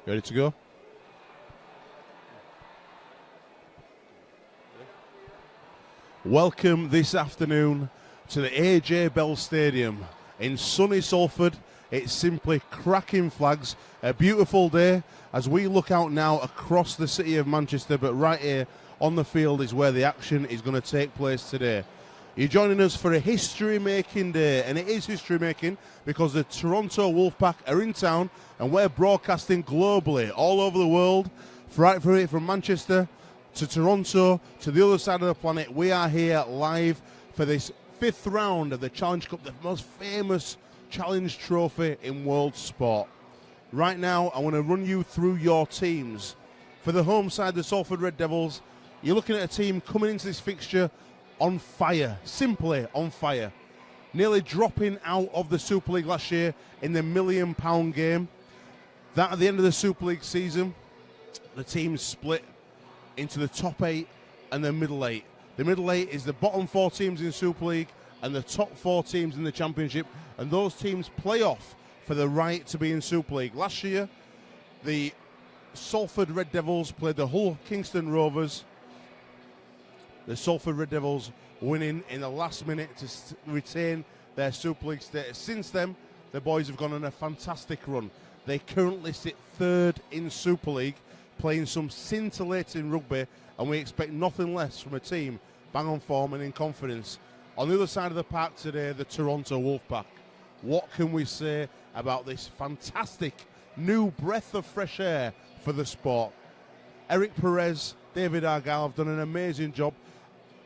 You ready to go? Welcome this afternoon to the AJ Bell Stadium in sunny Salford. It's simply cracking flags. A beautiful day as we look out now across the city of Manchester, but right here on the field is where the action is going to take place today. You're joining us for a history-making day, and it is history-making because the Toronto Wolfpack are in town and we're broadcasting globally all over the world, right from Manchester to Toronto to the other side of the planet. We are here live for this fifth round of the Challenge Cup, the most famous Challenge Trophy in world sport. Right now, I want to run you through your teams. For the home side, the Salford Red Devils, you're looking at a team coming into this fixture on fire, simply on fire. Nearly dropping out of the Super League last year in the £1 million game. That at the end of the Super League season, the team split into the top 8 and the middle 8. The middle 8 is the bottom 4 teams in Super League and the top 4 teams in the Championship, and those teams play off for the right to be in Super League. Last year, the Salford Red Devils played the Hull Kingston Rovers. The Salford Red Devils winning in the last minute to retain their Super League status. Since then, the boys have gone on a fantastic run. They currently sit 3rd in Super League, playing some scintillating rugby, and we expect nothing less from a team bang on form and in confidence. On the other side of the park today, the Toronto Wolfpack. What can we say about this fantastic new breath of fresh air for the sport? Eric Perez, David Argyle have done an amazing job,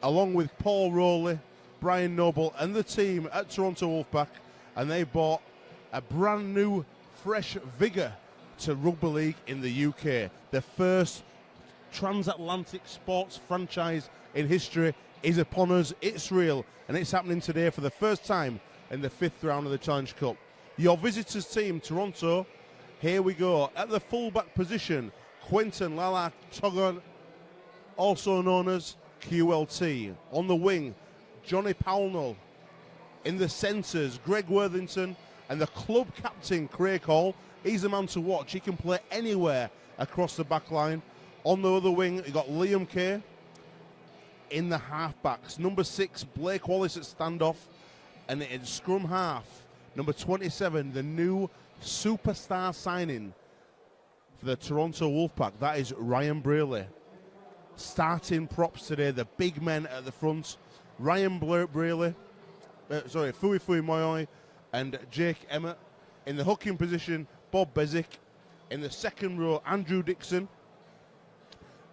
along with Paul Rowley, Brian Noble and the team at Toronto Wolfpack, and they brought a brand new fresh vigour to rugby league in the UK. The first transatlantic sports franchise in history is upon us. It's real, and it's happening today for the first time in the 5th round of the Challenge Cup. Your visitors team, Toronto, here we go. At the fullback position, Quentin Lala Togon, also known as QLT. On the wing, Johnny Pownell. In the centres, Greg Worthington, and the club captain, Craig Hall. He's the man to watch. He can play anywhere across the back line. On the other wing, you've got Liam Kay. In the half-backs, number 6, Blake Wallace at standoff. And in scrum half, number 27, the new superstar signing for the Toronto Wolfpack. That is Ryan Braley. Starting props today, the big men at the front. Ryan Braley, Fui Moyoi and Jake Emmett. In the hooking position, Bob Bezic. In the second row, Andrew Dixon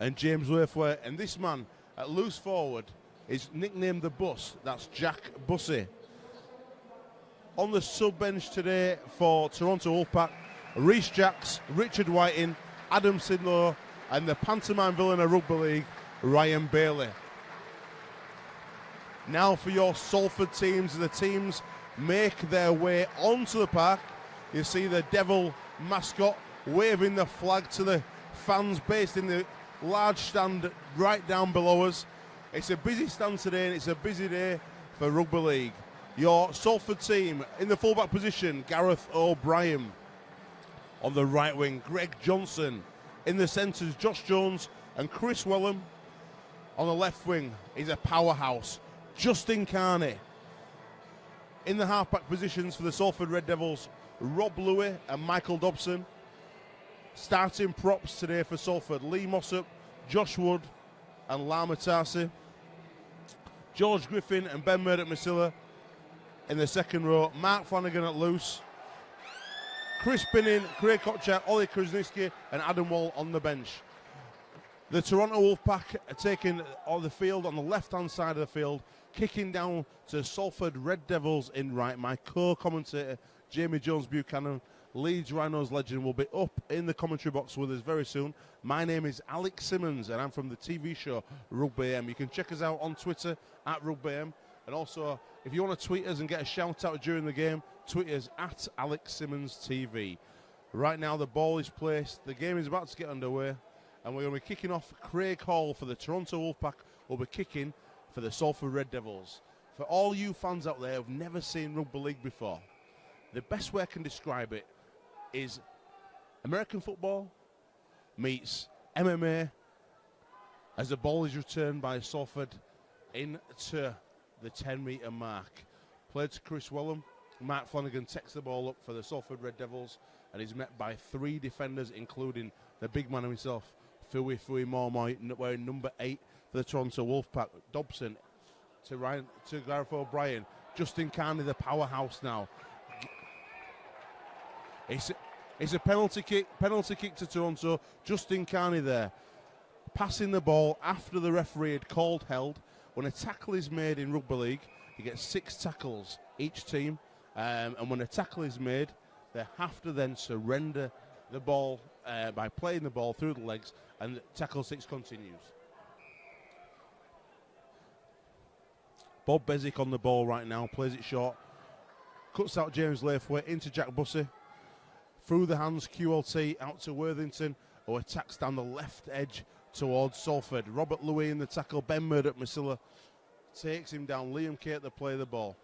and James Waithwaite. And this man at loose forward is nicknamed the Bus. That's Jack Bussey. On the sub-bench today for Toronto Wolfpack, Rhys Jacks, Richard Whiting, Adam Sidlow, and the pantomime villain of rugby league, Ryan Bailey. Now for your Salford teams. The teams make their way onto the park. You see the Devil mascot waving the flag to the fans based in the large stand right down below us. It's a busy stand today, and it's a busy day for rugby league. Your Salford team in the fullback position, Gareth O'Brien. On the right wing, Greg Johnson. In the centres, Josh Jones and Chris Wellham. On the left wing, he's a powerhouse, Justin Carney. In the halfback positions for the Salford Red Devils, Rob Louis and Michael Dobson. Starting props today for Salford, Lee Mossop, Josh Wood and Lama Tarsi. George Griffin and Ben Murdoch-Masilla in the second row. Mark Flanagan at loose. Chris Binning, Craig Kotchak, Ollie Krasniski and Adam Wall on the bench. The Toronto Wolfpack are taking on the field on the left-hand side of the field, kicking down to Salford Red Devils in right. My co-commentator, Jamie Jones-Buchanan, Leeds Rhinos legend, will be up in the commentary box with us very soon. My name is Alex Simmons, and I'm from the TV show Rugby AM. You can check us out on Twitter at Rugby AM. And also, if you want to tweet us and get a shout-out during the game, tweet us at Alex Simmons TV. Right now, the ball is placed. The game is about to get underway. And we're going to be kicking off. Craig Hall for the Toronto Wolfpack will be kicking for the Salford Red Devils. For all you fans out there who've never seen rugby league before, the best way I can describe it is American football meets MMA as the ball is returned by Salford into the 10-metre mark. Played to Chris Wellham. Mark Flanagan takes the ball up for the Salford Red Devils and is met by 3 defenders, including the big man himself, Fui Mormoy, wearing number 8 for the Toronto Wolfpack. Dobson to Gareth O'Brien. Justin Carney, the powerhouse now. It's a penalty kick to Toronto. Justin Carney there, passing the ball after the referee had held. When a tackle is made in rugby league, you get 6 tackles each team, and when a tackle is made, they have to then surrender the ball by playing the ball through the legs, and tackle 6 continues. Bob Bezic on the ball right now, plays it short, cuts out James Laithwaite into Jack Bussey, through the hands QLT out to Worthington, who attacks down the left edge towards Salford. Robert Louis in the tackle, Ben Murdoch-Masilla takes him down. Liam Kate to play the ball.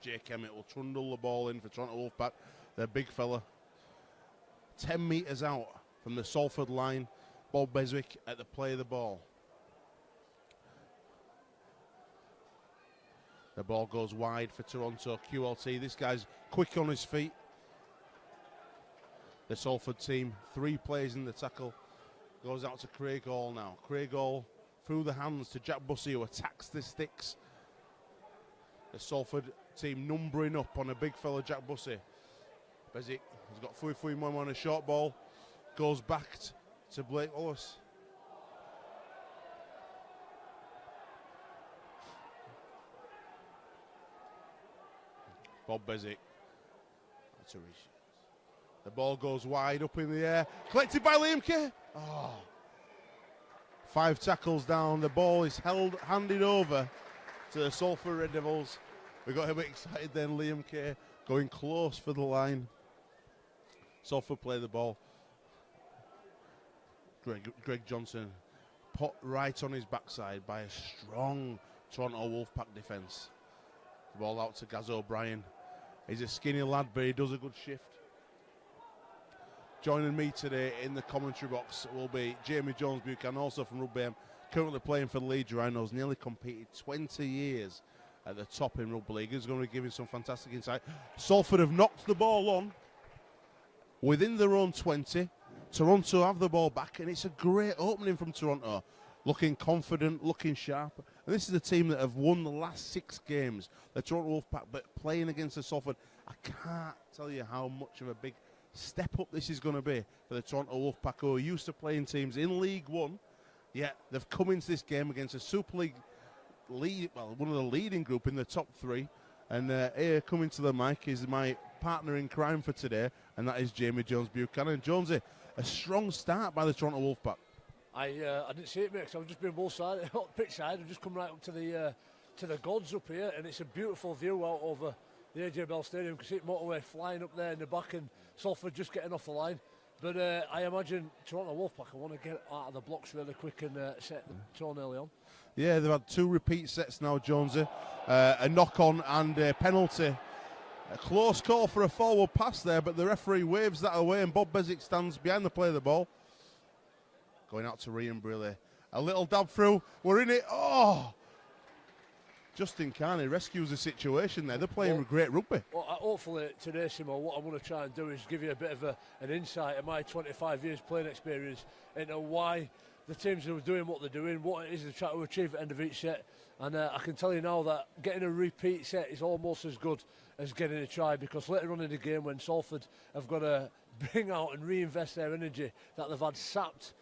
Jake Emmett will trundle the ball in for Toronto Wolfpack, their big fella. 10 metres out from the Salford line, Bob Beswick at the play of the ball. The ball goes wide for Toronto QLT. This guy's quick on his feet. The Salford team, 3 players in the tackle. Goes out to Craig Hall now. Craig Hall through the hands to Jack Bussey, who attacks the sticks. The Salford team numbering up on a big fella, Jack Bussey. Bezic has got Fui Moimo on a short ball. Goes back to Blake Wallace. Bob Bezic. The ball goes wide up in the air. Collected by Liam Kay. 5 tackles down. The ball is handed over to the Salford Red Devils. We got a bit excited then. Liam Kay going close for the line. Salford play the ball. Greg Johnson put right on his backside by a strong Toronto Wolfpack defence. The ball out to Gaz O'Brien. He's a skinny lad, but he does a good shift. Joining me today in the commentary box will be Jamie Jones-Buchanan, also from Rugby M, currently playing for the Leeds Rhinos, nearly competed 20 years at the top in Rugby League. He's going to be giving some fantastic insight. Salford have knocked the ball on within their own 20. Toronto have the ball back, and it's a great opening from Toronto. Looking confident, looking sharp. And this is a team that have won the last 6 games, the Toronto Wolfpack, but playing against the Salford, I can't tell you how much of a big step up this is going to be for the Toronto Wolfpack, who are used to playing teams in League One. Yet they've come into this game against a Super League lead, well, one of the leading group in the top 3. And here coming to the mic is my partner in crime for today, and that is Jamie Jones-Buchanan. Jonesy, a strong start by the Toronto Wolfpack. I didn't see it, mate, because I've just been both sides, pitch side. I've just come right up to the gods up here, and it's a beautiful view out over the AJ Bell Stadium. You can see it motorway flying up there in the back, and Salford just getting off the line. But I imagine Toronto Wolfpack want to get out of the blocks really quick and set the tone early on. Yeah, they've had 2 repeat sets now, Jonesy. A knock-on and a penalty. A close call for a forward pass there, but the referee waves that away, and Bob Bezic stands behind the play of the ball. Going out to Ryan Briley. A little dab through. We're in it. Justin Carney rescues the situation there. They're playing great rugby. Well, hopefully today, Simo, what I'm going to try and do is give you a bit of an insight of my 25 years playing experience into why the teams are doing what they're doing, what it is they're trying to achieve at the end of each set. And I can tell you now that getting a repeat set is almost as good as getting a try, because later on in the game, when Salford have got to bring out and reinvest their energy that they've had sapped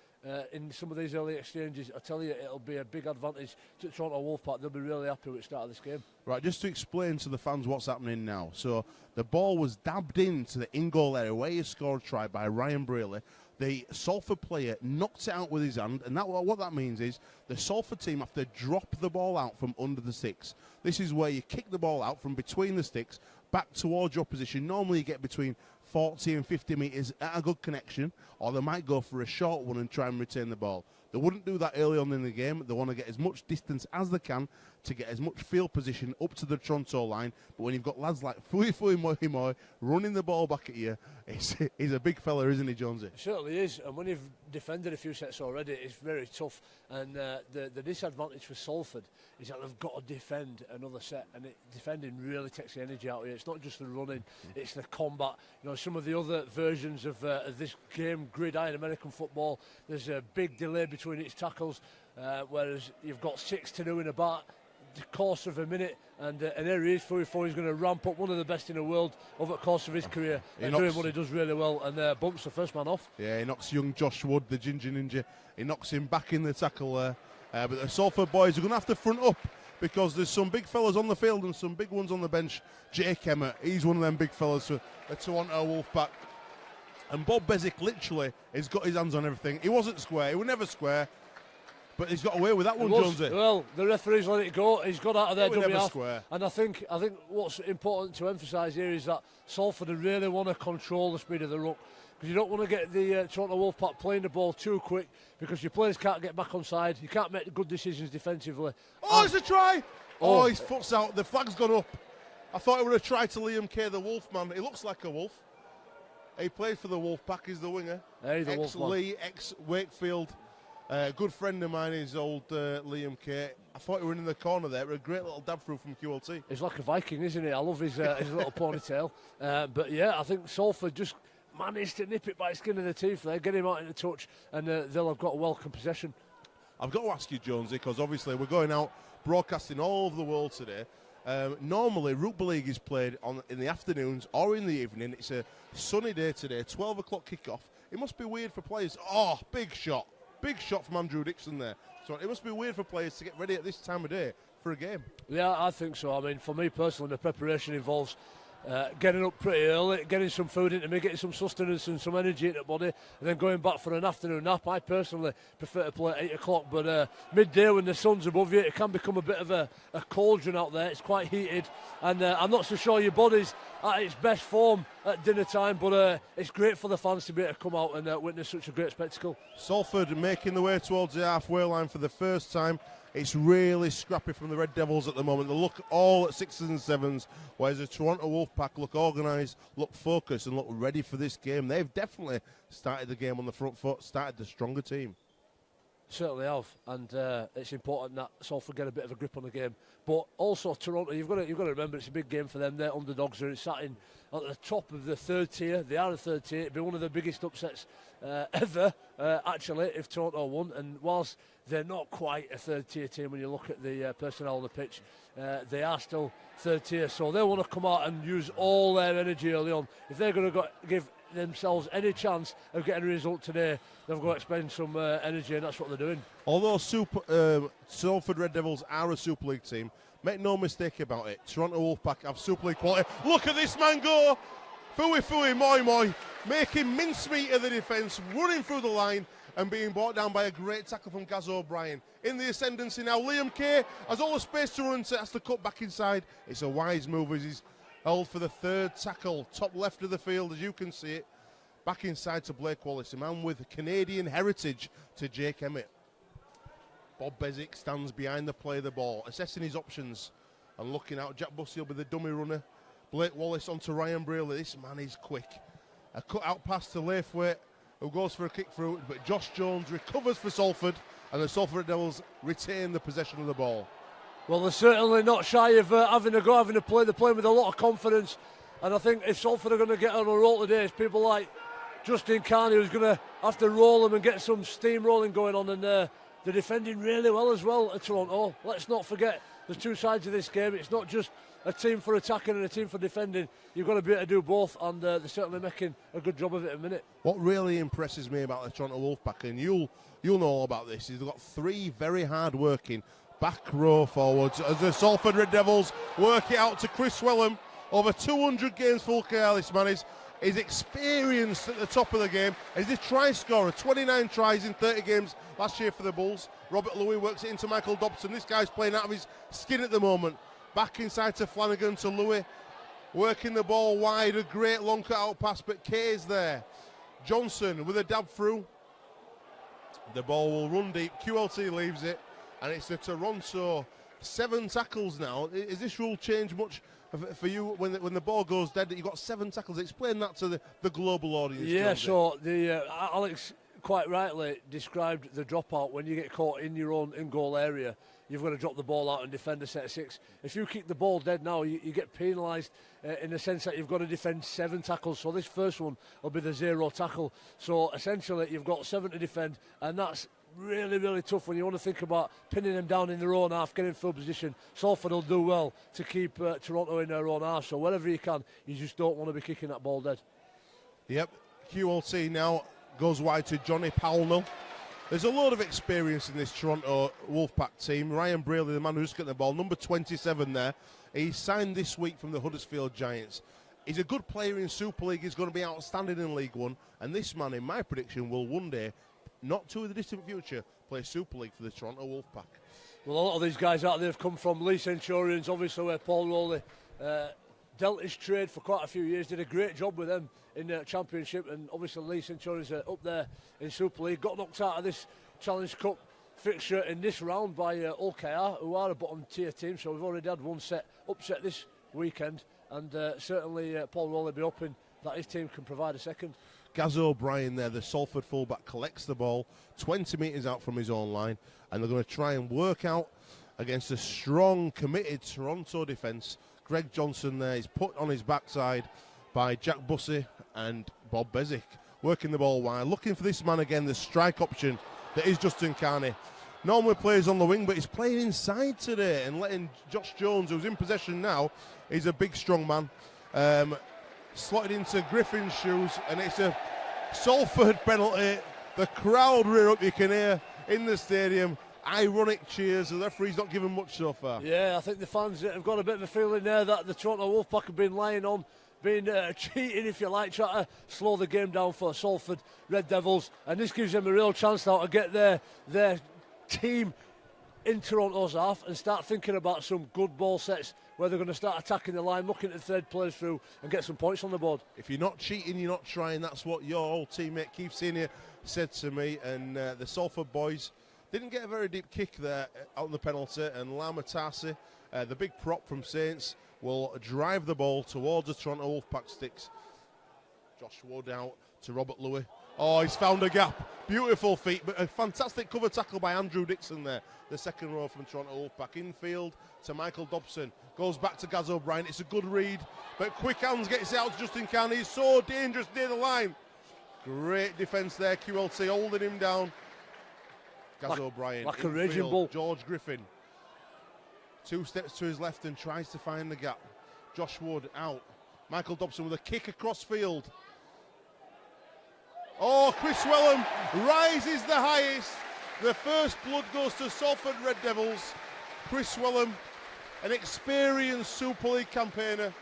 in some of these early exchanges, I tell you, it'll be a big advantage to Toronto Wolfpack. They'll be really happy with the start of this game. Right, just to explain to the fans what's happening now. So the ball was dabbed into the in-goal area where he scored a try by Ryan Braley. The Salford player knocked it out with his hand, and what that means is the Salford team have to drop the ball out from under the sticks. This is where you kick the ball out from between the sticks back towards your position. Normally you get between 40 and 50 metres at a good connection, or they might go for a short one and try and retain the ball. They wouldn't do that early on in the game. They want to get as much distance as they can to get as much field position up to the Toronto line. But when you've got lads like Fui Moi running the ball back at you, he's a big fella, isn't he, Jonesy? It certainly is, and when you've defended a few sets already, it's very tough. And the disadvantage for Salford is that they've got to defend another set, and defending really takes the energy out of you. It's not just the running, it's the combat. You know, some of the other versions of this game, gridiron American football, there's a big delay between its tackles, whereas you've got 6 to do in about the course of a minute, and there he is. Fui is going to ramp up, one of the best in the world over the course of his career, and doing what he does really well, and bumps the first man off. Yeah, he knocks young Josh Wood, the Ginger Ninja, he knocks him back in the tackle there. But the Salford boys are going to have to front up, because there's some big fellas on the field and some big ones on the bench. Jake Emmett, he's one of them big fellas for the Toronto Wolfpack. And Bob Bezic literally has got his hands on everything. He wasn't square, he was never square, but he's got away with that one, Jonesy. Well, the referee's let it go. He's got out of there dummy half. Square. And I think what's important to emphasise here is that Salford really want to control the speed of the ruck, because you don't want to get the Toronto Wolfpack playing the ball too quick, because your players can't get back on side. You can't make good decisions defensively. Oh, it's a try! Oh, his foot's out. The flag's gone up. I thought it would have tried to Liam Kay, the Wolfman. He looks like a wolf. He played for the Wolfpack. He's the winger. Hey, the ex-Lee, ex-Wakefield. Good friend of mine is old Liam Kay. I thought he were in the corner there. A great little dab through from QLT. He's like a Viking, isn't he? I love his little ponytail. But yeah, I think Salford just managed to nip it by the skin of the teeth there, get him out in the touch, and they'll have got a welcome possession. I've got to ask you, Jonesy, because obviously we're going out broadcasting all over the world today. Normally, rugby league is played in the afternoons or in the evening. It's a sunny day today, 12 o'clock kick-off. It must be weird for players. Oh, big shot. Big shot from Andrew Dixon there. So it must be weird for players to get ready at this time of day for a game. Yeah, I think so. I mean, for me personally, the preparation involves getting up pretty early, getting some food into me, getting some sustenance and some energy into the body, and then going back for an afternoon nap. I personally prefer to play at 8 o'clock, but midday when the sun's above you, it can become a bit of a cauldron out there. It's quite heated, and I'm not so sure your body's at its best form at dinner time, but it's great for the fans to be able to come out and witness such a great spectacle. Salford making the way towards the halfway line for the first time. It's really scrappy from the Red Devils at the moment. They look all at 6s and 7s, whereas the Toronto Wolfpack look organised, look focused and look ready for this game. They've definitely started the game on the front foot, started the stronger team. Certainly have, and it's important that Salford get a bit of a grip on the game. But also Toronto, you've got to remember it's a big game for them. They're underdogs. They're sat in at the top of the third tier. They are the third tier. It'd be one of the biggest upsets ever, actually, if Toronto won. And whilst they're not quite a third tier team when you look at the personnel on the pitch, they are still third tier. So they want to come out and use all their energy early on. If they're going to give themselves any chance of getting a result today, they've got to expend some energy, and that's what they're doing. Although Salford Red Devils are a Super League team, make no mistake about it, Toronto Wolfpack have Super League quality. Look at this man go! Fui Moi, making mincemeat of the defence, running through the line and being brought down by a great tackle from Gaz O'Brien. In the ascendancy now, Liam Kay has all the space to run, so has to cut back inside. It's a wise move as he's held for the third tackle, top left of the field as you can see it. Back inside to Blake Wallace, a man with Canadian heritage, to Jake Emmett. Bob Bezic stands behind the play of the ball, assessing his options and looking out. Jack Bussey will be the dummy runner. Blake Wallace onto Ryan Brealey. This man is quick. A cut out pass to Laithwaite, who goes for a kick through, but Josh Jones recovers for Salford, and the Salford Devils retain the possession of the ball. Well, they're certainly not shy of having a go, having a play. They're playing with a lot of confidence, and I think if Salford are going to get on a roll today, it's people like Justin Carney who's going to have to roll them and get some steam rolling going on, and they're defending really well as well at Toronto. Let's not forget there's two sides of this game. It's not just a team for attacking and a team for defending. You've got to be able to do both, and they're certainly making a good job of it at the minute. What really impresses me about the Toronto Wolfpack, and you'll know all about this, is they've got three very hard-working back row forwards as the Salford Red Devils work it out to Chris Wellham. Over 200 games full care, this man is experienced at the top of the game. He's a try scorer, 29 tries in 30 games last year for the Bulls. Robert Louis works it into Michael Dobson. This guy's playing out of his skin at the moment. Back inside to Flanagan, to Louis, working the ball wide, a great long cut-out pass, but Kay's there. Johnson with a dab through. The ball will run deep, QLT leaves it, and it's the Toronto 7 tackles now. Is this rule change much for you when the ball goes dead? That you've got 7 tackles. Explain that to the global audience. Yeah, Jonesy. so the Alex quite rightly described the dropout when you get caught in your own in-goal area. You've got to drop the ball out and defend a set of 6. If you kick the ball dead now, you get penalised in the sense that you've got to defend 7 tackles. So this first one will be the 0 tackle. So essentially, you've got 7 to defend, and that's really, really tough when you want to think about pinning them down in their own half, getting full position. Salford will do well to keep Toronto in their own half. So wherever you can, you just don't want to be kicking that ball dead. Yep, QLT now goes wide to Johnny Powell. There's a lot of experience in this Toronto Wolfpack team. Ryan Braley, the man who's getting the ball, number 27 there. He signed this week from the Huddersfield Giants. He's a good player in Super League. He's going to be outstanding in League One. And this man, in my prediction, will one day, not too in the distant future, play Super League for the Toronto Wolfpack. Well, a lot of these guys out there have come from Lee Centurions, obviously where Paul Rowley dealt his trade for quite a few years, did a great job with them in the Championship, and obviously Lee Centurions are up there in Super League. Got knocked out of this Challenge Cup fixture in this round by OKR, who are a bottom tier team, so we've already had one upset this weekend, and certainly Paul Rowley will be hoping that his team can provide a second. Gaz O'Brien there, the Salford fullback, collects the ball 20 metres out from his own line, and they're going to try and work out against a strong, committed Toronto defence. Greg Johnson there is put on his backside by Jack Bussey and Bob Bezic, working the ball wide, looking for this man again, the strike option that is Justin Carney. Normally plays on the wing, but he's playing inside today and letting Josh Jones, who's in possession now, he's a big, strong man, slotted into Griffin's shoes, and it's a Salford penalty. The crowd rear up, you can hear in the stadium. Ironic cheers. The referee's not given much so far. Yeah, I think the fans have got a bit of a feeling there that the Toronto Wolfpack have been lying on, been cheating, if you like, trying to slow the game down for Salford Red Devils, and this gives them a real chance now to get their team in Toronto's half and start thinking about some good ball sets where they're going to start attacking the line, looking to thread players through and get some points on the board. If you're not cheating, you're not trying. That's what your old teammate Keith Senior said to me, and the Salford boys didn't get a very deep kick there out on the penalty, and Lama Tarsi, the big prop from Saints, will drive the ball towards the Toronto Wolfpack sticks. Josh Wood out to Robert Louis. Oh, he's found a gap. Beautiful feet, but a fantastic cover tackle by Andrew Dixon there, the second row from Toronto Wolfpack. Infield to Michael Dobson. Goes back to Gaz O'Brien. It's a good read, but quick hands gets it out to Justin Carney. He's so dangerous near the line. Great defence there, QLT holding him down. Gaz O'Brien. Like a raging bull. George Griffin. 2 steps to his left and tries to find the gap. Josh Wood out. Michael Dobson with a kick across field. Oh, Chris Wellham rises the highest. The first blood goes to Salford Red Devils. Chris Wellham, an experienced Super League campaigner.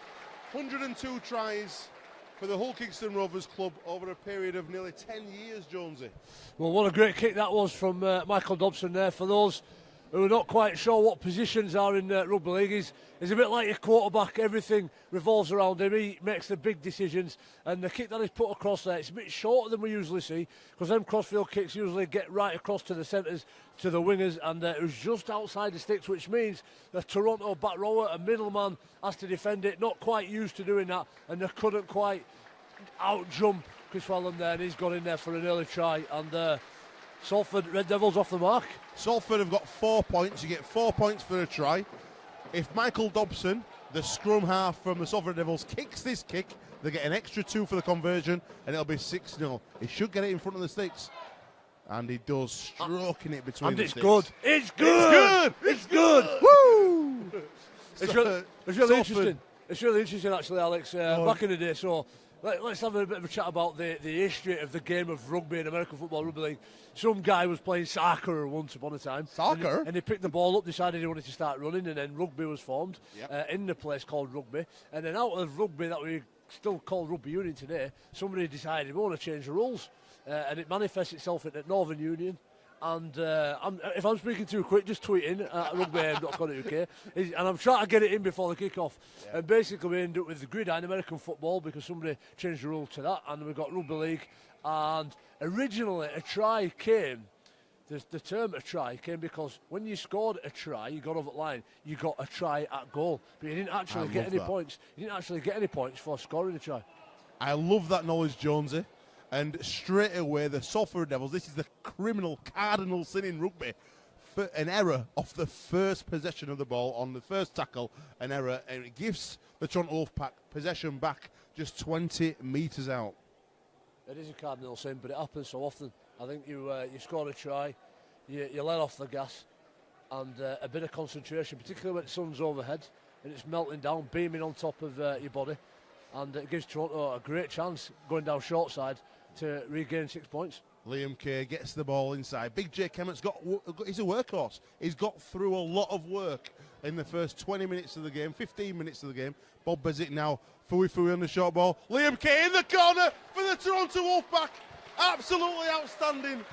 102 tries for the Hull Kingston Rovers club over a period of nearly 10 years, Jonesy. Well, what a great kick that was from Michael Dobson there. For those who are not quite sure what positions are in rugby league, he's a bit like your quarterback. Everything revolves around him. He makes the big decisions, and the kick that he's put across there, it's a bit shorter than we usually see, because them crossfield kicks usually get right across to the centres, to the wingers, and it was just outside the sticks, which means the Toronto back rower, a middleman, has to defend it. Not quite used to doing that, and they couldn't quite out-jump Chris Wellham there, and he's got in there for an early try, and Salford Red Devils off the mark. Salford have got 4 points. You get 4 points for a try. If Michael Dobson, the scrum half from the Salford Red Devils, kicks this kick, they get an extra 2 for the conversion, and it'll be 6-0. He should get it in front of the sticks. And he does, stroking it between the sticks. And it's good! It's good! Woo! It's really interesting. It's really interesting, actually, Alex. Back in the day, so let's have a bit of a chat about the history of the game of rugby in American football, rugby league. Some guy was playing soccer once upon a time. Soccer? And he picked the ball up, decided he wanted to start running, and then rugby was formed in the place called rugby. And then out of rugby that we still call rugby union today, somebody decided we want to change the rules. And it manifests itself at Northern Union. And if I'm speaking too quick, just tweet in at rugbyam.co.uk. And I'm trying to get it in before the kick-off. Yeah. And basically we end up with the gridiron American football because somebody changed the rule to that. And we've got rugby league. And originally a try came The term a try came because when you scored a try, you got over the line, you got a try at goal. But you didn't actually get any points. You didn't actually get any points for scoring a try. I love that knowledge, Jonesy. And straight away, the Salford Devils, this is the criminal cardinal sin in rugby. For an error off the first possession of the ball on the first tackle, an error, and it gives the Toronto Wolfpack possession back just 20 metres out. It is a cardinal sin, but it happens so often. I think you score a try, you let off the gas, and a bit of concentration, particularly when the sun's overhead and it's melting down, beaming on top of your body, and it gives Toronto a great chance going down short side to regain 6 points. Liam Kay gets the ball inside. Big J Kemet's he's a workhorse. He's got through a lot of work in the first 20 minutes of the game, 15 minutes of the game. Bob Bezic now, Fui on the short ball. Liam Kay in the corner for the Toronto Wolfpack. Absolutely outstanding.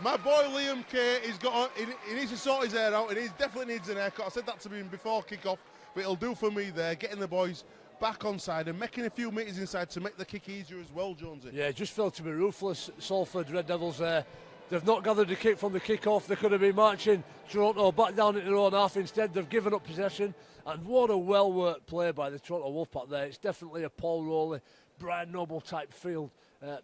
My boy Liam Kay, he needs to sort his hair out, and he definitely needs an haircut. I said that to him before kick-off, but it'll do for me there, getting the boys back on side and making a few metres inside to make the kick easier as well, Jonesy. Yeah, just felt to be ruthless, Salford Red Devils there. They've not gathered the kick from the kick-off. They could have been marching Toronto back down into their own half. Instead, they've given up possession. And what a well-worked play by the Toronto Wolfpack there. It's definitely a Paul Rowley, Brian Noble type field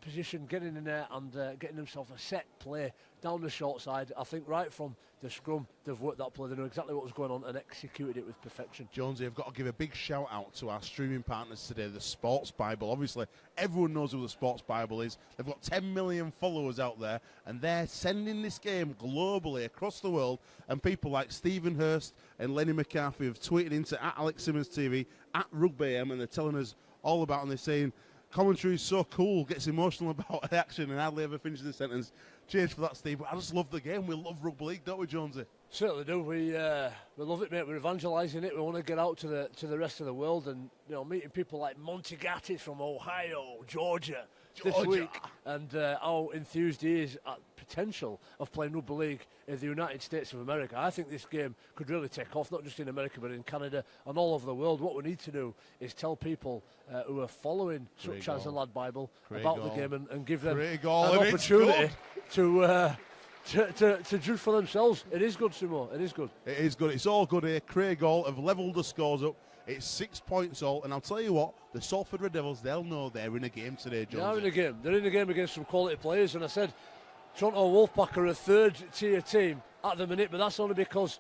position, getting in there and getting themselves a set play down the short side. I think right from the scrum, they've worked that play. They know exactly what was going on and executed it with perfection. Jonesy, I've got to give a big shout out to our streaming partners today, the Sports Bible. Obviously, everyone knows who the Sports Bible is. They've got 10 million followers out there, and they're sending this game globally across the world. And people like Stephen Hurst and Lenny McCarthy have tweeted into @AlexSimmonsTV, @RugbyAM, and they're telling us all about it. And they're saying, commentary is so cool, gets emotional about action, and hardly ever finishes the sentence. Cheers for that, Steve. But I just love the game. We love rugby league, don't we, Jonesy? Certainly do. We love it, mate. We're evangelising it. We want to get out to the rest of the world, and meeting people like Monty Gattis from Ohio, Georgia this week, and how enthused he is at potential of playing rugby league in the United States of America. I think this game could really take off, not just in America but in Canada and all over the world. What we need to do is tell people who are following such as the Lad Bible about the game and give them an opportunity to judge for themselves. It is good, Simo. It is good. It is good. It's all good here. Craig Hall have levelled the scores up. It's 6 points all, and I'll tell you what, the Salford Red Devils, they'll know they're in a game today, Jonesy. They are in a game. They're in a game against some quality players, and I said Toronto Wolfpack are a third-tier team at the minute, but that's only because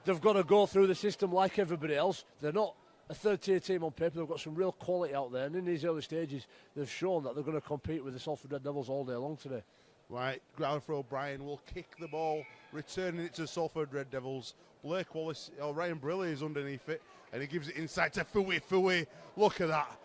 they've got to go through the system like everybody else. They're not a third-tier team on paper. They've got some real quality out there, and in these early stages, they've shown that they're going to compete with the Salford Red Devils all day long today. Right, Gallagher O'Brien will kick the ball, returning it to Salford Red Devils. Blake Wallace, Ryan Briley is underneath it, and he gives it inside to Fui. Look at that.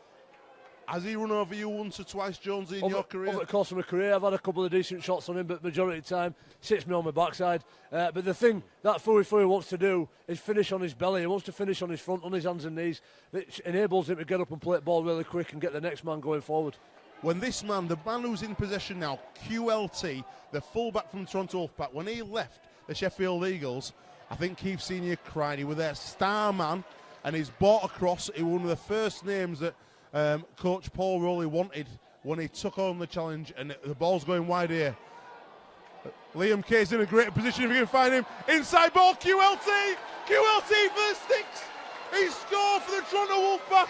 Has he run over you once or twice, Jonesy, in your career? Over the course of my career, I've had a couple of decent shots on him, but majority of the time, sits me on my backside. But the thing that Fui wants to do is finish on his belly. He wants to finish on his front, on his hands and knees, which enables him to get up and play the ball really quick and get the next man going forward. When this man, the man who's in possession now, QLT, the fullback from Toronto Wolfpack, when he left the Sheffield Eagles, I think Keith Senior cried. He was their star man, and he's brought across. He was one of the first names that Coach Paul Rowley wanted when he took on the challenge, and the ball's going wide here. Liam Kay's in a great position if you can find him. Inside ball, QLT for the sticks. He scored for the Toronto Wolfpack.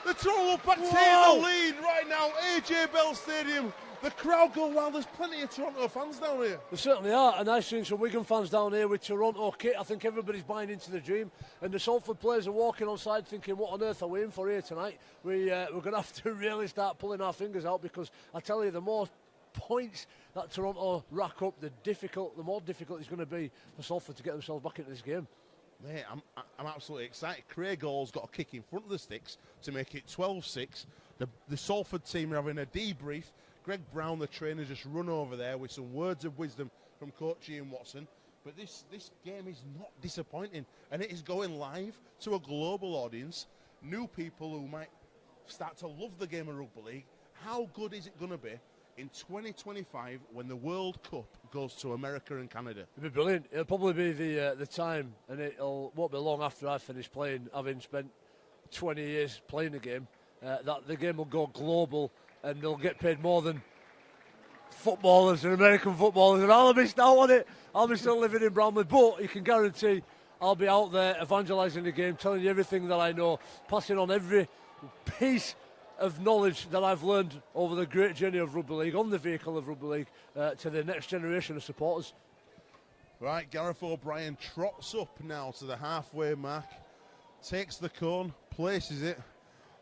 The Toronto Wolfpack take the lead right now, AJ Bell Stadium. The crowd go wild. There's plenty of Toronto fans down here. There certainly are, and I've seen some Wigan fans down here with Toronto kit. I think everybody's buying into the dream, and the Salford players are walking on side thinking, what on earth are we in for here tonight? We're going to have to really start pulling our fingers out, because I tell you, the more points that Toronto rack up, the more difficult it's going to be for Salford to get themselves back into this game. Mate, I'm absolutely excited. Craig Hall's got a kick in front of the sticks to make it 12-6. The Salford team are having a debrief. Greg Brown, the trainer, just run over there with some words of wisdom from Coach Ian Watson. But this game is not disappointing, and it is going live to a global audience. New people who might start to love the game of rugby league. How good is it going to be in 2025 when the World Cup goes to America and Canada? It'll be brilliant. It'll probably be the time, and it won't be long after I finish playing, having spent 20 years playing the game, that the game will go global, and they'll get paid more than footballers and American footballers, and I'll have missed out on it. I'll be still living in Bramley, but you can guarantee I'll be out there evangelising the game, telling you everything that I know, passing on every piece of knowledge that I've learned over the great journey of rugby league, on the vehicle of rugby league, to the next generation of supporters. Right, Gareth O'Brien trots up now to the halfway mark, takes the cone, places it.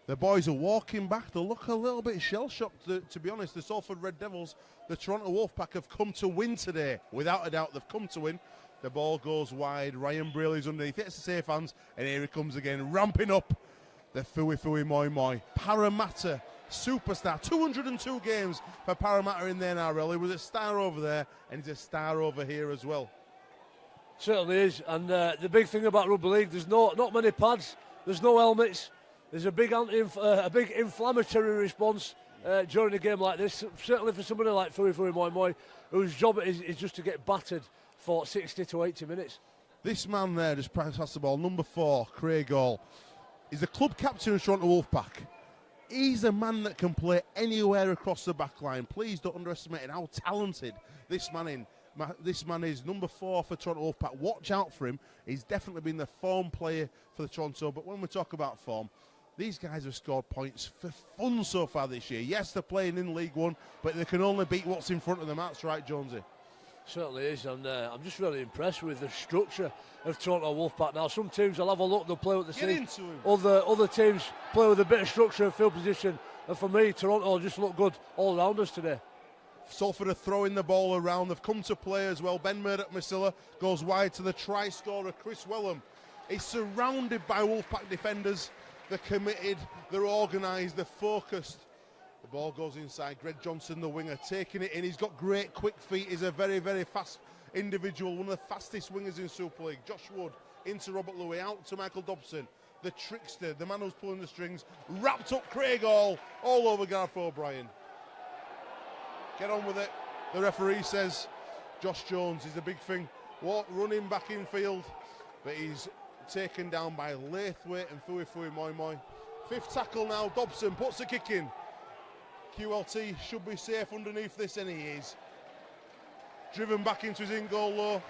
The boys are walking back. They look a little bit shell-shocked, to be honest. The Salford Red Devils, the Toronto Wolfpack, have come to win today. Without a doubt, they've come to win. The ball goes wide. Ryan Braley's underneath. It's the safe hands. And here he comes again, ramping up the Fui Fui Moi Moi. Parramatta superstar. 202 games for Parramatta in the NRL. He was a star over there, and he's a star over here as well. Certainly is. And the big thing about rugby league, there's not many pads. There's no helmets. There's a big inflammatory response during a game like this. Certainly for somebody like Fui Fui Moi Moi, whose job is just to get battered for 60 to 80 minutes. This man there just passed the ball, number 4, Craig Hall. He's the club captain of Toronto Wolfpack. He's a man that can play anywhere across the back line. Please don't underestimate how talented this man is. Number 4 for Toronto Wolfpack. Watch out for him. He's definitely been the form player for the Toronto. But when we talk about form, these guys have scored points for fun so far this year. Yes, they're playing in League One, but they can only beat what's in front of them. That's right, Jonesy. Certainly is, and I'm just really impressed with the structure of Toronto Wolfpack. Now, some teams will have a look, they'll play with the same. Other teams play with a bit of structure and field position. And for me, Toronto just look good all around us today. Salford are throwing the ball around. They've come to play as well. Ben Murdoch-Masilla goes wide to the try scorer, Chris Wellham. He's surrounded by Wolfpack defenders. They're committed, they're organised, they're focused. The ball goes inside. Greg Johnson, the winger, taking it in. He's got great quick feet. He's a very, very fast individual, one of the fastest wingers in Super League. Josh Wood into Robert Louis, out to Michael Dobson. The trickster, the man who's pulling the strings, wrapped up Craig Hall, all over Gareth O'Brien. Get on with it. The referee says Josh Jones is the big thing. Running back in field, but he's taken down by Lathwaite and Fui Fui Moi Moi. 5th tackle now. Dobson puts the kick in. QLT should be safe underneath this, and he is. Driven back into his in-goal low.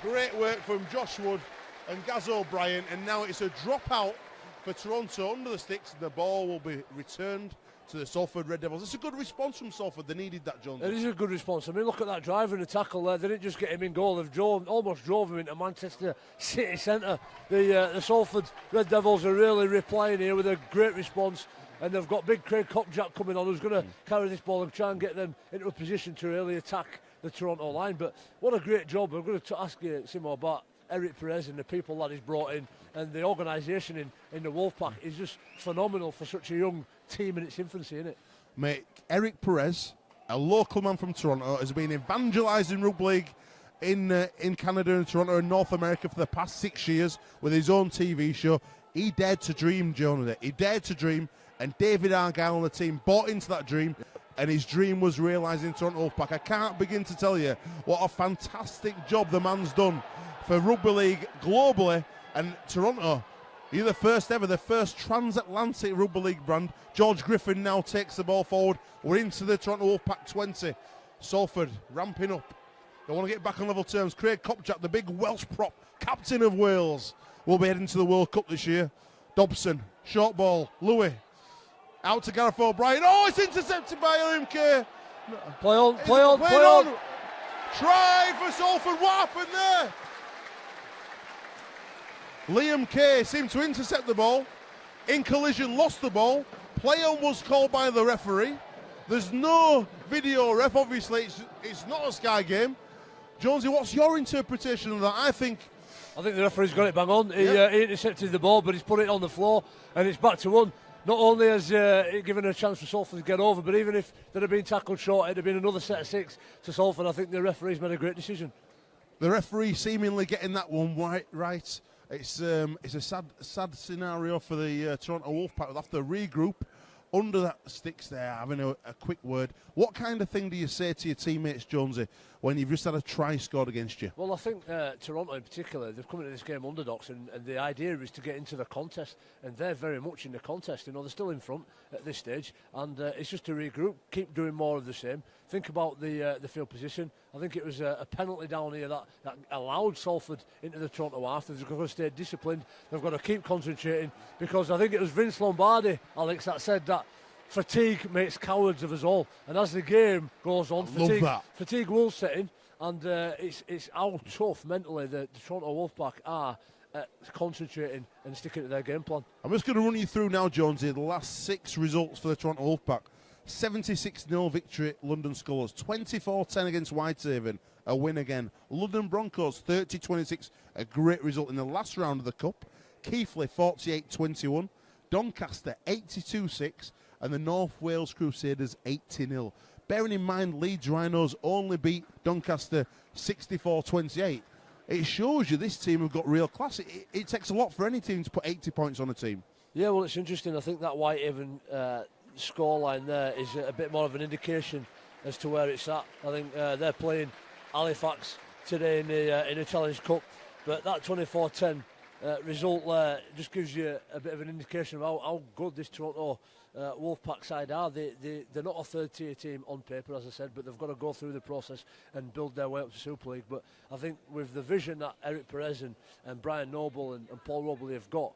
Great work from Josh Wood and Gaz O'Brien, and now it's a dropout for Toronto under the sticks. The ball will be returned to the Salford Red Devils. It's a good response from Salford. They needed that, Jones. It is a good response. I mean, look at that drive and the tackle there. They didn't just get him in goal. They've almost drove him into Manchester City Centre. The Salford Red Devils are really replying here with a great response. And they've got big Craig Kopjak coming on, who's going to carry this ball and try and get them into a position to really attack the Toronto line. But what a great job. I'm going to ask you, Simo, about Eric Perez and the people that he's brought in, and the organisation in the Wolfpack is just phenomenal for such a young team in its infancy, isn't it? Mate, Eric Perez, a local man from Toronto, has been evangelising rugby league in Canada and Toronto and North America for the past 6 years with his own TV show. He dared to dream, Jonah. He dared to dream, and David Argyle and the team bought into that dream, and his dream was realised in Toronto Wolfpack. I can't begin to tell you what a fantastic job the man's done for rugby league globally, and Toronto. You're the first ever, the first transatlantic rugby league brand. George Griffin now takes the ball forward. We're into the Toronto Wolfpack 20. Salford ramping up. They want to get back on level terms. Craig Kopjak, the big Welsh prop, captain of Wales, will be heading to the World Cup this year. Dobson, short ball, Louis. Out to Gareth O'Brien. Oh, it's intercepted by LMK. Play on. Try for Salford. What happened there? Liam Kay seemed to intercept the ball. In collision, lost the ball. Play on was called by the referee. There's no video ref. Obviously, it's not a Sky game. Jonesy, what's your interpretation of that? I think the referee's got it bang on. He intercepted the ball, but he's put it on the floor, and it's back to one. Not only has it given a chance for Salford to get over, but even if they'd have been tackled short, it'd have been another set of 6 to Salford. I think the referee's made a great decision. The referee seemingly getting that one right. It's a sad scenario for the Toronto Wolfpack. They'll have to regroup under that sticks there, having a quick word. What kind of thing do you say to your teammates, Jonesy, when you've just had a try scored against you? Well, I think Toronto in particular, they've come into this game underdogs, and the idea is to get into the contest, and they're very much in the contest. You know, they're still in front at this stage, and it's just to regroup, keep doing more of the same. Think about the field position. I think it was a penalty down here that allowed Salford into the Toronto half. They've got to stay disciplined. They've got to keep concentrating, because I think it was Vince Lombardi, Alex, that said that fatigue makes cowards of us all. And as the game goes on, fatigue will set in, and it's how tough mentally the Toronto Wolfpack are concentrating and sticking to their game plan. I'm just going to run you through now, Jonesy, the last 6 results for the Toronto Wolfpack. 76-0 victory at London Scullers, 24-10 against Whitehaven, a win again. London Broncos 30-26, a great result in the last round of the Cup. Keighley 48-21, Doncaster 82-6, and the North Wales Crusaders 80-0. Bearing in mind Leeds Rhinos only beat Doncaster 64-28, it shows you this team have got real class. It takes a lot for any team to put 80 points on a team. Yeah, well, it's interesting. I think that Whitehaven scoreline there is a bit more of an indication as to where it's at. I think they're playing Halifax today in the Challenge Cup, but that 24-10 result there just gives you a bit of an indication of how good this Toronto Wolfpack side are. They're not a third-tier team on paper, as I said, but they've got to go through the process and build their way up to Super League. But I think with the vision that Eric Perez and Brian Noble and Paul Robley have got,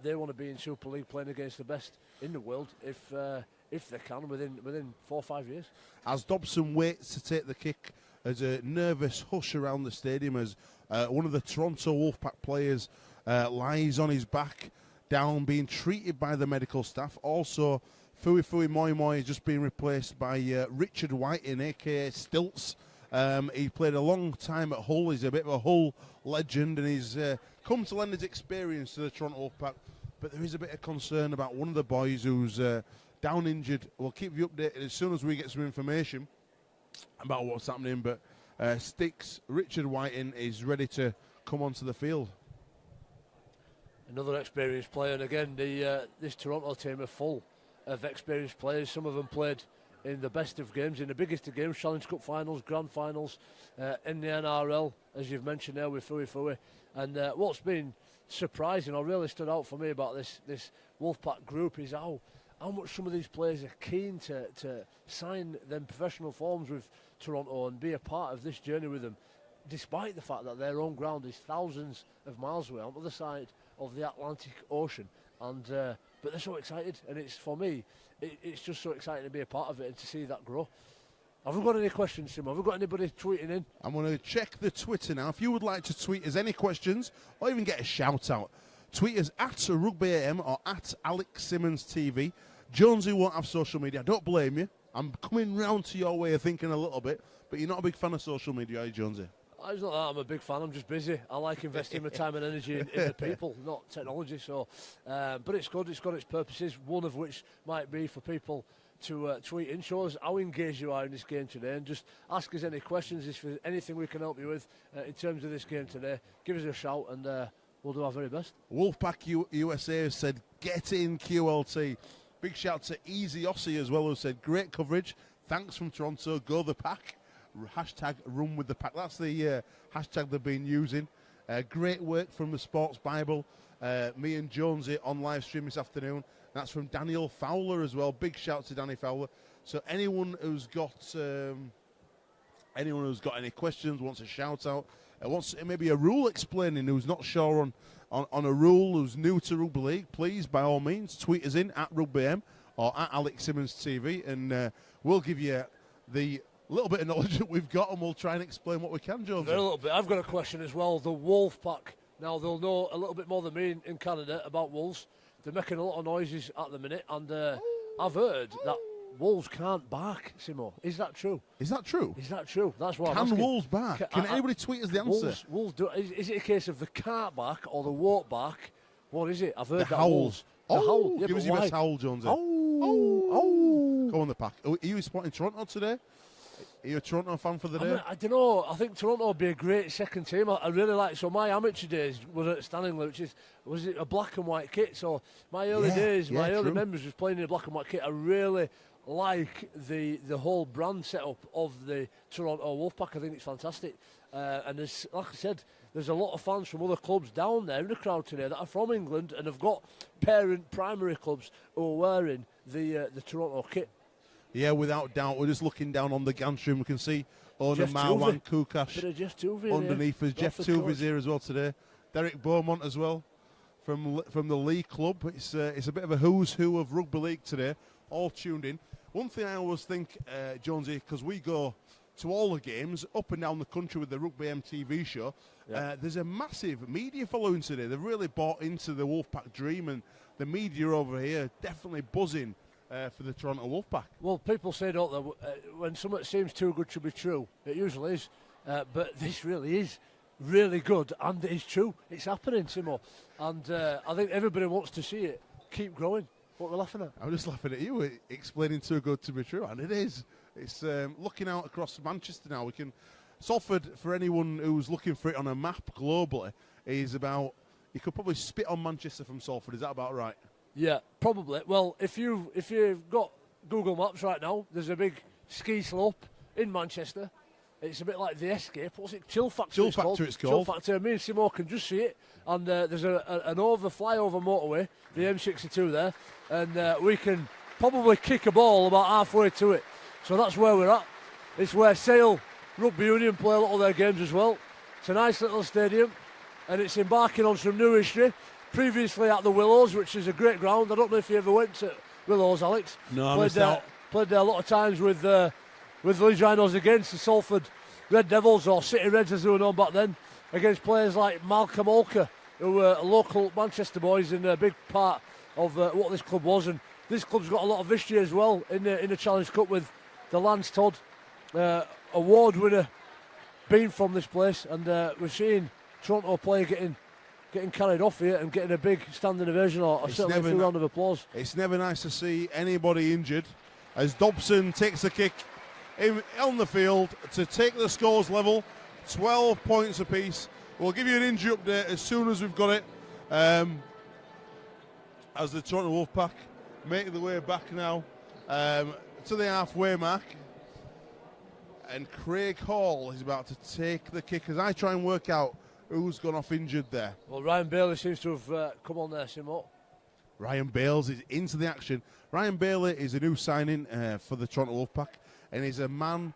they want to be in Super League playing against the best in the world if they can within 4 or 5 years. As Dobson waits to take the kick, there's a nervous hush around the stadium as one of the Toronto Wolfpack players lies on his back down, being treated by the medical staff. Also, Fui Moi Moi is just being replaced by Richard Whiting, a.k.a. Stilts. He played a long time at Hull. He's a bit of a Hull legend, and he's come to lend his experience to the Toronto Wolfpack. But there is a bit of concern about one of the boys who's down injured. We'll keep you updated as soon as we get some information about what's happening. But Sticks, Richard Whiting, is ready to come onto the field. Another experienced player, and again, this Toronto team are full of experienced players. Some of them played in the best of games, in the biggest of games, Challenge Cup finals, grand finals, in the NRL, as you've mentioned there with Fui. And what's been surprising or really stood out for me about this Wolfpack group is how much some of these players are keen to sign them professional forms with Toronto and be a part of this journey with them, despite the fact that their own ground is thousands of miles away on the other side of the Atlantic Ocean. And but they're so excited, and it's, for me, it's just so exciting to be a part of it and to see that grow. Have we got any questions, Tim? Have we got anybody tweeting in? I'm going to check the Twitter now. If you would like to tweet us any questions or even get a shout out, tweet us at RugbyAM or at Alex Simmons TV. Jonesy won't have social media. I don't blame you. I'm coming round to your way of thinking a little bit, but you're not a big fan of social media, are you, Jonesy? It's not that I'm a big fan. I'm just busy. I like investing my time and energy in the people, not technology. So, but it's good. It's got its purposes. One of which might be for people to tweet in, show us how engaged you are in this game today, and just ask us any questions. If there's anything we can help you with in terms of this game today, give us a shout, and we'll do our very best. Wolfpack USA has said, "Get in QLT." Big shout to Easy Aussie as well, who said, "Great coverage. Thanks from Toronto. Go the pack." Hashtag run with the pack. That's the hashtag they've been using. Great work from the Sports Bible. Me and Jonesy on live stream this afternoon. That's from Daniel Fowler as well. Big shout to Danny Fowler. So anyone who's got any questions, wants a shout out, wants maybe a rule explaining, who's not sure on a rule, who's new to Rugby League, please by all means tweet us in at RugbyM or at Alex Simmons TV, and we'll give you the little bit of knowledge that we've got, and we'll try and explain what we can, Jones. A little bit. I've got a question as well. The Wolfpack. Now, they'll know a little bit more than me in Canada about wolves. They're making a lot of noises at the minute, and I've heard that wolves can't bark, Simo. Is that true? Is that true? Is that true? That's what I'm asking. Can wolves bark? Can anybody tweet us the answer? Wolves do. Is it a case of the can't bark or the won't bark? What is it? I've heard the that howls. wolves. The howl. Yeah, give us your best howl, Jonesy. Oh. Go on the pack. Are you spotting Toronto today? Are you a Toronto fan for the day? I don't know. I think Toronto would be a great second team. I really like. So my amateur days was at Stanley, was it a black and white kit. So my early days, my early memories was playing in a black and white kit. I really like the whole brand setup of the Toronto Wolfpack. I think it's fantastic. And there's, like I said, there's a lot of fans from other clubs down there in the crowd today that are from England and have got primary clubs who are wearing the Toronto kit. Yeah, without doubt. We're just looking down on the gantry and we can see owner Marwan Kukash underneath us. Jeff Tuvey's here as well today. Derek Beaumont as well from the League Club. It's a bit of a who's who of rugby league today, all tuned in. One thing I always think, Jonesy, because we go to all the games up and down the country with the Rugby MTV show, there's a massive media following today. They've really bought into the Wolfpack dream, and the media over here definitely buzzing for the Toronto Wolfpack. Well, people say, don't they, when something seems too good to be true, it usually is. But this really is really good, and it is true. It's happening, Simo. And I think everybody wants to see it keep growing. What are we laughing at? I'm just laughing at you explaining too good to be true, and it is. It's looking out across Manchester now. Salford, for anyone who's looking for it on a map globally, is about, you could probably spit on Manchester from Salford. Is that about right? Yeah, probably. Well, if you've got Google Maps right now, there's a big ski slope in Manchester. It's a bit like the Escape. What's it? Chill Factor. Chill Factor. It's called. Chill Factor. Me and Simo can just see it, and there's an flyover motorway, the M62 there, and we can probably kick a ball about halfway to it. So that's where we're at. It's where Sale Rugby Union play a lot of their games as well. It's a nice little stadium, and it's embarking on some new history. Previously at the Willows, which is a great ground. I don't know if you ever went to Willows, Alex. No, I missed out. Played there a lot of times with Leeds Rhinos against the Salford Red Devils, or City Reds as they were known back then, against players like Malcolm Olker, who were local Manchester boys and a big part of what this club was. And this club's got a lot of history as well in the Challenge Cup, with the Lance Todd award winner being from this place. And we're seeing Toronto play getting carried off here and getting a big standing ovation or certainly a round of applause. It's never nice to see anybody injured as Dobson takes the kick on the field to take the scores level, 12 points apiece. We'll give you an injury update as soon as we've got it, as the Toronto Wolfpack make the way back now to the halfway mark, and Craig Hall is about to take the kick as I try and work out who's gone off injured there. Well, Ryan Bailey seems to have come on there, Simo. Ryan Bales is into the action. Ryan Bailey is a new signing for the Toronto Wolfpack, and he's a man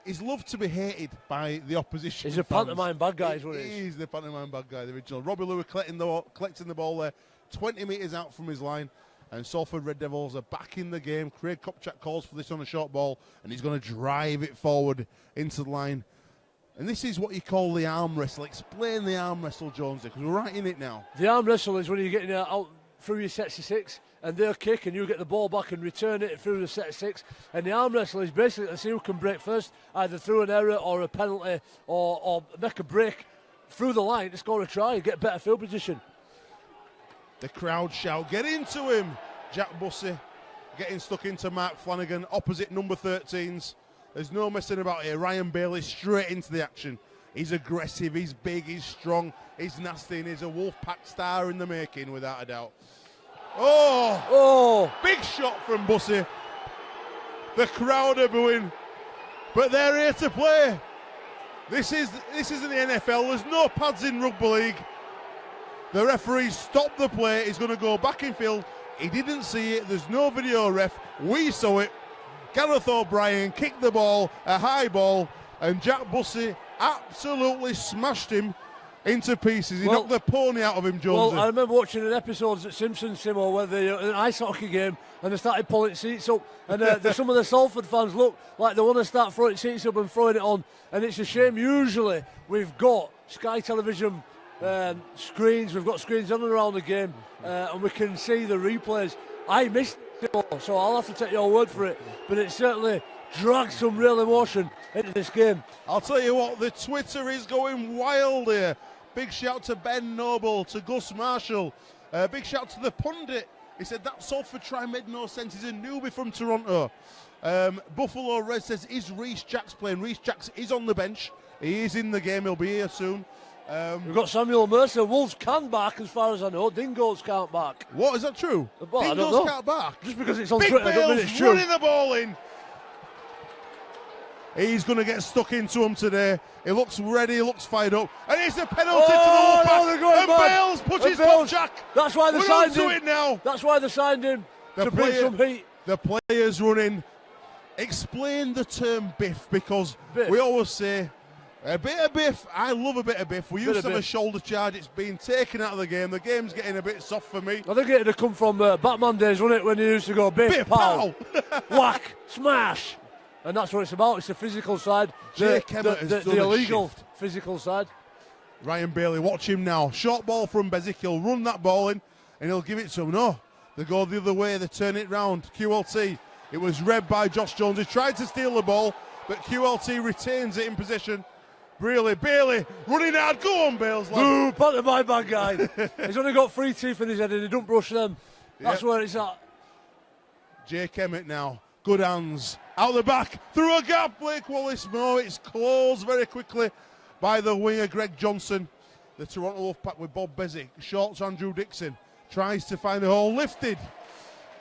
he's loved to be hated by the opposition. He's a pantomime bad guy, is what he is. He's the pantomime bad guy, the original. Robbie Lewis collecting the ball there, 20 metres out from his line, and Salford Red Devils are back in the game. Craig Kopchak calls for this on a short ball, and he's going to drive it forward into the line. And this is what you call the arm wrestle. Explain the arm wrestle, Jonesy, because we're right in it now. The arm wrestle is when you're getting out through your sets of six, and they'll kick and you get the ball back and return it through the set of six. And the arm wrestle is basically to see who can break first, either through an error or a penalty, or make a break through the line to score a try and get better field position. The crowd shout, get into him! Jack Bussey getting stuck into Mark Flanagan, opposite number 13s. There's no messing about here. Ryan Bailey straight into the action. He's aggressive, he's big, he's strong, he's nasty, and he's a Wolfpack star in the making, without a doubt. Oh! Big shot from Bussey. The crowd are booing, but they're here to play. This isn't the NFL. There's no pads in rugby league. The referee stopped the play. He's going to go back in field. He didn't see it. There's no video ref. We saw it. Gareth O'Brien kicked the ball, a high ball, and Jack Bussey absolutely smashed him into pieces. He knocked the pony out of him, Jonesy. Well, I remember watching an episode at Simpsons, Simo, where they an ice hockey game, and they started pulling seats up, and some of the Salford fans look like they want to start throwing seats up and throwing it on, and it's a shame. Usually we've got Sky Television screens, we've got screens on and around the game, and we can see the replays. I missed it all, so I'll have to take your word for it, but it certainly dragged some real emotion into this game. I'll tell you what, the Twitter is going wild here. Big shout to Ben Noble, to Gus Marshall. Big shout to the pundit He said that Salford try made no sense. He's a newbie from Toronto. Buffalo Red says, is Reece Jacks playing? Reece Jacks is on the bench. He is in the game. He'll be here soon. We've got Samuel Mercer. Wolves can back, as far as I know. Dingoes can't back. What, is that true? Well, I don't Dingoes know. can't back. Just because it's on Big Twitter, I don't mean Bale's it's true. running the ball in. He's going to get stuck into him today. He looks ready, he looks fired up. And it's a penalty to the Wolfpack. No, they're going and mad. Bales pushes Bales. Jack. That's why they We're signed onto him. it now. That's why they signed him, to bring some heat. The players running. Explain the term biff, because Biff. we always say a bit of biff. I love a bit of biff. We used to have a shoulder charge. It's been taken out of the game. The game's getting a bit soft for me. I think it'd have come from Batman days, wouldn't it, when you used to go biff, Biff, pow, pow. whack, smash. And that's what it's about. It's the physical side, Jake Emmett has done the a illegal shift. physical side. Ryan Bailey, watch him now. Short ball from Bezic. He'll run that ball in and he'll give it to him. No, they go the other way. They turn it round. QLT. It was read by Josh Jones. He tried to steal the ball, but QLT retains it in possession. Really, Bailey running hard. Go on, Bales. Boo, pat the my bad guy. He's only got 3 teeth in his head and he don't brush them. That's where it's at. Jake Emmett now. Good hands. Out the back. Through a gap. Blake Wallace. No, it's closed very quickly by the winger, Greg Johnson. The Toronto Wolfpack with Bob Bezic. Short to Andrew Dixon. Tries to find the hole. Lifted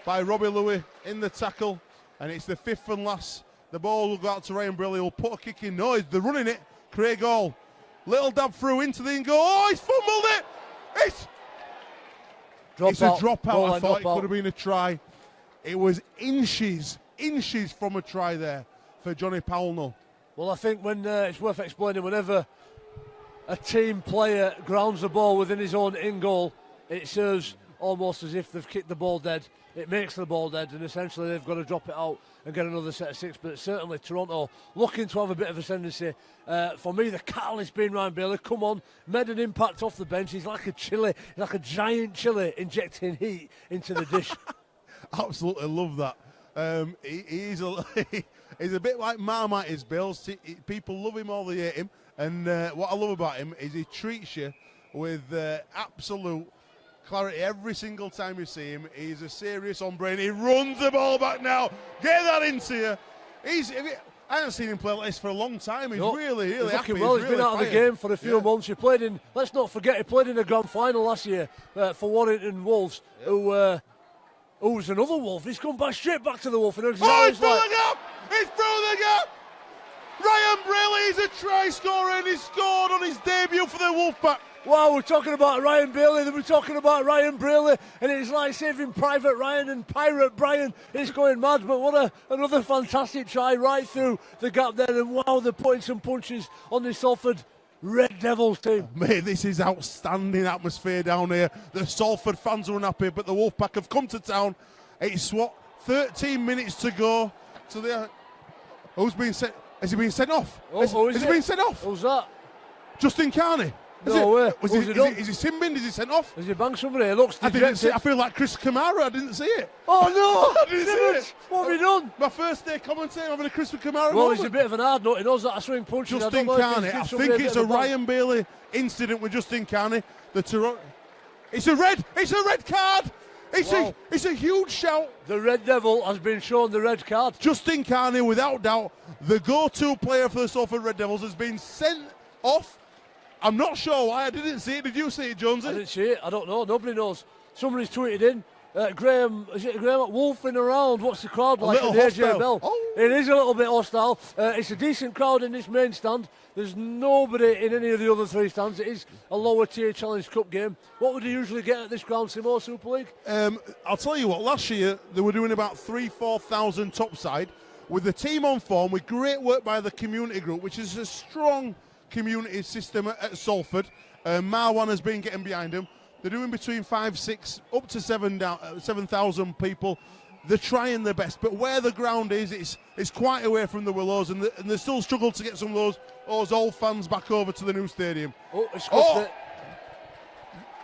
by Robbie Louis in the tackle. And it's the 5th and last. The ball will go out to Ryan Briley. He'll put a kick in. No, they're running it. Craig Hall. Little dab through into the goal. Oh, he's fumbled it. It's a dropout. I thought it could have been a try. It was inches from a try there for Johnny Powell. Well, I think when it's worth explaining, whenever a team player grounds the ball within his own in goal, it serves almost as if they've kicked the ball dead. It makes the ball dead, and essentially they've got to drop it out and get another set of 6. But certainly Toronto looking to have a bit of ascendancy. For me, the catalyst being Ryan Bailey. Come on, made an impact off the bench. He's like a chili, like a giant chili injecting heat into the dish. Absolutely love that. He's a bit like Marmite is, Bales. People love him or they hate him. And what I love about him is he treats you with absolute clarity every single time you see him. He's a serious hombre and he runs the ball back now. Get that into you. I haven't seen him play like this for a long time. He's really he's happy. Well, he's been out of the game for a few months. He played in, let's not forget, he played in the grand final last year for Warrington Wolves, who's another Wolf. He's come back straight back to the Wolf. And he's through the gap! He's through the gap! Ryan Briley is a try scorer and he scored on his debut for the Wolfpack. Wow, we're talking about Ryan Bailey, then we're talking about Ryan Bailey, and it's like saving Private Ryan and Pirate Brian. It's going mad, but what another fantastic try right through the gap there, and wow, they're putting some punches on the Salford Red Devils team. Mate, this is outstanding atmosphere down here. The Salford fans are unhappy, but the Wolfpack have come to town. It's 13 minutes to go. So who's been sent? Has he been sent off? Has he been sent off? Who's that? Justin Carney. No way. Is he sin binned? Is he sent off? Has he banged somebody? It looks dejected. I didn't see it. I feel like Chris Kamara. I didn't see it. Oh no! I didn't see it. What have you done? My first day commentating, having a Chris Kamara. Well, he's a bit of an hard nut. He knows that a swing punch. Justin Carney. I think it's a Ryan Bailey incident with Justin Carney. It's a red card. It's a huge shout. The Red Devil has been shown the red card. Justin Carney, without doubt, the go-to player for the Salford Red Devils, has been sent off. I'm not sure why. I didn't see it. Did you see it, Jonesy? I didn't see it. I don't know. Nobody knows. Somebody's tweeted in. Graham wolfing around. What's the crowd like at the AJ Bell? Oh. It is a little bit hostile. It's a decent crowd in this main stand. There's nobody in any of the other 3 stands. It is a lower tier Challenge Cup game. What would you usually get at this ground, Simo, Super League? I'll tell you what, last year they were doing about 3,000-4,000 topside with the team on form, with great work by the community group, which is a strong community system at Salford. Marwan has been getting behind them. They're doing between 5, 6, up to 7,000 people. They're trying their best, but where the ground is, it's quite away from the Willows, and they still struggle to get some of those old fans back over to the new stadium. It.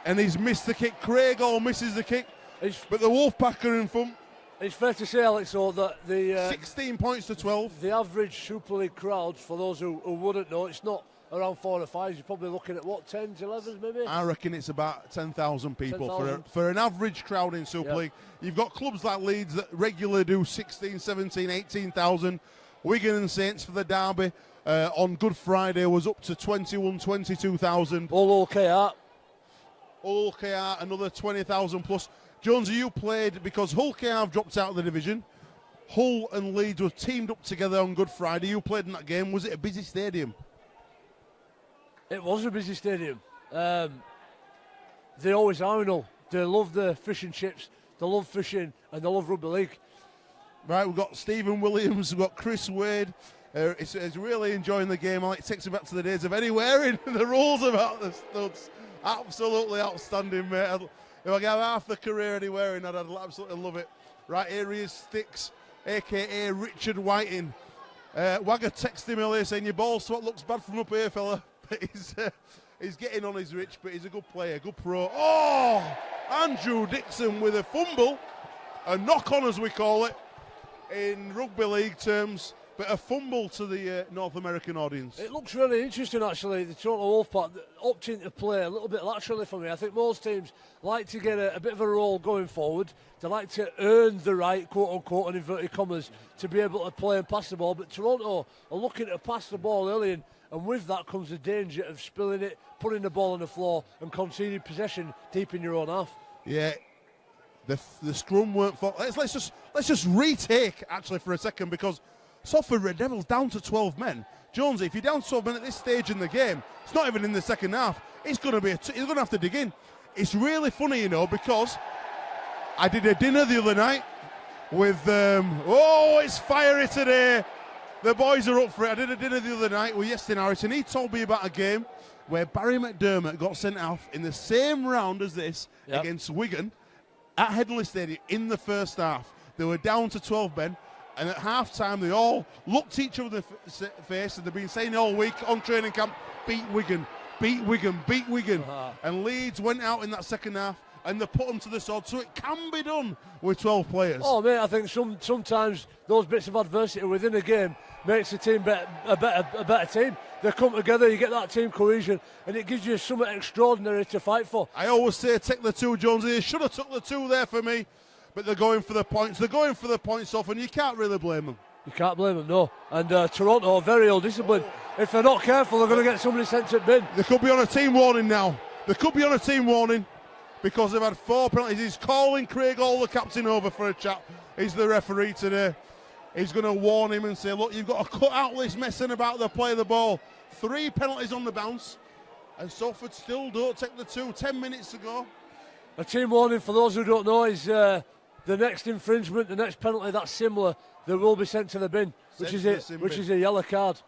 And he's missed the kick. Craig Hall misses the kick, but the Wolfpack are in front. It's fair to say, Alex, though, that the 16 points to 12. The average Super League crowd, for those who wouldn't know, it's not around 4 or 5, you're probably looking at what, 10s, 11s maybe? I reckon it's about 10,000 people 10,000. for an average crowd in Super League. You've got clubs like Leeds that regularly do 16, 17, 18,000. Wigan and Saints for the derby on Good Friday was up to 21, 22,000. All KR. Hull KR, another 20,000 plus. Jonesy, you played because Hull KR have dropped out of the division. Hull and Leeds were teamed up together on Good Friday. You played in that game. Was it a busy stadium? It was a busy stadium. They always are, you know. They love the fish and chips, they love fishing, and they love rugby league. Right, we've got Stephen Williams, we've got Chris Wade. He's really enjoying the game. It takes him back to the days of Eddie Waring. The rules about the studs. Absolutely outstanding, mate. If I gave half the career Eddie Waring, I'd absolutely love it. Right, here he is, Sticks, a.k.a. Richard Whiting. Wagger texted him earlier saying, your ball swat looks bad from up here, fella. But he's getting on his Rich, but he's a good player, good pro. Oh, Andrew Dixon with a fumble. A knock-on, as we call it, in rugby league terms. But a fumble to the North American audience. It looks really interesting, actually. The Toronto Wolfpack opting to play a little bit laterally for me. I think most teams like to get a bit of a roll going forward. They like to earn the right, quote-unquote, in inverted commas, to be able to play and pass the ball. But Toronto are looking to pass the ball early, and with that comes the danger of spilling it, putting the ball on the floor, and conceding possession deep in your own half. Yeah. The scrum weren't... Let's just retake, actually, for a second, because... Salford Red Devils down to 12 men. Jonesy, if you're down to 12 men at this stage in the game, it's not even in the second half. It's going to be he's going to have to dig in. It's really funny, you know, because I did a dinner the other night with it's fiery today. The boys are up for it. I did a dinner the other night with Yestin Harris, and he told me about a game where Barry McDermott got sent off in the same round as this against Wigan at Headingley Stadium in the first half. They were down to 12 men. And at half-time, they all looked each other in the face, and they've been saying all week on training camp, beat Wigan, beat Wigan, beat Wigan. And Leeds went out in that second half, and they put them to the sword. So it can be done with 12 players. Oh, mate, I think sometimes those bits of adversity within a game makes the team a better team. They come together, you get that team cohesion, and it gives you something extraordinary to fight for. I always say take the two, Jonesy. They should have took the two there for me. But they're going for the points. They're going for the points off, and you can't really blame them. You can't blame them, no. And Toronto are very ill-disciplined. If they're not careful, they're going to get somebody sent to bin. They could be on a team warning now. They could be on a team warning because they've had 4 penalties. He's calling Craig Hall, the captain, over for a chat. He's the referee today. He's going to warn him and say, look, you've got to cut out this messing about the play of the ball. 3 penalties on the bounce, and Salford still don't take the 2. 10 minutes to go. A team warning, for those who don't know, is... the next infringement, the next penalty that's similar, they will be sent to the bin, which is a yellow card.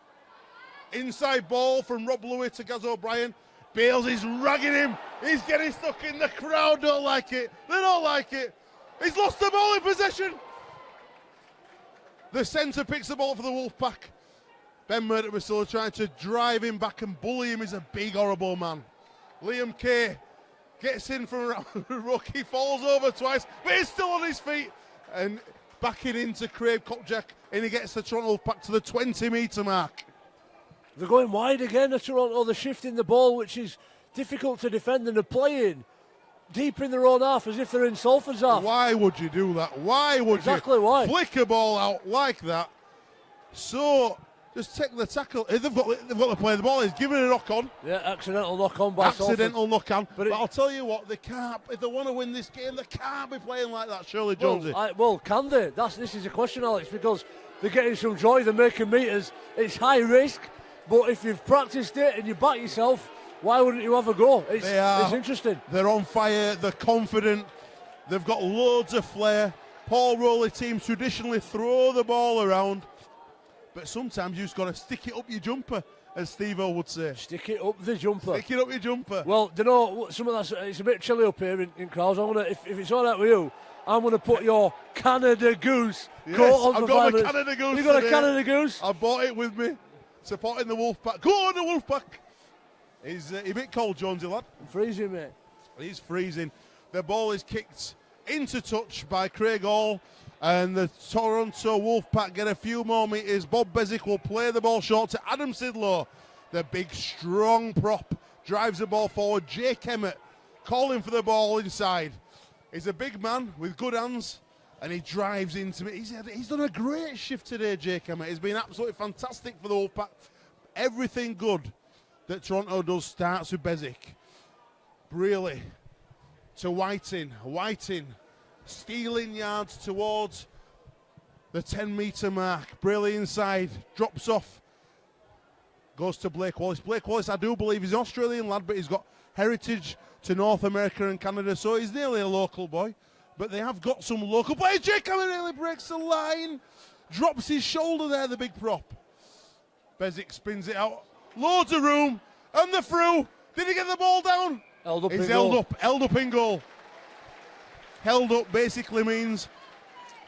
Inside ball from Rob Louis to Gaz O'Brien. Bales is ragging him. He's getting stuck in. The crowd don't like it. They don't like it. He's lost the ball in possession. The centre picks the ball for the Wolfpack. Ben Murdoch was still trying to drive him back and bully him. He's a big, horrible man. Liam Kay gets in from around the ruck. He falls over twice, but he's still on his feet. And backing into Craig Kopczak, and he gets the Toronto back to the 20-metre mark. They're going wide again, the Toronto. They're shifting the ball, which is difficult to defend, and they're playing deep in their own half as if they're in Salford's half. Why would you do that? Why would you flick a ball out like that? So... just take the tackle. They've got to play the ball. He's giving a knock-on. Yeah, accidental knock-on by Salford. Accidental knock-on. But I'll tell you what, they can't. If they want to win this game, they can't be playing like that, surely, Jonesy. Well, can they? This is a question, Alex, because they're getting some joy. They're making meters. It's high risk, but if you've practiced it and you back yourself, why wouldn't you have a go? It's interesting. They're on fire. They're confident. They've got loads of flair. Paul Rowley teams traditionally throw the ball around. But sometimes you've just got to stick it up your jumper, as Steve-O would say. Stick it up the jumper. Stick it up your jumper. Well, do you know, some of that's, it's a bit chilly up here in Crowes. If it's all right with you, I'm going to put your Canada Goose coat on. I've got my Canada Goose. You got a Canada Goose? I bought it with me, supporting the Wolfpack. Go on, the Wolfpack. He's a bit cold, Jonesy, lad. I'm freezing, mate. He's freezing. The ball is kicked into touch by Craig Hall. And the Toronto Wolfpack get a few more meters. Bob Bezic will play the ball short to Adam Sidlow. The big, strong prop drives the ball forward. Jake Emmett calling for the ball inside. He's a big man with good hands, and he drives into it. He's done a great shift today, Jake Emmett. He's been absolutely fantastic for the Wolfpack. Everything good that Toronto does starts with Bezic. Brearley to Whiting. Whiting stealing yards towards the 10-metre mark. Brearley inside, drops off. Goes to Blake Wallace. Blake Wallace, I do believe, he's an Australian lad, but he's got heritage to North America and Canada, so he's nearly a local boy. But they have got some local players. Jake Emmett nearly breaks the line. Drops his shoulder there, the big prop. Bezic spins it out. Loads of room. And the through. Did he get the ball down? He's held up in goal. Held up basically means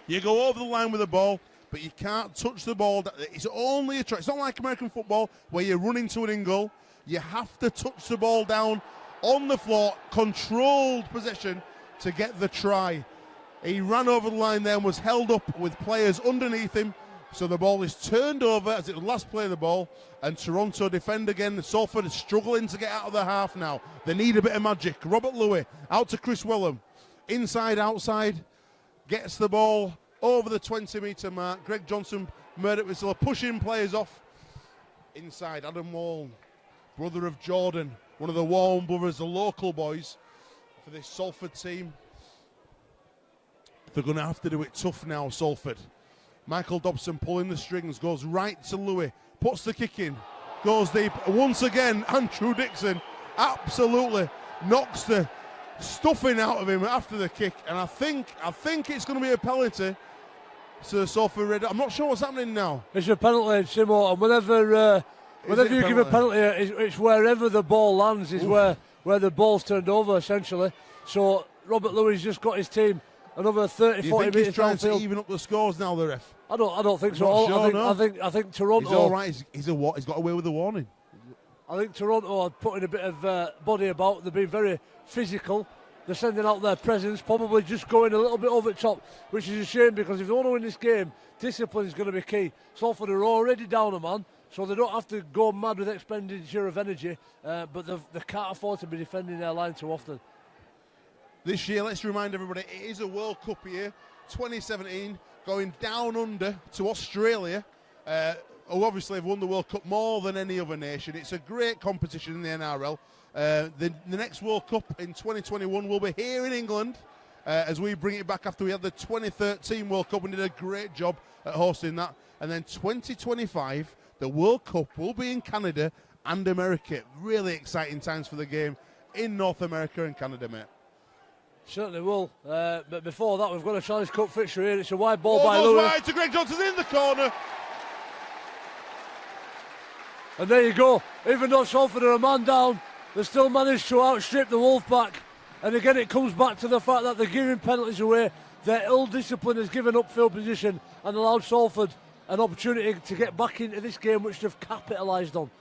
you go over the line with the ball, but you can't touch the ball. It's only a try. It's not like American football where you run into an in goal. You have to touch the ball down on the floor, controlled possession to get the try. He ran over the line there and was held up with players underneath him. So the ball is turned over as it was last play of the ball, and Toronto defend again. Salford is struggling to get out of the half now. They need a bit of magic. Robert Louis out to Chris Wellham. Inside, outside. Gets the ball over the 20-metre mark. Greg Johnson, Murdoch Whistler pushing players off. Inside, Adam Wall, brother of Jordan, one of the Warren brothers, the local boys for this Salford team. They're going to have to do it tough now, Salford. Michael Dobson pulling the strings, goes right to Louis, puts the kick in, goes deep. Once again, Andrew Dixon absolutely knocks the stuffing out of him after the kick, and I think it's going to be a penalty. So Salford Red. I'm not sure what's happening now. It's a penalty, Simo, and whenever you give a penalty, it's wherever the ball lands is where the ball's turned over, essentially. So Robert Louis just got his team another 30, 40 metres. He's trying to even up the scores now, the ref? I don't think so. Sure, I think Toronto. He's all right. He's got away with the warning. I think Toronto are putting a bit of body about. They're being very physical. They're sending out their presence, probably just going a little bit over the top, which is a shame because if they want to win this game, discipline is going to be key. Salford are already down a man, so they don't have to go mad with expenditure of energy, but they can't afford to be defending their line too often. This year, let's remind everybody, it is a World Cup year, 2017, going down under to Australia, who obviously have won the World Cup more than any other nation. It's a great competition in the NRL. The next World Cup in 2021 will be here in England as we bring it back after we had the 2013 World Cup and did a great job at hosting that. And then 2025, the World Cup will be in Canada and America. Really exciting times for the game in North America and Canada, mate. Certainly will. But before that, we've got a Challenge Cup fixture here. It's a wide ball by Lewis. Wide to Greg Johnson in the corner. And there you go. Even though Salford are a man down, they still managed to outstrip the Wolfpack. And again, it comes back to the fact that they're giving penalties away. Their ill discipline has given upfield position and allowed Salford an opportunity to get back into this game, which they've capitalised on.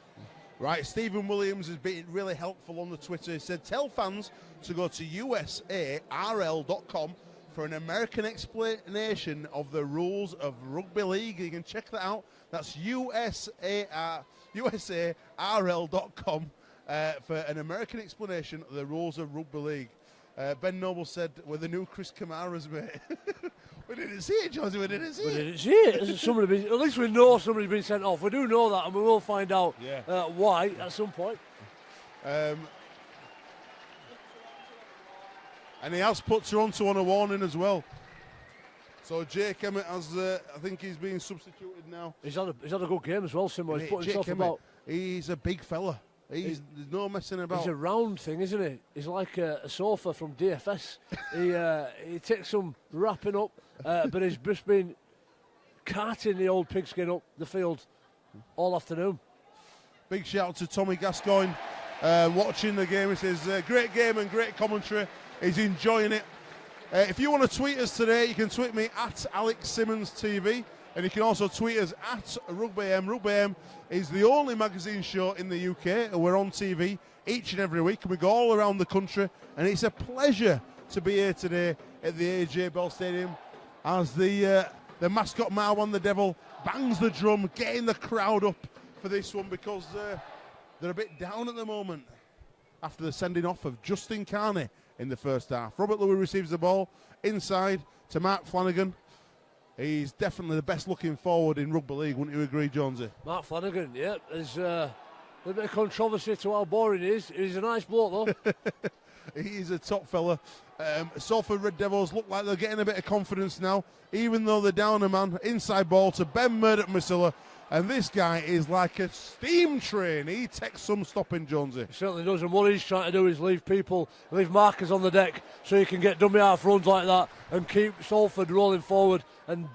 Right, Stephen Williams has been really helpful on the Twitter. He said, tell fans to go to usarl.com for an American explanation of the rules of rugby league. You can check that out. That's usarl.com for an American explanation of the rules of rugby league. Ben Noble said, we're the new Chris Kamara's, mate. We didn't see it, Josie, we didn't see it. At least we know somebody's been sent off. We do know that, and we will find out why at some point. And he has put Toronto on a warning as well. So Jake Emmett has, I think he's being substituted now. He's had a good game as well, Simo. He's put himself about. He's a big fella. There's no messing about. He's a round thing, isn't he? He's like a sofa from DFS. He takes some wrapping up, but he's just been carting the old pigskin up the field all afternoon. Big shout out to Tommy Gascoigne watching the game. He says, great game and great commentary. He's enjoying it. If you want to tweet us today, you can tweet me at Alex Simmons TV. And you can also tweet us at RugbyM. RugbyM is the only magazine show in the UK. We're on TV each and every week, and we go all around the country. And it's a pleasure to be here today at the AJ Bell Stadium as the mascot Marwan the Devil bangs the drum, getting the crowd up for this one because they're a bit down at the moment after the sending off of Justin Carney in the first half. Robert Louis receives the ball inside to Mark Flanagan. He's definitely the best looking forward in rugby league, wouldn't you agree, Jonesy? Mark Flanagan, yeah. There's a bit of controversy to how boring he is. He's a nice bloke, though. He's a top fella. Salford Red Devils look like they're getting a bit of confidence now, even though they're down a man. Inside ball to Ben Murdoch-Masilla. And this guy is like a steam train. He takes some stopping, Jonesy. He certainly does. And what he's trying to do is leave markers on the deck so you can get dummy half runs like that and keep Salford rolling forward. And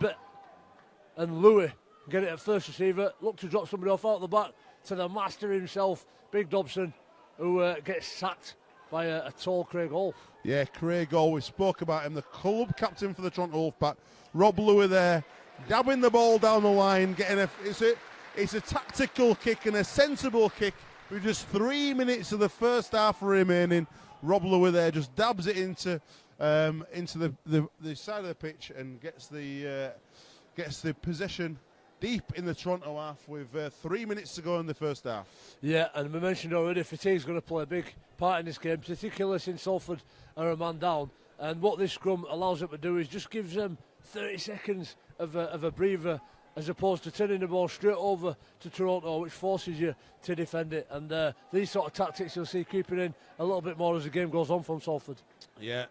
Louis get it at first receiver. Look to drop somebody off out the back to the master himself, Big Dobson, who gets sacked by a tall Craig Hall. Yeah, Craig Hall. We spoke about him, the club captain for the Toronto Wolfpack. Rob Louis there, dabbing the ball down the line, it's a tactical kick and a sensible kick with just 3 minutes of the first half remaining. Rob Louis there just dabs it into the side of the pitch and gets the possession deep in the Toronto half with 3 minutes to go in the first half. Yeah, and we mentioned already fatigue's going to play a big part in this game, particularly since Salford are a man down. And what this scrum allows them to do is just gives them 30 seconds of a breather, as opposed to turning the ball straight over to Toronto, which forces you to defend it. And these sort of tactics you'll see creeping in a little bit more as the game goes on from Salford. Yeah,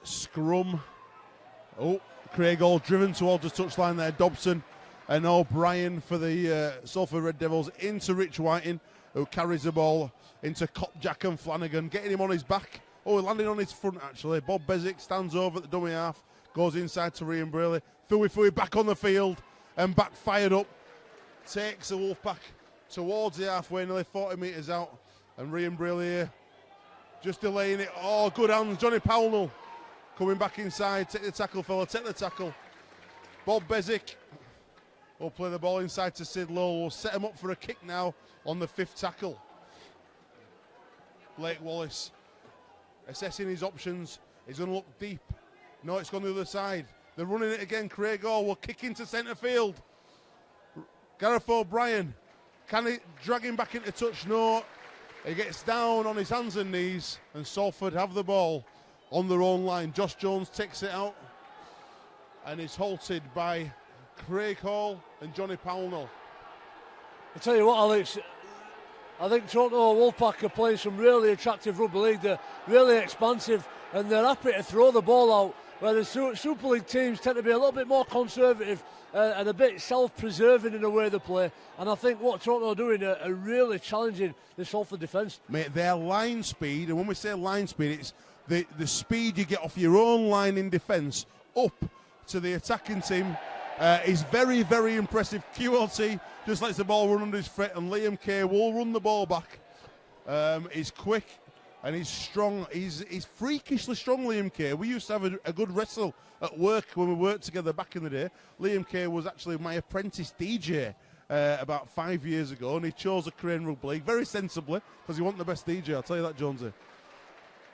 scrum. Oh, Craig Hall driven towards the touchline there. Dobson and O'Brien for the Salford Red Devils into Rich Whiting, who carries the ball into Kopjak and Flanagan, getting him on his back. Oh, landing on his front, actually. Bob Bezic stands over at the dummy half, goes inside to Rian Braley. Fui back on the field and back fired up. Takes the Wolfpack towards the halfway, nearly 40 metres out. And Rian Braley here just delaying it. Oh, good hands. Johnny Powell coming back inside. Take the tackle, fella. Take the tackle. Bob Bezic will play the ball inside to Sid Lowe. We'll set him up for a kick now on the 5th tackle. Blake Wallace assessing his options. He's going to look deep. No, it's gone the other side. They're running it again. Craig Hall will kick into centre field. Gareth O'Brien, can he drag him back into touch? No. He gets down on his hands and knees, and Salford have the ball on their own line. Josh Jones takes it out and is halted by Craig Hall and Johnny Powell. I tell you what, Alex, I think Toronto Wolfpack are playing some really attractive rugby league. They're really expansive and they're happy to throw the ball out, where the Super League teams tend to be a little bit more conservative and a bit self-preserving in the way they play. And I think what Toronto are doing are really challenging the Salford defence. Mate, their line speed, and when we say line speed, it's the speed you get off your own line in defence up to the attacking team is very, very impressive. QLT just lets the ball run under his foot, and Liam Kay will run the ball back. He's quick and he's strong. He's freakishly strong, Liam Kay. We used to have a good wrestle at work when we worked together back in the day. Liam Kay was actually my apprentice DJ about 5 years ago, and he chose a career in rugby league very sensibly because he wasn't the best DJ. I'll tell you that, Jonesy.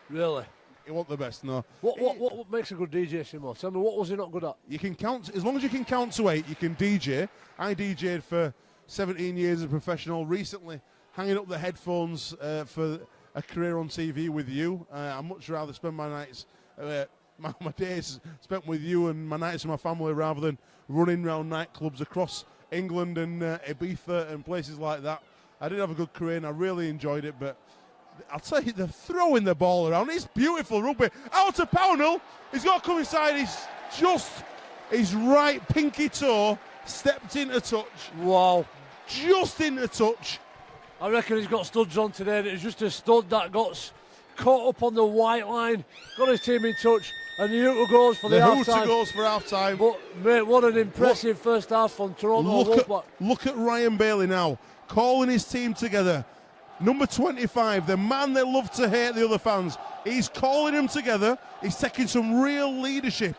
Really? He wasn't the best, no. What makes a good DJ, Simo? Tell me, what was he not good at? You can count, as long as you can count to 8, you can DJ. I DJ'd for 17 years as a professional. Recently, hanging up the headphones for a career on TV with you. I'd much rather spend my nights, my days spent with you and my nights with my family rather than running around nightclubs across England and Ibiza and places like that. I did have a good career and I really enjoyed it, but I'll tell you, they're throwing the ball around. It's beautiful rugby. Out to Pownell. He's got to come inside. His right pinky toe stepped into touch. Wow. Just into touch. I reckon he's got studs on today, and it was just a stud that got caught up on the white line, got his team in touch, and the hooter goes for the half time. The hooter goes for half time. But, mate, what an impressive first half from Toronto Wolfpack. Look at Ryan Bailey now, calling his team together. Number 25, the man they love to hate, the other fans. He's calling them together. He's taking some real leadership.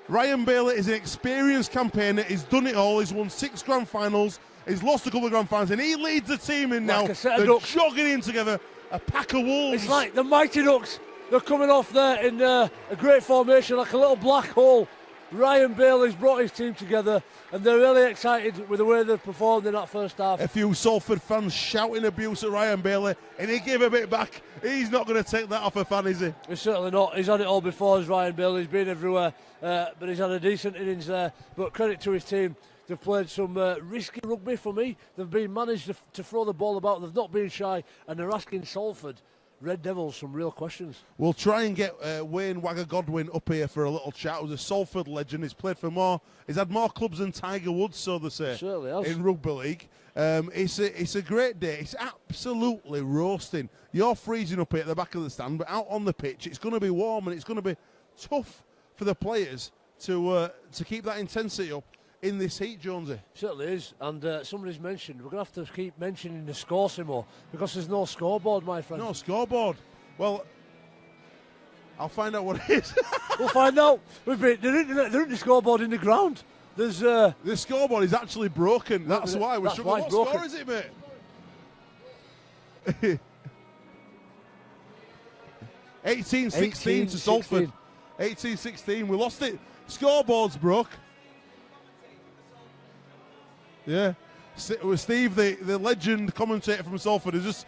Ryan Bailey is an experienced campaigner. He's done it all. He's won 6 grand finals. He's lost a couple of grand finals, and he leads the team in now. They're jogging in together, a pack of wolves. It's like the Mighty Ducks. They're coming off there in a great formation, like a little black hole. Ryan Bailey's brought his team together, and they're really excited with the way they've performed in that first half. A few Salford fans shouting abuse at Ryan Bailey, and he gave a bit back. He's not going to take that off a fan, is he? He's certainly not. He's had it all before as Ryan Bailey. He's been everywhere, but he's had a decent innings there. But credit to his team. They've played some risky rugby for me. They've been managed to throw the ball about. They've not been shy, and they're asking Salford Red Devils some real questions. We'll try and get Wayne Wagger Godwin up here for a little chat. He's a Salford legend. He's played for more. He's had more clubs than Tiger Woods, so they say. Certainly has. In rugby league. It's a great day. It's absolutely roasting. You're freezing up here at the back of the stand, but out on the pitch, it's going to be warm and it's going to be tough for the players to keep that intensity up in this heat, Jonesy. Certainly is, and somebody's mentioned we're going to have to keep mentioning the score some more because there's no scoreboard, my friend. No scoreboard. Well, I'll find out what it is. We'll find out. They're in the scoreboard in the ground. There's the scoreboard is actually broken. That's why we're struggling. What score is it, mate? 18-16 to Salford. 18-16. We lost it. Scoreboard's broke. Yeah. Steve, the legend commentator from Salford, has just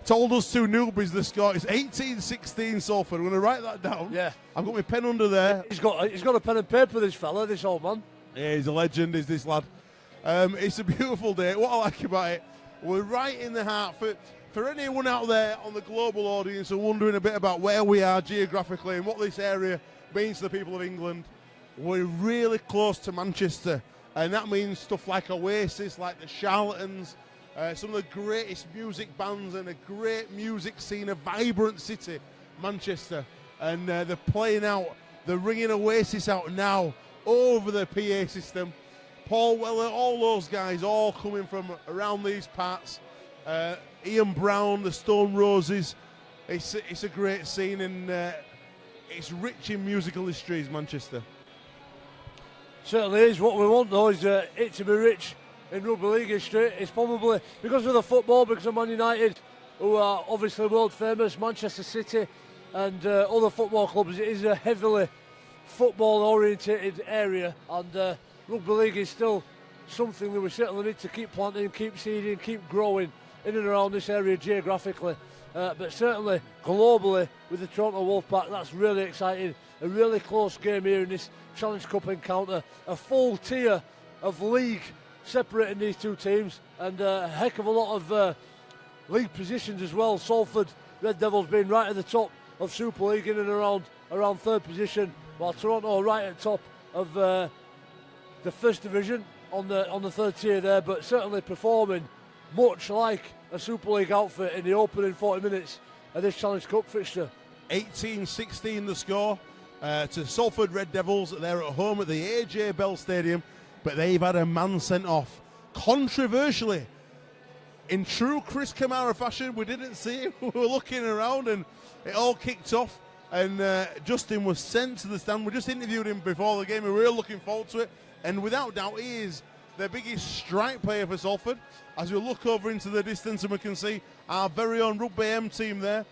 told us two newbies the score. It's 18-16 Salford. I'm going to write that down. Yeah. I've got my pen under there. He's got a pen and paper, this fella, this old man. Yeah, he's a legend, is this lad. It's a beautiful day. What I like about it, we're right in the heart. For anyone out there on the global audience who are wondering a bit about where we are geographically and what this area means to the people of England, we're really close to Manchester. And that means stuff like Oasis, like the Charlatans, some of the greatest music bands and a great music scene, a vibrant city, Manchester. And they're playing out, they're ringing Oasis out now over the PA system. Paul Weller, all those guys, all coming from around these parts. Ian Brown, the Stone Roses. It's a great scene, and it's rich in musical histories, Manchester. Certainly is. What we want, though, is it to be rich in rugby league history. It's probably because of the football, because of Man United, who are obviously world famous, Manchester City, and other football clubs. It is a heavily football-orientated area, and rugby league is still something that we certainly need to keep planting, keep seeding, keep growing in and around this area geographically. But certainly globally with the Toronto Wolfpack, that's really exciting. A really close game here in this Challenge Cup encounter. A full tier of league separating these two teams, and a heck of a lot of league positions as well. Salford Red Devils being right at the top of Super League in and around third position, while Toronto right at top of the first division on the third tier there, but certainly performing much like a Super League outfit in the opening 40 minutes of this Challenge Cup fixture. 18-16 the score to Salford Red Devils. They're at home at the AJ Bell Stadium, but they've had a man sent off. Controversially, in true Chris Kamara fashion, we didn't see him. We were looking around and it all kicked off, and Justin was sent to the stand. We just interviewed him before the game. We were really looking forward to it, and without doubt he is the biggest strike player for Salford. As we look over into the distance and we can see our very own Rugby AM team there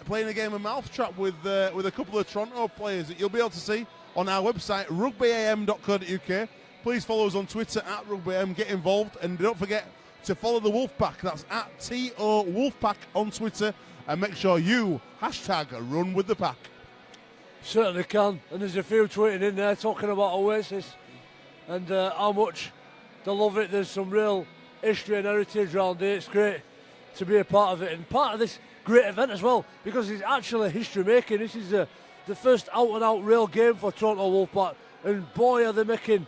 playing a game of mousetrap with a couple of Toronto players that you'll be able to see on our website, rugbyam.co.uk. Please follow us on Twitter at rugbyam, get involved, and don't forget to follow the Wolfpack. That's at TO Wolfpack on Twitter, and make sure you hashtag run with the pack. Certainly can, and there's a few tweeting in there talking about Oasis and how much they love it. There's some real history and heritage around here. It's great to be a part of it, and part of this great event as well, because it's actually history making. This is the first out and out real game for Toronto Wolfpack, and boy are they making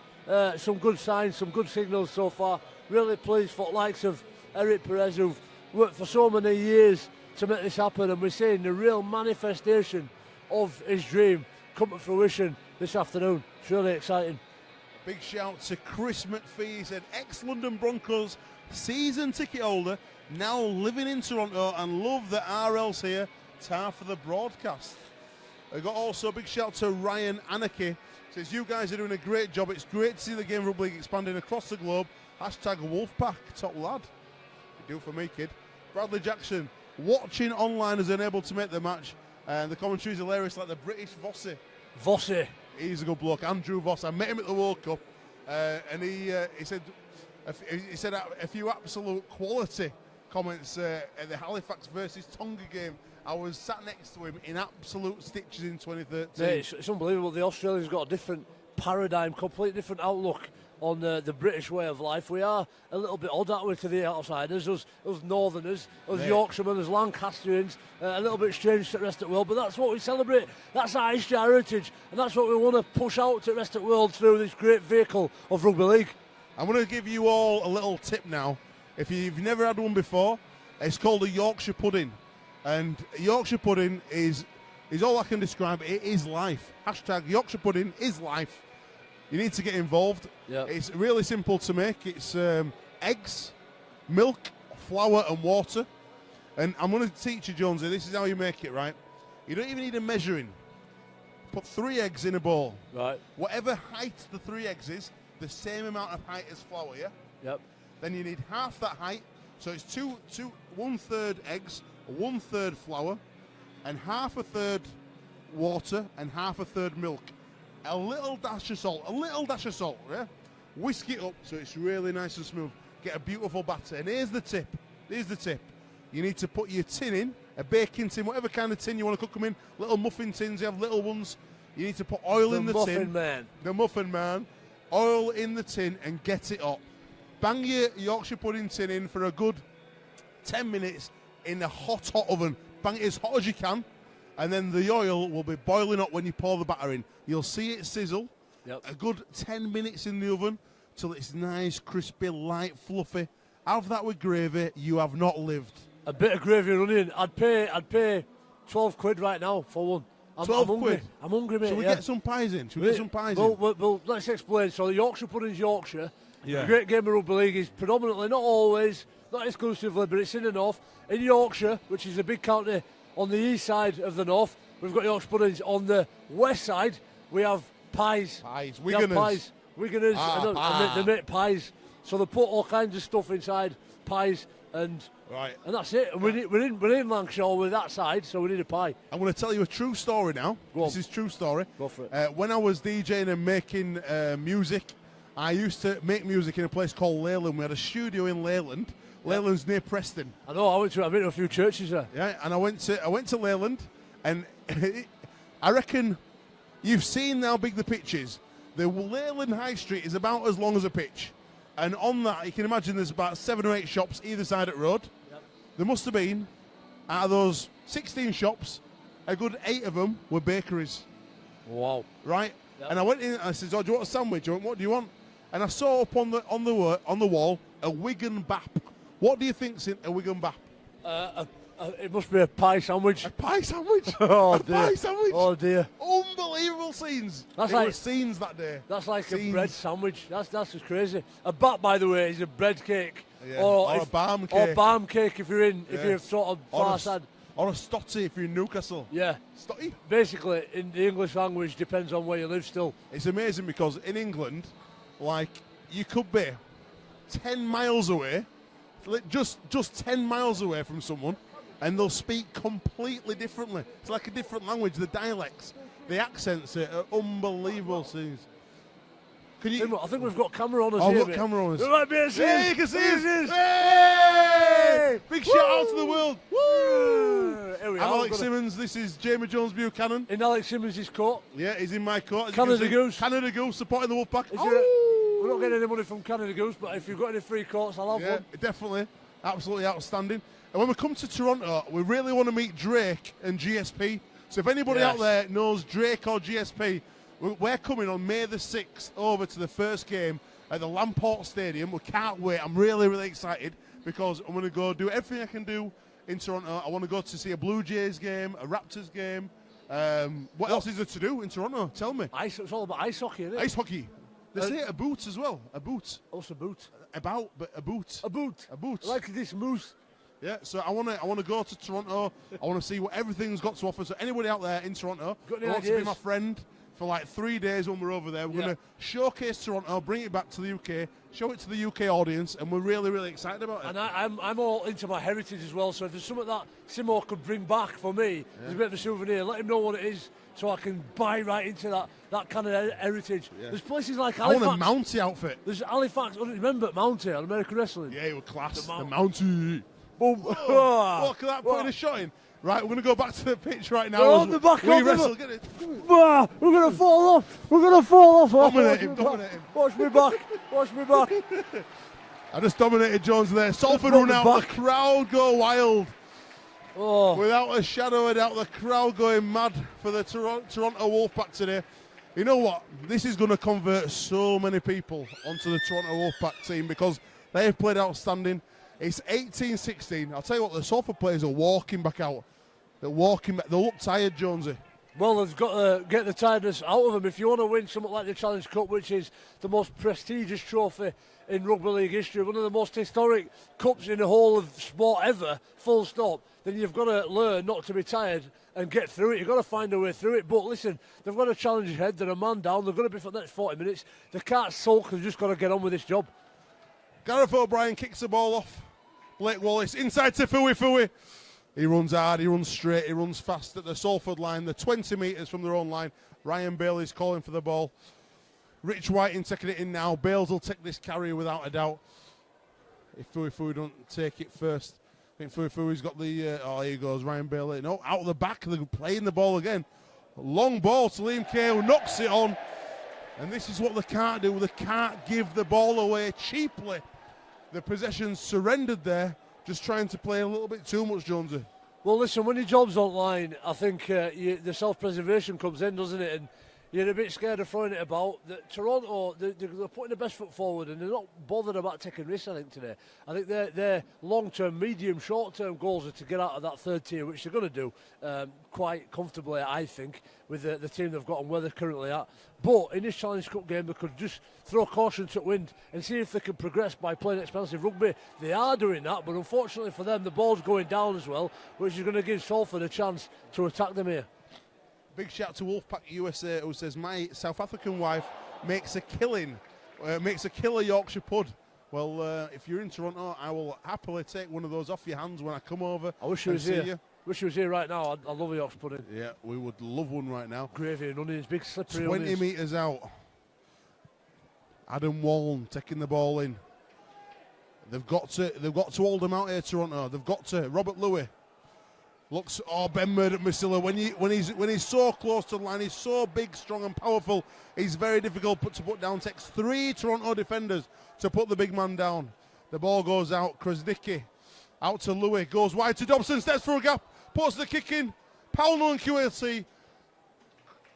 some good signs, some good signals so far. Really pleased for the likes of Eric Perez, who've worked for so many years to make this happen, and we're seeing the real manifestation of his dream come to fruition this afternoon. It's really exciting. Big shout to Chris McPhee. He said, ex-London Broncos season ticket holder, now living in Toronto, and love the RL's here. Tar for the broadcast. I got also a big shout to Ryan Anarchy. Says, you guys are doing a great job. It's great to see the game of rugby league expanding across the globe. Hashtag Wolfpack, top lad. You do for me, kid. Bradley Jackson, watching online, is unable to make the match. And the commentary is hilarious, like the British Vossi. Vossi. He's a good bloke. Andrew Voss. I met him at the World Cup, and he said a few absolute quality comments at the Halifax versus Tonga game. I was sat next to him in absolute stitches in 2013. Yeah, it's unbelievable. The Australians got a different paradigm, completely different outlook on the British way of life. We are a little bit odd, aren't we, to the outsiders, us Northerners, us Yorkshiremen, us Lancastrians, a little bit strange to the rest of the world, but that's what we celebrate. That's our history, our heritage, and that's what we want to push out to the rest of the world through this great vehicle of rugby league. I'm going to give you all a little tip now. If you've never had one before, it's called a Yorkshire pudding. And Yorkshire pudding is all I can describe. It is life. Hashtag Yorkshire pudding is life. You need to get involved. Yep. It's really simple to make. It's eggs, milk, flour and water. And I'm going to teach you, Jonesy, this is how you make it, right? You don't even need a measuring. Put 3 eggs in a bowl. Right. Whatever height the 3 eggs is, the same amount of height as flour, yeah? Yep. Then you need half that height. So it's 1/3 eggs, 1/3 flour, and 1/2 water, and 1/2 milk. A little dash of salt, yeah? Whisk it up so it's really nice and smooth. Get a beautiful batter. And here's the tip. You need to put your tin in, a baking tin, whatever kind of tin you want to cook them in. Little muffin tins, you have little ones. You need to put oil in the tin. The Muffin Man. Oil in the tin and get it up. Bang your Yorkshire pudding tin in for a good 10 minutes in a hot oven. Bang it as hot as you can. And then the oil will be boiling up when you pour the batter in. You'll see it sizzle. Yep. A good 10 minutes in the oven till it's nice, crispy, light, fluffy. Have that with gravy. You have not lived. A bit of gravy and onion. I'd pay 12 quid right now for one. I'm hungry. I'm hungry, mate. Should we get some pies in? Well, let's explain. So the Yorkshire pudding's Yorkshire. Yeah. The great game of rugby league is predominantly, not always, not exclusively, but it's in the north. In Yorkshire, which is a big county on the east side of the north, we've got Yorkshire puddings. On the west side, we have pies. Wiganers. And they make pies. So they put all kinds of stuff inside pies, and that's it. And we're in Lancashire with that side, so we need a pie. I'm going to tell you a true story now. This is true story. Go for it. When I was DJing and making music, I used to make music in a place called Leyland. We had a studio in Leyland. Leyland's near Preston. I know. I've been to a few churches there. Yeah, and I went to Leyland, and I reckon you've seen how big the pitch is. The Leyland High Street is about as long as a pitch, and on that you can imagine there's about 7 or 8 shops either side of the road. Yep. There must have been, out of those 16 shops, a good 8 of them were bakeries. Wow. Right. Yep. And I went in and I said, "Oh, do you want a sandwich? What do you want?" And I saw up on the wall a Wigan Bap. What do you think's in a Wigan Bap? It must be a pie sandwich. A pie sandwich? Oh, dear. Pie sandwich? Oh, dear. Unbelievable scenes. That's There like were scenes that day. That's like Scenes. a bread sandwich. That's just crazy. A bat, by the way, is a bread cake. Yeah. Or a barm cake. Or barm cake if you're sort of far side. Or a stotty if you're in Newcastle. Yeah. Stotty? Basically, in the English language, depends on where you live still. It's amazing because in England, like, you could be 10 miles away, just 10 miles away from someone, and they'll speak completely differently. It's like a different language. The dialects, the accents are unbelievable scenes. Can you? I think we've got camera on us Oh, here. we've got camera on us. There might be a scene. Yeah, you can see us. This is- Hey! Big Woo! shout out to the world. Woo! Here we I'm are. Alex Simmons. This is Jamie Jones Buchanan. In Alex Simmons' court. Yeah, he's in my court. As you Canada can see, Goose. Canada Goose supporting the Wolfpack. We're not getting any money from Canada Goose, but if you've got any free courts, I'll have Yeah, one. definitely. Absolutely outstanding. And when we come to Toronto, we really want to meet Drake and GSP. So if anybody out there knows Drake or GSP, we're coming on May the 6th over to the first game at the Lamport Stadium. We can't wait. I'm really, really excited because I'm going to go do everything I can do in Toronto. I want to go to see a Blue Jays game, a Raptors game. What else is there to do in Toronto? Tell me. It's all about ice hockey, isn't it? Ice hockey. They say a boot as well. A boot. What's a boot? But a boot. A boot. A boot. Like this moose. Yeah, so I want to go to Toronto. I want to see what everything's got to offer. So anybody out there in Toronto who wants to be my friend for like 3 days when we're over there. We're going to showcase Toronto, bring it back to the UK, show it to the UK audience, and we're really, really excited about it. And I'm all into my heritage as well, so if there's something that Simo could bring back for me, as a bit of a souvenir, let him know what it is so I can buy right into that kind of heritage. Yeah. There's places like Halifax. I want a Mountie outfit. There's Halifax, remember Mountie on American Wrestling? Yeah, it was class. The Mountie. Boom. Oh, look at that, putting a shot in. Right, we're going to go back to the pitch right now. On the back, we wrestle. Get it. We're going to fall off. We're going to fall off. Dominate him. Watch me back. Watch me back. I just dominated Jones there. Salford run out. The crowd go wild. Oh. Without a shadow of a doubt, the crowd going mad for the Toronto Wolfpack today. You know what? This is going to convert so many people onto the Toronto Wolfpack team because they have played outstanding. It's 18-16. I'll tell you what, the Salford players are walking back out. They're walking back. They look tired, Jonesy. Well, they've got to get the tiredness out of them. If you want to win something like the Challenge Cup, which is the most prestigious trophy in rugby league history, one of the most historic cups in the whole of sport ever, full stop, then you've got to learn not to be tired and get through it. You've got to find a way through it. But listen, they've got a challenge ahead. They're a man down. They're going to be for the next 40 minutes. They can't sulk. They've just got to get on with this job. Gareth O'Brien kicks the ball off. Blake Wallace inside to Fui. He runs hard, he runs straight, he runs fast at the Salford line. They're 20 metres from their own line. Ryan Bailey's calling for the ball. Rich Whiting taking it in now. Bales will take this carry without a doubt. If Fui don't take it first. I think Fui's got the... here he goes, Ryan Bailey. No, out of the back, they're playing the ball again. Long ball to Liam Kay, knocks it on. And this is what they can't do. They can't give the ball away cheaply. The possession's surrendered there, just trying to play a little bit too much, Jonesy. Well, listen, when your job's online, I think the self-preservation comes in, doesn't it? And you're a bit scared of throwing it about. Toronto, they're putting the best foot forward, and they're not bothered about taking risks, I think, today. I think their long-term, medium, short-term goals are to get out of that third tier, which they're going to do quite comfortably, I think, with the team they've got and where they're currently at. But in this Challenge Cup game, they could just throw caution to the wind and see if they can progress by playing expansive rugby. They are doing that, but unfortunately for them, the ball's going down as well, which is going to give Salford a chance to attack them here. Big shout to Wolfpack USA, who says, my South African wife makes a killer Yorkshire pud. Well, if you're in Toronto, I will happily take one of those off your hands when I come over. I wish she was here. Wish she was here right now. I love a Yorkshire pudding. Yeah, we would love one right now. Gravy and onions, big slippery 20 onions. metres out. Adam Wallen taking the ball in. They've got to hold them out here, Toronto. They've got to. Robert Louis looks. Ben Murdoch-Masilla. When he's so close to the line, he's so big, strong, and powerful. He's very difficult to put down. Takes 3 Toronto defenders to put the big man down. The ball goes out. Krasnicki out to Louis. Goes wide to Dobson. Steps for a gap. Puts the kick in. Powell and QLC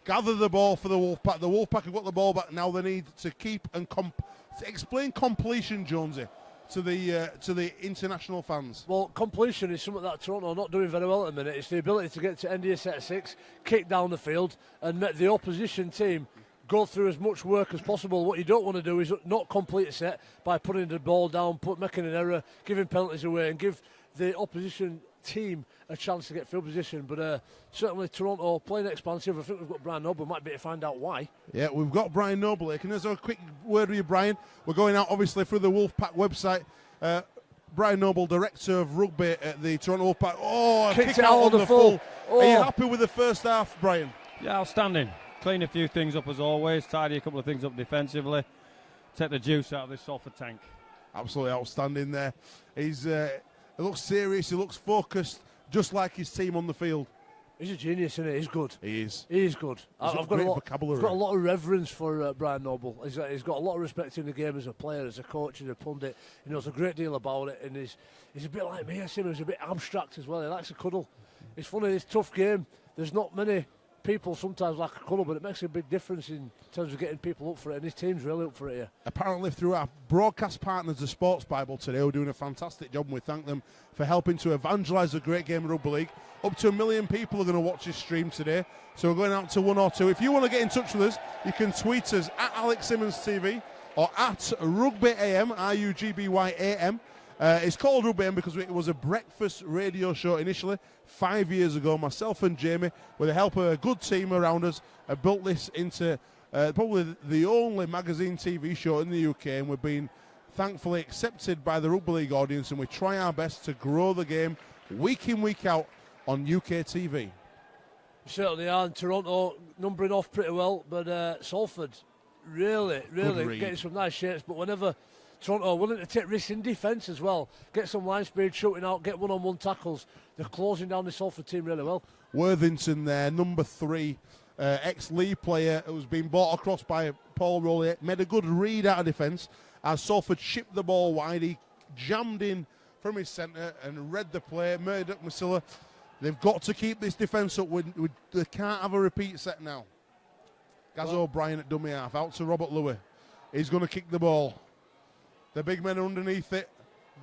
gather the ball for the Wolfpack. The Wolfpack have got the ball back now. They need to keep and to explain completion, Jonesy, to the international fans. Well, completion is something that Toronto are not doing very well at the minute. It's the ability to get to end of set 6, kick down the field, and let the opposition team go through as much work as possible. What you don't want to do is not complete a set by putting the ball down, making an error, giving penalties away, and give the opposition team a chance to get field position. But certainly Toronto playing expansive. I think we've got Brian Noble. Might be to find out why. Yeah, we've got Brian Noble here. Can I just have a quick word with you, Brian? We're going out obviously through the Wolfpack website. Brian Noble, director of rugby at the Toronto Wolfpack. Oh, kick out on the full. Oh. Are you happy with the first half, Brian? Yeah, outstanding. Clean a few things up as always. Tidy a couple of things up defensively. Take the juice out of this Salford tank. Absolutely outstanding there. He looks serious, he looks focused, just like his team on the field. He's a genius, isn't he? He's good. He is. He is good. I've got vocabulary. I've got a lot of reverence for Brian Noble. He's got a lot of respect in the game as a player, as a coach, as a pundit. He knows a great deal about it, and he's a bit like me. I see him as a bit abstract as well. He likes to cuddle. It's funny, this tough game, there's not many people sometimes like a cuddle, but it makes a big difference in terms of getting people up for it, and his team's really up for it here. Apparently through our broadcast partners, the Sports Bible today, who are doing a fantastic job, and we thank them for helping to evangelise the great game of rugby league. Up to 1 million people are going to watch this stream today, so we're going out to 1 or 2. If you want to get in touch with us, you can tweet us at Alex Simmons TV or at Rugby AM, RUGBYAM. It's called Rugby AM because it was a breakfast radio show initially 5 years ago. Myself and Jamie, with the help of a good team around us, have built this into probably the only magazine TV show in the UK, and we've been thankfully accepted by the Rugby League audience, and we try our best to grow the game week in, week out on UK TV. Certainly are, and Toronto numbering off pretty well, but Salford really getting some nice shapes. But whenever Toronto are willing to take risks in defence as well, get some line speed, shooting out, get one-on-one tackles, they're closing down the Salford team really well. Worthington there, number 3, ex-Lee player who's been bought across by Paul Rowley, made a good read out of defence as Salford shipped the ball wide. He jammed in from his centre and read the play, Murdoch Masilla. They've got to keep this defence up. They can't have a repeat set now. Gaz O'Brien at dummy half, out to Robert Louis. He's going to kick the ball. The big men are underneath it.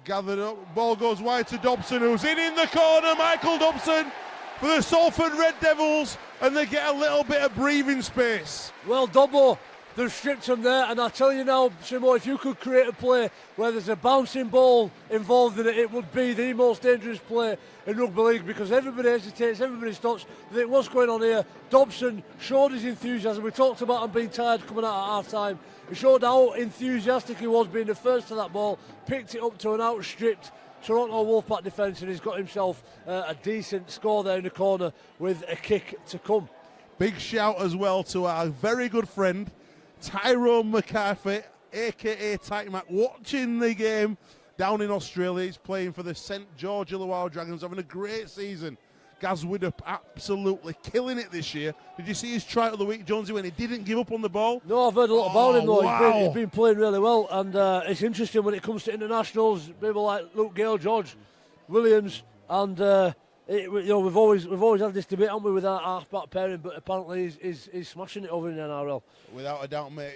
Gathered up. Ball goes wide to Dobson, who's in the corner. Michael Dobson for the Salford Red Devils, and they get a little bit of breathing space. Well, Dobbo, they've stripped him there, and I tell you now, Simo, if you could create a play where there's a bouncing ball involved in it, it would be the most dangerous play in Rugby League, because everybody hesitates, everybody stops. They think, what's going on here? Dobson showed his enthusiasm. We talked about him being tired coming out at half-time. He showed how enthusiastic he was being the first to that ball, picked it up to an outstripped Toronto Wolfpack defence, and he's got himself a decent score there in the corner with a kick to come. Big shout as well to our very good friend, Tyrone McCarthy, a.k.a. Tight Mac, watching the game down in Australia. He's playing for the St George Illawarra Dragons, having a great season. Gaz Widdup absolutely killing it this year. Did you see his try of the week, Jonesy, when he didn't give up on the ball? No, I've heard a lot about him, though. Wow. He's been playing really well, and it's interesting when it comes to internationals, people like Luke Gale, George Williams, and we've always had this debate, haven't we, with our half-back pairing, but apparently he's smashing it over in the NRL. Without a doubt, mate.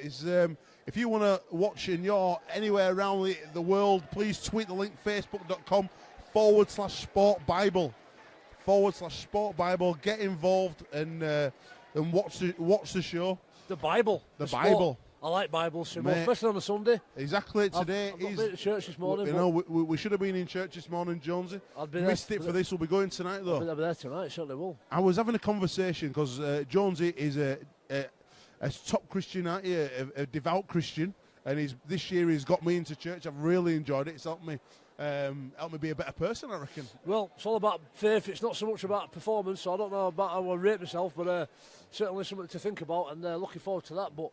If you want to watch and you're anywhere around the world, please tweet the link, facebook.com/Sport Bible. /Sport Bible. Get involved and watch the show. The Bible. The Bible. I like Bibles, especially on a Sunday. Exactly. Today I've been to church this morning. You know, we should have been in church this morning, Jonesy. Missed it for this. We'll be going tonight, though. I'll be there tonight. Certainly will. I was having a conversation because Jonesy is a top Christian, a devout Christian, and this year he's got me into church. I've really enjoyed it. It's helped me be a better person, I reckon. Well, it's all about faith. It's not so much about performance, so I don't know about how I rate myself, but certainly something to think about, and looking forward to that. But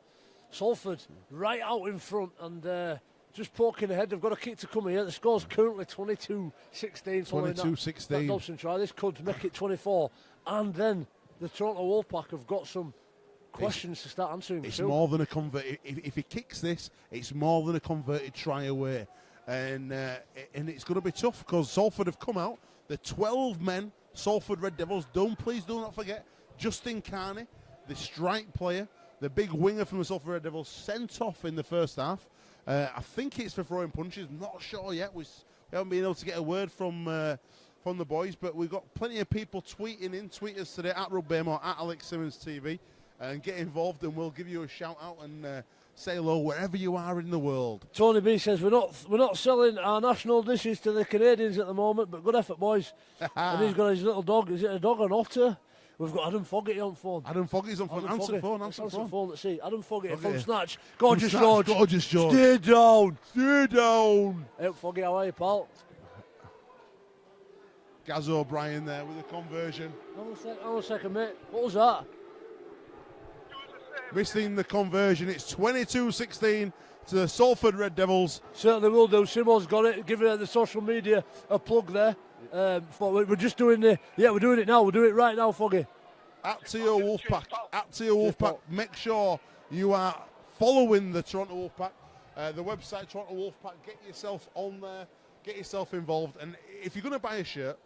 Salford right out in front and just poking ahead. They've got a kick to come here. The score's currently 22-16. 22-16. That Dobson try. This could make it 24. And then the Toronto Wolfpack have got some questions to start answering. It's more than a converted. If he kicks this, it's more than a converted try away. And it's going to be tough because Salford have come out. The 12 men, Salford Red Devils. Please do not forget Justin Carney, the strike player, the big winger from the Salford Red Devils, sent off in the first half. I think it's for throwing punches. Not sure yet. We haven't been able to get a word from the boys, but we've got plenty of people tweet us today at Rugby or at Alex Simmons TV, and get involved, and we'll give you a shout out and say hello wherever you are in the world. Tony B says we're not selling our national dishes to the Canadians at the moment, but good effort, boys. And he's got his little dog. Is it a dog or an otter? We've got Adam Fogarty on phone. Adam Fogarty's on phone. Answer the phone. Let's see. Adam Fogarty from Snatch. Gorgeous George. Gorgeous George. Stay down. Hey, Foggy, how are you, pal? Gaz O'Brien there with a conversion. Hold on a second, mate. What was that? Missing the conversion. It's 22-16 to the Salford Red Devils. Certainly will do. Simo's got it. Give the social media a plug there. We're just doing we're doing it now. We'll do it right now, Foggy. At Tio Wolfpack. Make sure you are following the Toronto Wolfpack. The website, Toronto Wolfpack. Get yourself on there. Get yourself involved. And if you're going to buy a shirt,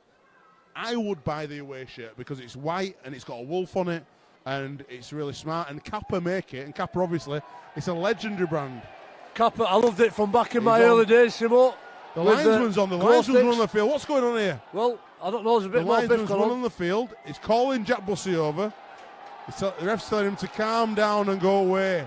I would buy the away shirt because it's white and it's got a wolf on it. And it's really smart. And Kappa make it. And Kappa, obviously, it's a legendary brand. Kappa, I loved it from back in my early days, Simo. The linesman's on the field. What's going on here? Well, I don't know. There's a bit more biff going on the field. He's calling Jack Bussey over. The ref's telling him to calm down and go away.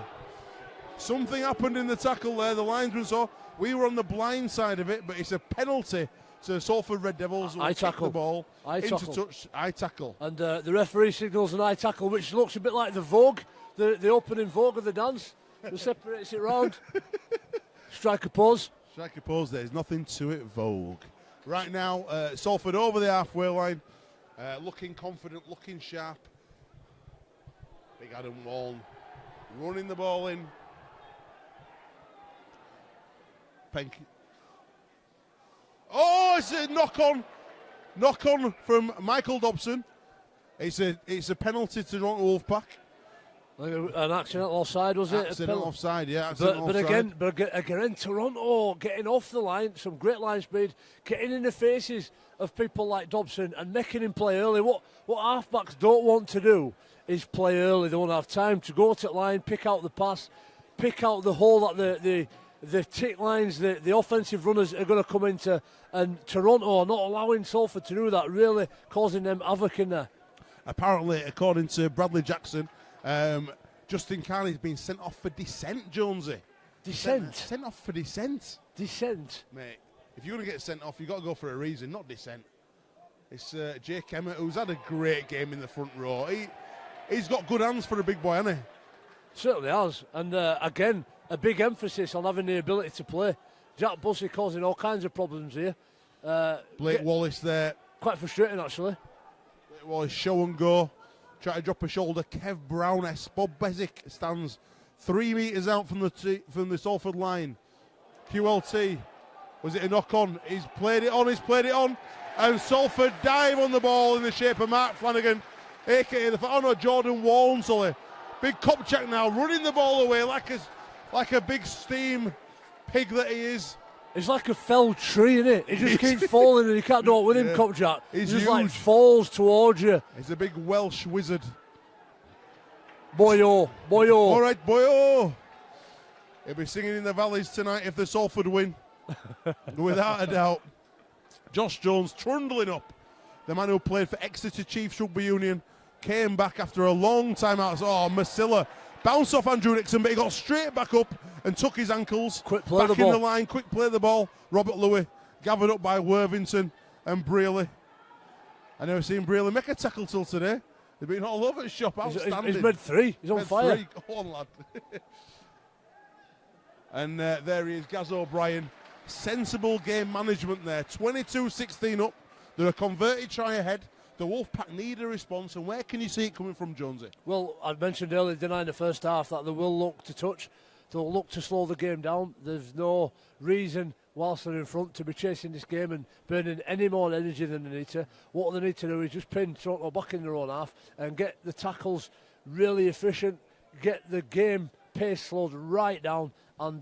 Something happened in the tackle there. The linesman saw. We were on the blind side of it, but it's a penalty to Salford Red Devils. Who Eye kick tackle. the ball Eye into tackle. touch. Eye tackle. And the referee signals an eye tackle, which looks a bit like the Vogue, the opening Vogue of the dance. It separates it round. Striker pose. Striker pose. There's nothing to it. Vogue. Right now, Salford over the halfway line, looking confident, looking sharp. Big Adam Waln running the ball in. Penk. Oh, it's a knock on from Michael Dobson. It's a penalty to Toronto Wolfpack. An accidental offside, was it? Accidental offside, yeah. But again, Toronto getting off the line, some great line speed, getting in the faces of people like Dobson and making him play early. What halfbacks don't want to do is play early. They won't have time to go to the line, pick out the pass, pick out the hole that the tick lines, the offensive runners are going to come into, and Toronto are not allowing Salford to do that, really causing them havoc in there. Apparently, according to Bradley Jackson, Justin Carney's been sent off for dissent, Jonesy. Dissent? Sent off for dissent. Dissent? Mate, if you're going to get sent off, you've got to go for a reason, not dissent. It's Jake Emmett, who's had a great game in the front row. He's got good hands for a big boy, hasn't he? Certainly has. And again, a big emphasis on having the ability to play. Jack Bussey causing all kinds of problems here. Blake Wallace there. Quite frustrating, actually. Blake Wallace show and go. Try to drop a shoulder. Kev Brown-esque. Bob Bezic stands 3 metres out from the Salford line. QLT. Was it a knock-on? He's played it on. And Salford dive on the ball in the shape of Mark Flanagan, a.k.a. Jordan Walmsley. Big Kopchak now running the ball away like a big steam pig that he is. It's like a felled tree, isn't it? He just keeps falling and you can't do it with him, Kopchak. He just huge. like falls towards you. He's a big Welsh wizard. Boyo. All right, boyo. He'll be singing in the valleys tonight if the Salford win. Without a doubt. Josh Jones trundling up. The man who played for Exeter Chiefs Rugby Union came back after a long time out. Oh, Masilla bounced off Andrew Nixon, but he got straight back up and took his ankles. Quick play back the ball. in the line, quick play the ball. Robert Louis gathered up by Worthington and Brearley. I never seen Brearley make a tackle till today. They've been all over the shop. Outstanding. He's made 3. He's on fire. 3. Go on, lad. And there he is, Gaz O'Brien. Sensible game management there. 22-16 up. They're a converted try ahead. The Wolfpack need a response, and where can you see it coming from, Jonesy? Well, I mentioned earlier, denying the first half, that they will look to touch. They'll look to slow the game down. There's no reason, whilst they're in front, to be chasing this game and burning any more energy than they need to. What they need to do is just pin Toronto back in their own half and get the tackles really efficient, get the game pace slowed right down, and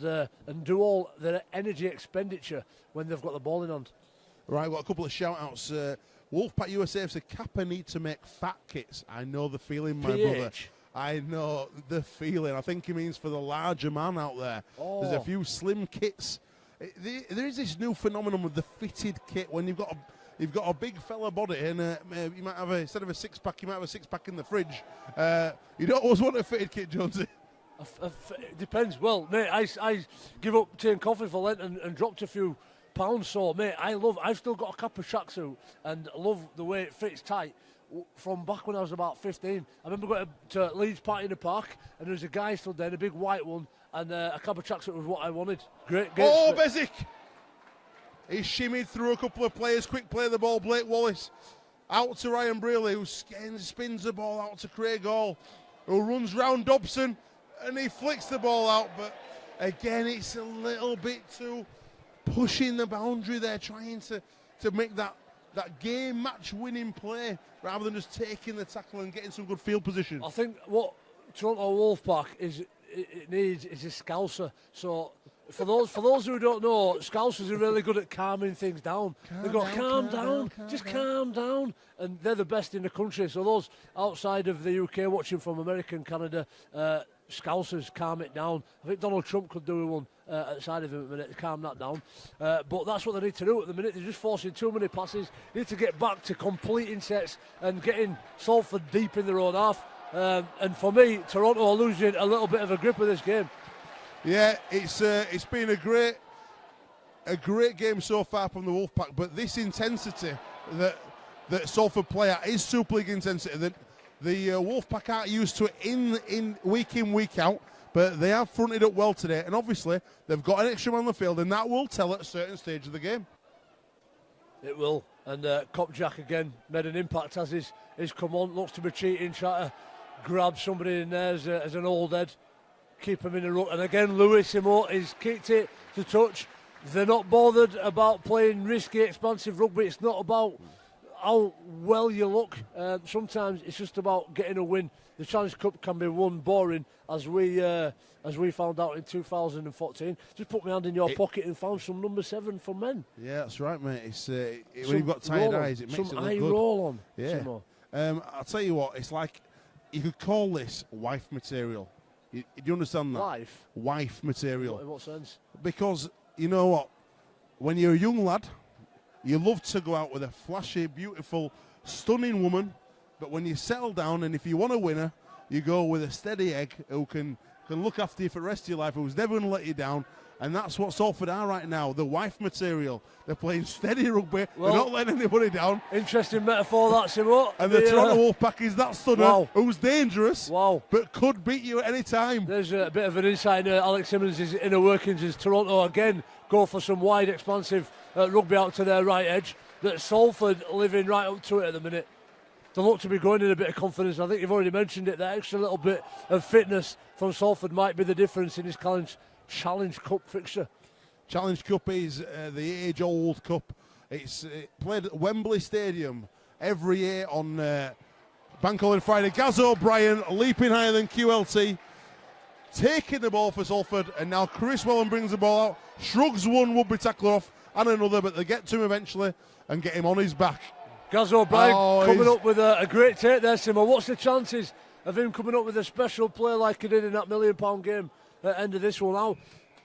do all their energy expenditure when they've got the ball in hand. Right, got a couple of shout-outs. Wolfpack USA said Kappa need to make fat kits. I know the feeling, my brother. I know the feeling. I think he means for the larger man out there. Oh. There's a few slim kits. There is this new phenomenon with the fitted kit when you've got a big fella body and you might have instead of a six-pack, you might have a six-pack in the fridge. You don't always want a fitted kit, Jonesy. It depends. Well, mate, I give up tea and coffee for Lent and dropped a few pounds. So, mate, I've still got a Kappa tracksuit and I love the way it fits tight. From back when I was about 15, I remember going to Leeds Party in the Park, and there was a guy stood there, a big white one, and a Kappa tracksuit was what I wanted. Great. Oh, Bezic! He shimmied through a couple of players. Quick play the ball. Blake Wallace out to Ryan Brearley, who spins the ball out to Craig Hall, who runs round Dobson, and he flicks the ball out. But again, it's a little bit too pushing the boundary there, trying to make that game match winning play rather than just taking the tackle and getting some good field position. I think what Toronto Wolfpack needs is a scouser. So for those who don't know, scousers are really good at calming things down. They go, calm down, calm down, and they're the best in the country. So those outside of the UK watching from America and Canada, scousers calm it down. I think Donald Trump could do one outside of him at the minute to calm that down. But that's what they need to do at the minute. They're just forcing too many passes. They need to get back to completing sets and getting Salford deep in their own half. And for me, Toronto are losing a little bit of a grip of this game. Yeah, it's been a great a great game so far from the Wolfpack, but this intensity that Salford play at is Super League intensity that the Wolfpack aren't used to it in, week out, but they have fronted up well today, and obviously they've got an extra man on the field, and that will tell at a certain stage of the game. It will, and Kopjak again made an impact as he's come on, looks to be cheating, trying to grab somebody in there as an old head, keep him in a ruck, and again Lewis he's kicked it to touch. They're not bothered about playing risky, expansive rugby. It's not about how well you look. Sometimes it's just about getting a win. The Challenge Cup can be won boring, as we found out in 2014. Just put my hand in your pocket and found some number 7 for men. Yeah, that's right, mate. It's when you've got tired eyes, it makes it look good. Some eye roll on. Yeah. I'll tell you what, it's like you could call this wife material. Do you understand that? Wife material. In what sense? Because you know what? When you're a young lad, you love to go out with a flashy, beautiful, stunning woman. But when you settle down, and if you want a winner, you go with a steady egg who can look after you for the rest of your life, who's never going to let you down. And that's what Salford are right now, the wife material. They're playing steady rugby. They're not letting anybody down. Interesting metaphor, that, Simo. And the Toronto Wolfpack is that stunner who's dangerous, but could beat you at any time. There's a bit of an insight into Alex Simmons' inner workings as Toronto again go for some wide, expansive rugby out to their right edge. That Salford living right up to it at the minute. They look to be going in a bit of confidence. I think you've already mentioned it. That extra little bit of fitness from Salford might be the difference in this Challenge Cup fixture. Challenge Cup is the age-old cup. It's played at Wembley Stadium every year on Bank Holiday Friday. Gaz O'Brien leaping higher than QLT, taking the ball for Salford, and now Chris Wellen brings the ball out, shrugs one would-be tackler off and another, but they get to him eventually and get him on his back. Gaz O'Brien coming up with a great take there, Simo. What's the chances of him coming up with a special play like he did in that £1 million game at the end of this one?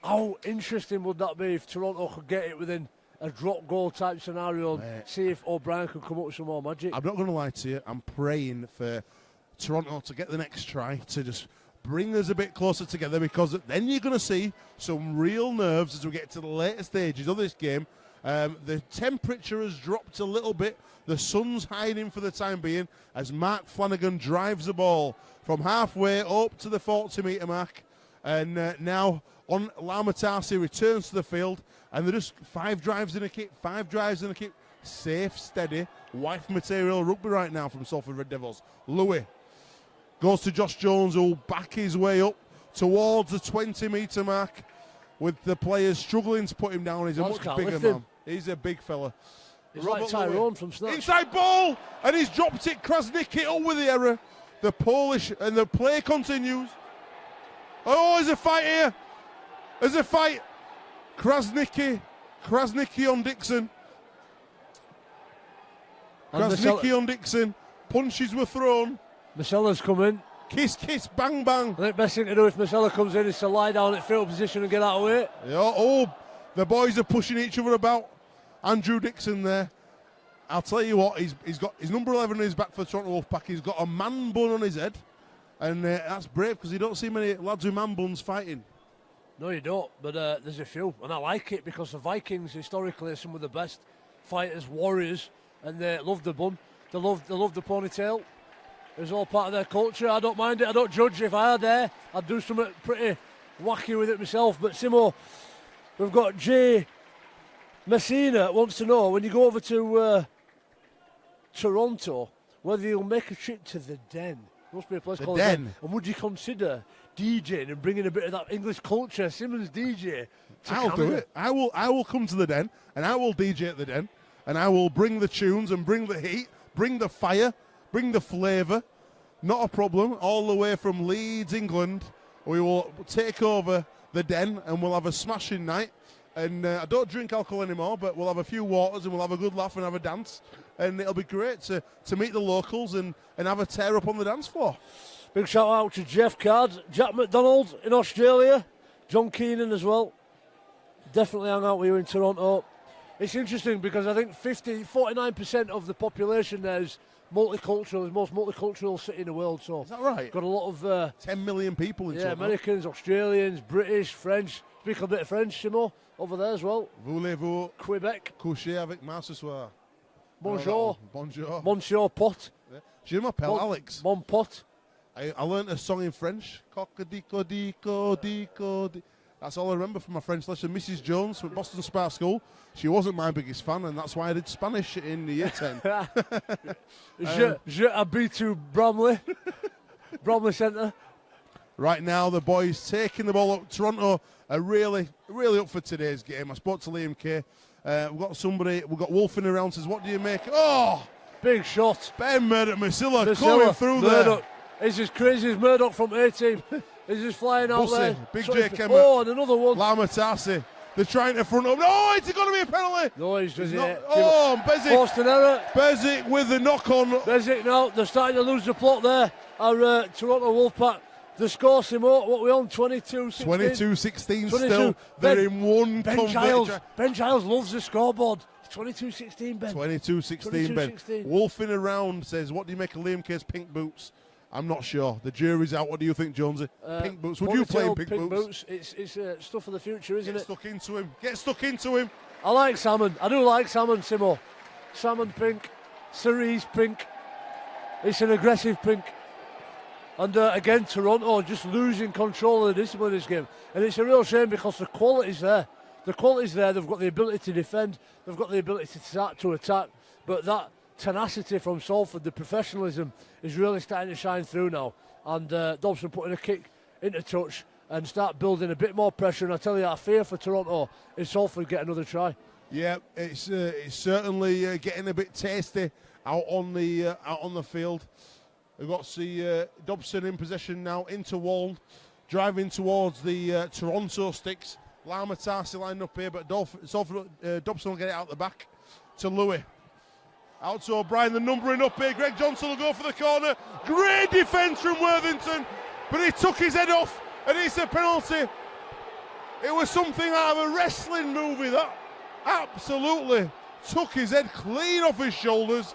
How interesting would that be if Toronto could get it within a drop goal type scenario and see if O'Brien can come up with some more magic? I'm not going to lie to you. I'm praying for Toronto to get the next try, to just bring us a bit closer together, because then you're going to see some real nerves as we get to the later stages of this game. The temperature has dropped a little bit. The sun's hiding for the time being as Mark Flanagan drives the ball from halfway up to the 40-metre mark. And now on Lamatasi returns to the field, and they're just 5 drives in a kick, 5 drives in a kick. Safe, steady, wife material rugby right now from Salford Red Devils. Louis goes to Josh Jones, who will back his way up towards the 20-metre mark, with the players struggling to put him down. He's a much bigger man. He's a big fella. He's Robert like Tyrone from Snatch. Inside ball, and he's dropped it. Krasniqi up with the error. The Polish, and the play continues. Oh, there's a fight here. There's a fight. Krasniqi on Dixon. Krasniqi on Dixon. Punches were thrown. Masella's come in. Kiss, bang, bang. I think best thing to do if Masella comes in is to lie down at field position and get out of the way. Yeah, the boys are pushing each other about. Andrew Dixon there. I'll tell you what, he's got his number 11 on his back for the Toronto Wolfpack. He's got a man bun on his head. And that's brave, because you don't see many lads with man buns fighting. No, you don't, but there's a few. And I like it, because the Vikings historically are some of the best fighters, warriors, and they love the bun. They love the ponytail. It's all part of their culture. I don't mind it. I don't judge. If I had there, I'd do something pretty wacky with it myself. But Simo, we've got Jay Messina wants to know, when you go over to Toronto, whether you'll make a trip to the Den. There must be a place called the Den. And would you consider DJing and bringing a bit of that English culture, Simmons DJ? I'll do it. I will come to the Den, and I will DJ at the Den, and I will bring the tunes and bring the heat, bring the fire, bring the flavour. Not a problem. All the way from Leeds, England, we will take over the Den, and we'll have a smashing night. And I don't drink alcohol anymore, but we'll have a few waters, and we'll have a good laugh and have a dance. And it'll be great to meet the locals and have a tear up on the dance floor. Big shout out to Jeff Card, Jack McDonald in Australia, John Keenan as well. Definitely hang out with you in Toronto. It's interesting because I think 49% of the population there is multicultural, the most multicultural city in the world. So Is that right? got a lot of 10 million people in Toronto. Americans, Australians, British, French. Speak a bit of French, Simo, over there as well. Voulez-vous Quebec. coucher avec moi ce soir? Bonjour. Bonjour. Monsieur Pot. Je m'appelle Alex. Mon Pot. I learnt a song in French. Cock-a-dico-dico-dico-di. That's all I remember from my French lesson. Mrs. Jones from Boston Spa School. She wasn't my biggest fan, and that's why I did Spanish in the year 10. Je habite to Bromley. Bromley Centre. Right now, the boys taking the ball up. Toronto are really up for today's game. I spoke to Liam Kay. We've got Wolfing around, says, what do you make? Oh! Big shot. Ben Murdoch-Masila coming through Murdoch. there. He's as crazy as Murdoch from 18. He's just flying out Bussy, there. Big So J. he's- Kemmer. Oh, and another one. Lamatasi. They're trying to front up. No, it's going to be a penalty. No, he's just Bezic. forced an error. Bezic with the knock-on. Bezic now. They're starting to lose the plot there. Our Toronto Wolfpack. The score, Simo, what we on? 22-16? 22-16 still. 22. They're Ben- in one Ben Giles loves the scoreboard. It's 22-16, Ben. 22-16, Ben. 22-16. Wolfing around says, what do you make of Liam Kay's pink boots? I'm not sure. The jury's out. What do you think, Jonesy? Pink boots. Would you play in Ponytail, pink boots? It's stuff for the future, isn't Get it? stuck into him. Get stuck into him. I like salmon. I do like salmon, Simo. Salmon pink, cerise pink. It's an aggressive pink. And again, Toronto just losing control of the discipline in this game. And it's a real shame because the quality's there. The quality's there. They've got the ability to defend. They've got the ability to attack. But that tenacity from Salford, the professionalism, is really starting to shine through now. And Dobson putting a kick into touch and start building a bit more pressure. And I tell you, I fear for Toronto is Salford get another try. Yeah, it's certainly getting a bit tasty out on the field. We've got to see Dobson in possession now into Wall, driving towards the Toronto sticks. Lamatasi lined up here, but Dobson will get it out the back to Louis. Out to O'Brien, the numbering up here. Greg Johnson will go for the corner. Great defence from Worthington, but he took his head off, and it's a penalty. It was something out of a wrestling movie, that absolutely took his head clean off his shoulders.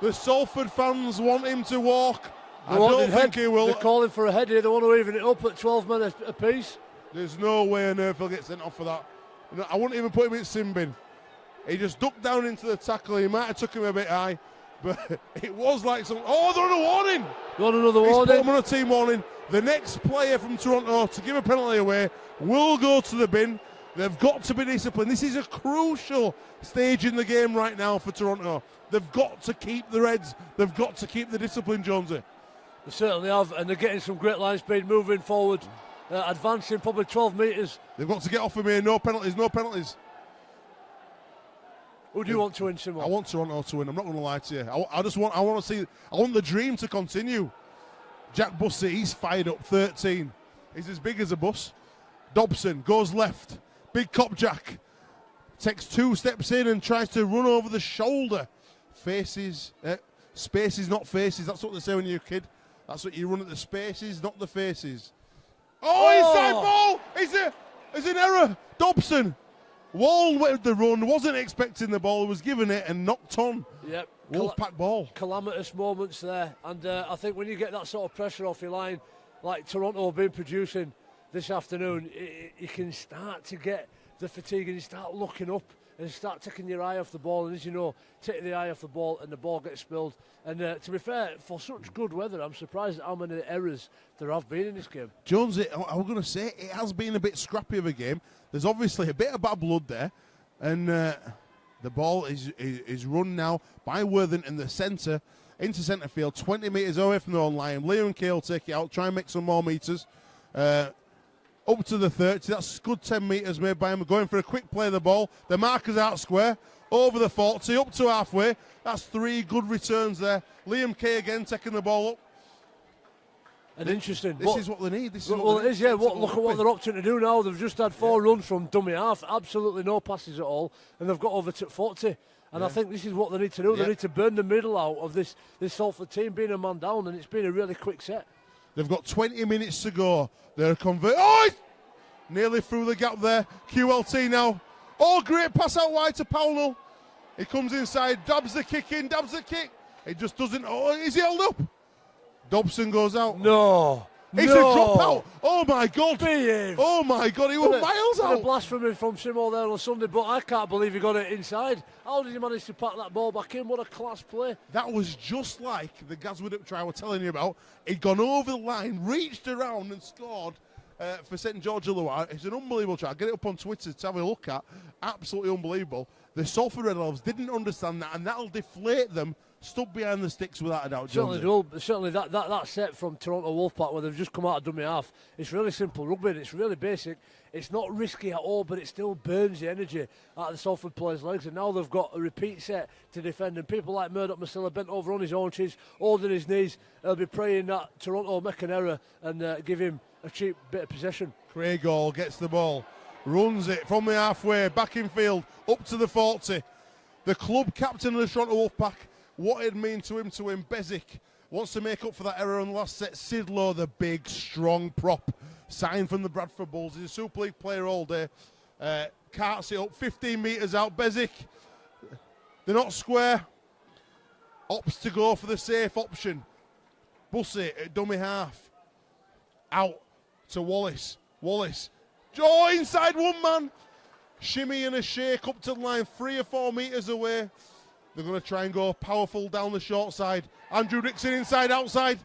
The Salford fans want him to walk. I don't think he will. They're calling for a head here. They want to even it up at 12 men apiece. There's no way on earth he'll get sent off for that. I wouldn't even put him in sin bin. He just ducked down into the tackle. He might have took him a bit high, but it was like some. Oh, they're on a warning. They're on another He's warning. put him on a team warning. The next player from Toronto to give a penalty away will go to the bin. They've got to be disciplined. This is a crucial stage in the game right now for Toronto. They've got to keep the Reds. They've got to keep the discipline, Jonesy. They certainly have, and they're getting some great line speed moving forward, advancing probably 12 metres. They've got to get off him here. No penalties, no penalties. Who do you want to win, Simon? I want Toronto to win. I'm not going to lie to you. I want the dream to continue. Jack Bussey, he's fired up 13. He's as big as a bus. Dobson goes left. Big cop Jack takes 2 steps in and tries to run over the shoulder. Spaces, not faces. That's what they say when you're a kid. That's what you run at the spaces, not the faces. Oh, inside ball! It's an error. Dobson. Wall with the run, wasn't expecting the ball, was given it and knocked on. Yep. Wolfpack ball. Calamitous moments there. And I think when you get that sort of pressure off your line, like Toronto have been producing this afternoon, you can start to get the fatigue and you start looking up and start taking your eye off the ball. And as you know, take the eye off the ball and the ball gets spilled. And to be fair, for such good weather, I'm surprised at how many errors there have been in this game. Jonesy, I was going to say, it has been a bit scrappy of a game. There's obviously a bit of bad blood there. And the ball is run now by Worthington in the centre, into centre field, 20 metres away from the own line. Liam Kay will take it out, try and make some more metres. Up to the 30, that's good 10 metres made by him, going for a quick play of the ball. The marker's out square, over the 40, up to halfway. That's 3 good returns there. Liam Kay again taking the ball up. And interesting. This is what they need. This is well, what it is, yeah. Look at what they're opting to do now. They've just had 4 runs from dummy half, absolutely no passes at all, and they've got over to 40. And I think this is what they need to do. They need to burn the middle out of this Salford team being a man down, and it's been a really quick set. They've got 20 minutes to go. They're Oh, nearly through the gap there. QLT now. Oh, great pass out wide to Pownell. He comes inside, dabs the kick in, dabs the kick. It just doesn't. Oh, is he held up? Dobson goes out. No. It's a drop out. Oh my God. Behave. Oh my God. He was miles A out. blasphemy from Simo there on Sunday, but I can't believe he got it inside. How did he manage to pack that ball back in? What a class play. That was just like the Gaswood try I was telling you about. He'd gone over the line, reached around and scored for St George Illawarra. It's an unbelievable try. Get it up on Twitter to have a look at. Absolutely unbelievable. The Salford Red Elves didn't understand that, and that'll deflate them. Stood behind the sticks without a doubt. Certainly that set from Toronto Wolfpack where they've just come out of dummy half, it's really simple rugby, it's really basic, it's not risky at all, but it still burns the energy out of the Salford players' legs, and now they've got a repeat set to defend, and people like Murdoch Masilla bent over on his haunches, holding his knees, they'll be praying that Toronto make an error and give him a cheap bit of possession. Craig Hall gets the ball, runs it from the halfway, back in field, up to the 40. The club captain of the Toronto Wolfpack, what it'd mean to him to win. Bezic wants to make up for that error on the last set. Sidlow, the big, strong prop, signed from the Bradford Bulls. He's a Super League player all day. Carts it up 15 metres out. Bezic, they're not square. Opts to go for the safe option. Bussey at dummy half. Out to Wallace. Wallace. Oh, inside one man. Shimmy and a shake up to the line, 3 or 4 metres away. They're going to try and go powerful down the short side. Andrew Dixon inside, outside.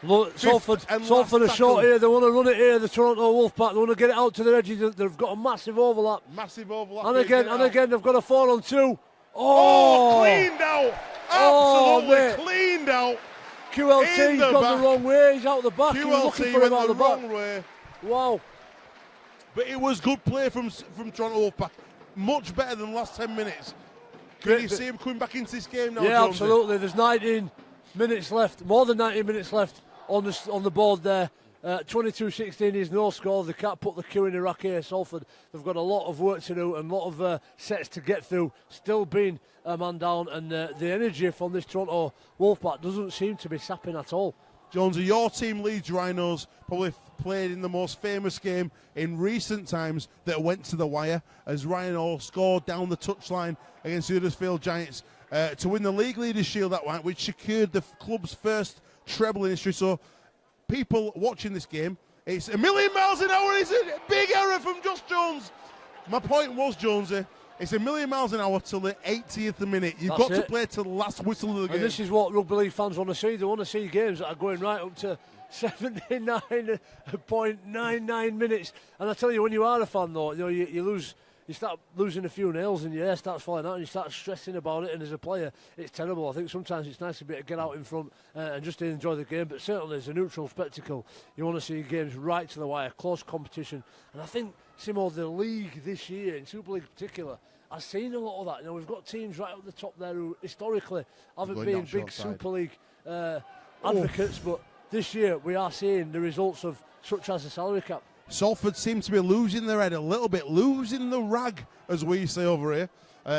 Look, Salford are short here. They want to run it here, the Toronto Wolfpack. They want to get it out to the edges. They've got a massive overlap. Massive overlap. And again, they've got a 4-on-2. Oh, cleaned out. Absolutely cleaned out. QLT's gone the wrong way. He's out the back. QLT went the wrong way. Wow. But it was good play from Toronto Wolfpack. Much better than the last 10 minutes. Can you see him coming back into this game now, Yeah, Jonesy? absolutely. There's 19 minutes left, more than 19 minutes left on the board there. 22-16 is no score. They can't put the Q in Iraq here, Salford. They've got a lot of work to do and a lot of sets to get through. Still being a man down, and the energy from this Toronto Wolfpack doesn't seem to be sapping at all. Jonesy, your team, Leeds Rhinos, probably played in the most famous game in recent times that went to the wire as Rhino scored down the touchline against the Huddersfield Giants to win the League Leaders Shield that one, which secured the club's first treble in history. So people watching this game, it's a million miles an hour. It's a big error from Josh Jones. My point was, Jonesy, it's a million miles an hour till the 80th minute. You've got to play till the last whistle of the game. And this is what rugby league fans want to see. They want to see games that are going right up to 79.99 minutes. And I tell you, when you are a fan, though, you start losing a few nails and your hair starts falling out and you start stressing about it. And as a player, it's terrible. I think sometimes it's nice to be able to get out in front and just enjoy the game. But certainly, as a neutral spectacle, you want to see games right to the wire, close competition. And I think, Simo, the league this year, in Super League in particular, I've seen a lot of that. We've got teams right up the top there who historically haven't been big Super League advocates, but this year we are seeing the results of such as the salary cap. Salford seem to be losing their head a little bit, losing the rag, as we say over here.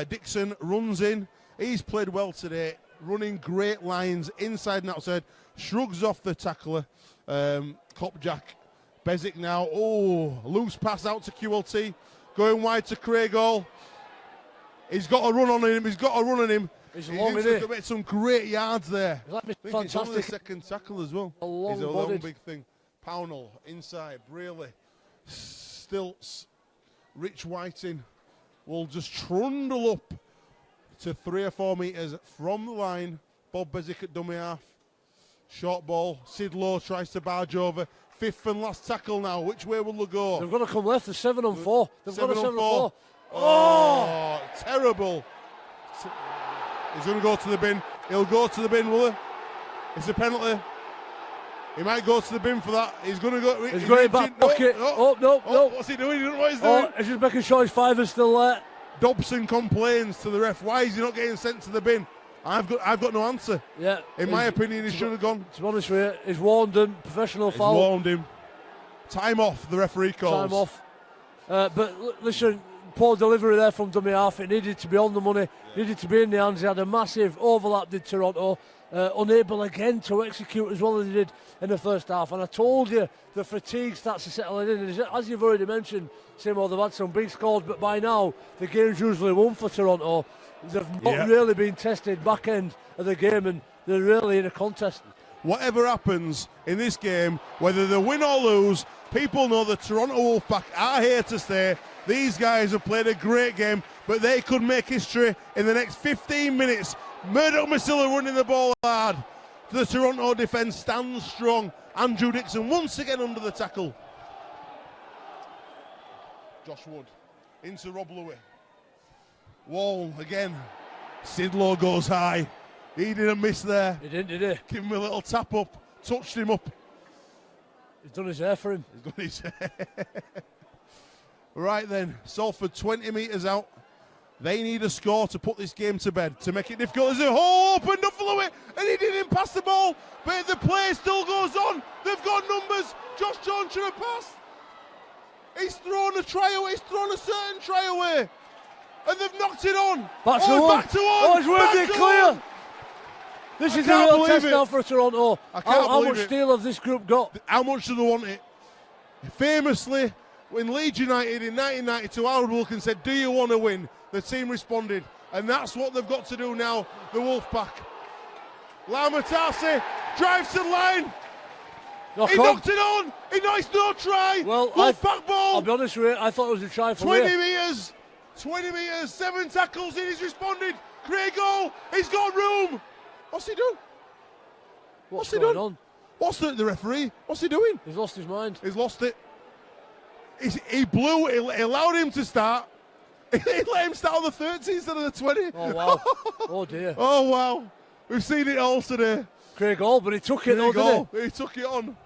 Dixon runs in. He's played well today, running great lines inside and outside. Shrugs off the tackler, Kopjak. Bezic now, loose pass out to QLT, going wide to Craig Hall. He's got a run on him, He's long, isn't he? Some great yards there. Fantastic. It's only the second tackle as well. He's a long big thing. Pownell inside, Braley, Stilts, Rich Whiting will just trundle up to 3 or 4 metres from the line. Bob Bezic at dummy half. Short ball, Sidlow tries to barge over. 5th and last tackle now. Which way will they go? They've got to come left. They're 7-on-4. They've got a 7-on-4. Oh, terrible. He's going to go to the bin. He'll go to the bin, will he? It's a penalty. He might go to the bin for that. He's going to go. He's going back pocket. No. What's he doing? He doesn't know what he's doing. He's just making sure his 5 is still there. Dobson complains to the ref. Why is he not getting sent to the bin? I've got no answer. Yeah. In my opinion, he should have gone. To be honest with you, he's warned him. Professional foul. He's warned him. Time off, the referee calls. Time off. But listen, poor delivery there from dummy half. It needed to be on the money. Needed to be in the hands. He had a massive overlap, did Toronto. Unable again to execute as well as he did in the first half. And I told you, the fatigue starts to settle in. And as you've already mentioned, Simo, they've had some big scores, but by now the game's usually won for Toronto. they've not really been tested back end of the game, and they're really in a contest. Whatever happens in this game, whether they win or lose, people know the Toronto Wolfpack are here to stay. These guys have played a great game, but they could make history in the next 15 minutes. Murdoch Masilla running the ball hard. The Toronto defence stands strong. Andrew Dixon once again under the tackle. Josh Wood into Rob Louis. Wall again. Sidlow goes high. He didn't miss there. He didn't, did he? Give him a little tap up. Touched him up. He's done his hair for him. He's done his hair. Right then, Salford 20 metres out. They need a score to put this game to bed, to make it difficult. There's a hole opened up for Louis, and he didn't pass the ball, but the play still goes on. They've got numbers. Josh Jones should have passed. He's thrown a try away. He's thrown a certain try away, and they've knocked it on. Back to one. Back to one. Oh, it's working it clear. One. This is a real test now for Toronto. How much steel have this group got? How much do they want it? Famously, when Leeds United in 1992, Howard Wilkins said, "Do you want to win?" The team responded, and that's what they've got to do now, the Wolfpack. Lamatasi drives to the line. He knocked it on. He knocked no try. Well, Wolfpack ball. I'll be honest with you, I thought it was a try for 20 metres. 20 metres, 7 tackles, and he's responded. Great goal. He's got room. What's he doing? What's he doing? On? What's the referee? What's he doing? He's lost his mind. He's lost it. He blew. He allowed him to start. He let him start on the 30 instead of the 20. Oh, wow. Oh, dear. Oh, wow. We've seen it all today. Great goal, but he took it, though, didn't he? He took it on.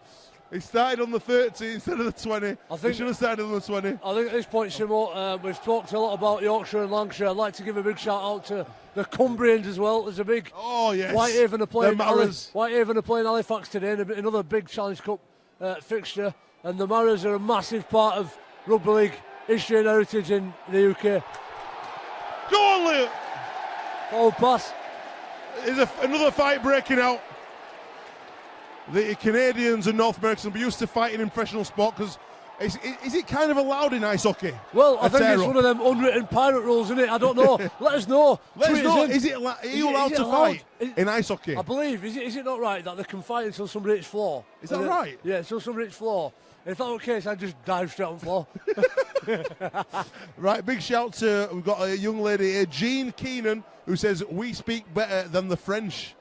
He started on the 30 instead of the 20. He should have started on the 20. I think at this point, Simo, we've talked a lot about Yorkshire and Lancashire. I'd like to give a big shout out to the Cumbrians as well. There's a big Whitehaven are playing Halifax today in another big Challenge Cup fixture. And the Maras are a massive part of rugby league history and heritage in the UK. Go on, Leo. Forward pass. There's another fight breaking out. The Canadians and North Americans will be used to fighting in professional sport because is it kind of allowed in ice hockey? Well, I think it's one of them unwritten pirate rules, isn't it? I don't know. Let us know. Let us know. Are you allowed to fight in ice hockey? I believe. Is it not right that they can fight until somebody hits floor? Is that right? Yeah, until somebody hits floor. If that were the case, I'd just dive straight on the floor. Right, big shout to, we've got a young lady here, Jean Keenan, who says, "We speak better than the French."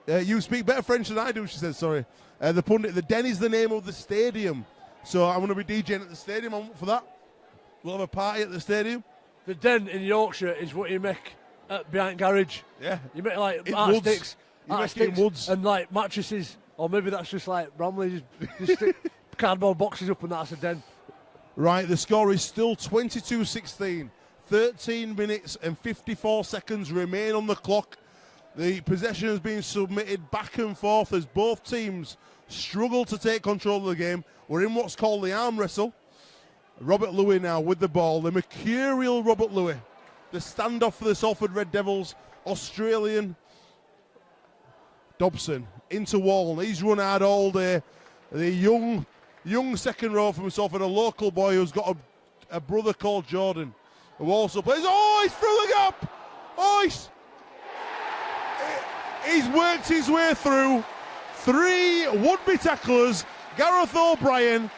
You speak better French than I do, she says, sorry. The pundit, the Den is the name of the stadium. So I'm going to be DJing at the stadium. I'm up for that. We'll have a party at the stadium. The Den in Yorkshire is what you make behind garage. Yeah. You make like art sticks. You make it in woods. And like mattresses. Or maybe that's just like Bramley, just stick cardboard boxes up and that's a Den. Right, the score is still 22-16. 13 minutes and 54 seconds remain on the clock. The possession has been submitted back and forth as both teams struggle to take control of the game. We're in what's called the arm wrestle. Robert Louis now with the ball. The mercurial Robert Louis. The standoff for the Salford Red Devils. Australian Dobson into Wall. He's run hard all day. The young second row from Salford, a local boy who's got a brother called Jordan, who also plays. Oh, he's through the gap. Oh, he's worked his way through. 3 would-be tacklers. Gareth O'Brien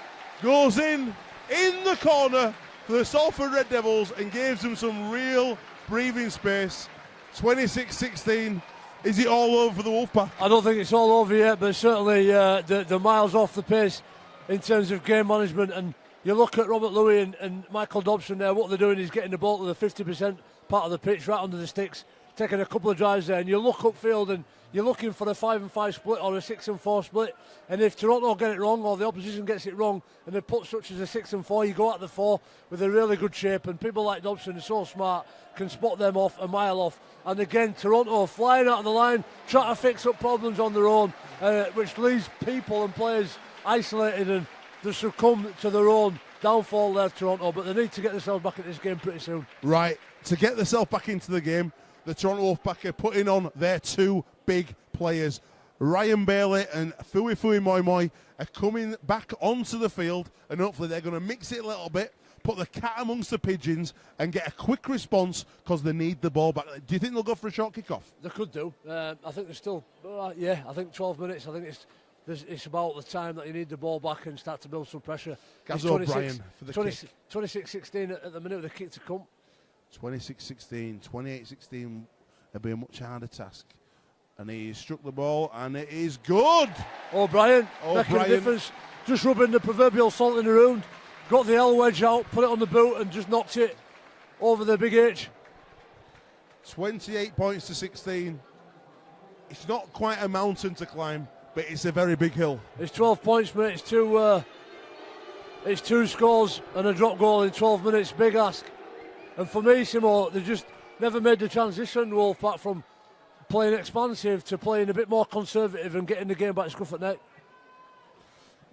goes in the corner for the Salford Red Devils and gives them some real breathing space. 26-16. Is it all over for the Wolfpack? I don't think it's all over yet, but certainly the miles off the pace in terms of game management. And you look at Robert Louis and Michael Dobson there, what they're doing is getting the ball to the 50% part of the pitch, right under the sticks, taking a couple of drives there, and you look upfield and you're looking for a 5-5 split or a 6-4 split. And if Toronto get it wrong or the opposition gets it wrong and they put such as a 6-4, you go at the 4 with a really good shape. And people like Dobson are so smart, can spot them off a mile off. And again, Toronto flying out of the line, trying to fix up problems on their own, which leaves people and players isolated and they succumb to their own downfall there, Toronto. But they need to get themselves back in this game pretty soon. Right, to get themselves back into the game, the Toronto Wolfpack are putting on their 2 big players. Ryan Bailey and Fui Moi Moi are coming back onto the field, and hopefully they're going to mix it a little bit. put the cat amongst the pigeons and get a quick response because they need the ball back. Do you think they'll go for a short kick-off? They could do. I think there's still, I think 12 minutes. I think it's about the time that you need the ball back and start to build some pressure. Gaz O'Brien for the kick. 26-16 at the minute with the kick to come. 26-16, 28-16 will be a much harder task. And he struck the ball, and it is good. O'Brien making a difference. Just rubbing the proverbial salt in the wound. Got the L wedge out, put it on the boot, and just knocked it over the big H. 28 points to 16. It's not quite a mountain to climb, but it's a very big hill. It's 12 points, mate. It's two scores and a drop goal in 12 minutes. Big ask. And for me, Simo, they just never made the transition, Wolfpack, from playing expansive to playing a bit more conservative and getting the game back to scruff at neck.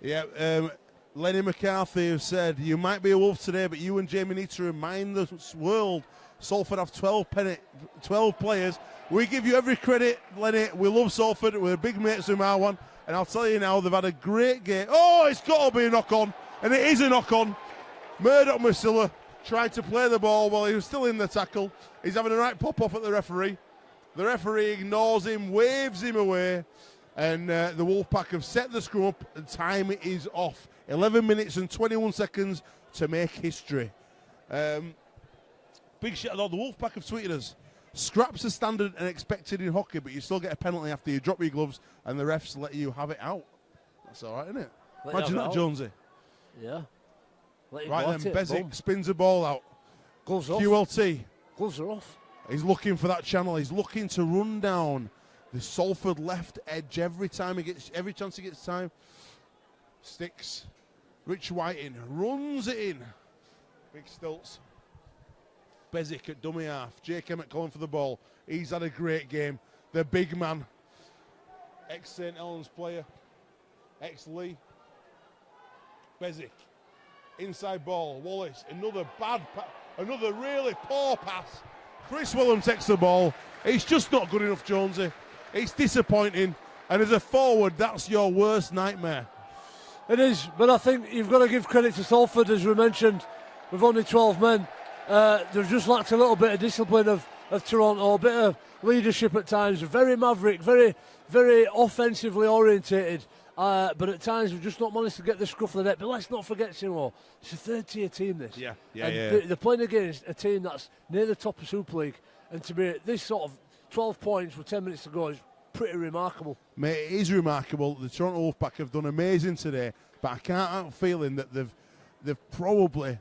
Yeah, Lenny McCarthy has said, you might be a Wolf today, but you and Jamie need to remind the world Salford have 12 players. We give you every credit, Lenny. We love Salford. We're big mates with Marwan. And I'll tell you now, they've had a great game. Oh, it's got to be a knock-on. And it is a knock-on. Murdoch Masilla tried to play the ball while he was still in the tackle. He's having a right pop-off at the referee. The referee ignores him, waves him away. And the Wolfpack have set the scrum up, and time is off. 11 minutes and 21 seconds to make history. Big shout out. The Wolfpack have tweeted us. Scraps are standard and expected in hockey, but you still get a penalty after you drop your gloves and the refs let you have it out. That's all right, isn't it? Imagine that, Jonesy. Yeah. Right then, Bezic spins the ball out. Gloves off. QLT. Gloves are off. He's looking for that channel. He's looking to run down the Salford left edge every chance he gets time. Sticks. Rich Whiting runs it in. Big stilts. Bezic at dummy half. Jake Emmett calling for the ball. He's had a great game. The big man. Ex-St Helens player. Ex-Lee. Bezic. Inside ball. Wallace. Another really poor pass. Chris Willem takes the ball. It's just not good enough, Jonesy. It's disappointing. And as a forward, that's your worst nightmare. It is, but I think you've got to give credit to Salford, as we mentioned, with only 12 men. They've just lacked a little bit of discipline of Toronto, a bit of leadership at times. Very maverick, very, very offensively orientated. But at times we've just not managed to get the scruff of the net. But let's not forget, Simo, it's a third-tier team, this. Yeah. They're playing against a team that's near the top of Super League. And to be at this sort of 12 points with 10 minutes to go is pretty remarkable. Mate, it is remarkable. The Toronto Wolfpack have done amazing today, but I can't help feeling that they've probably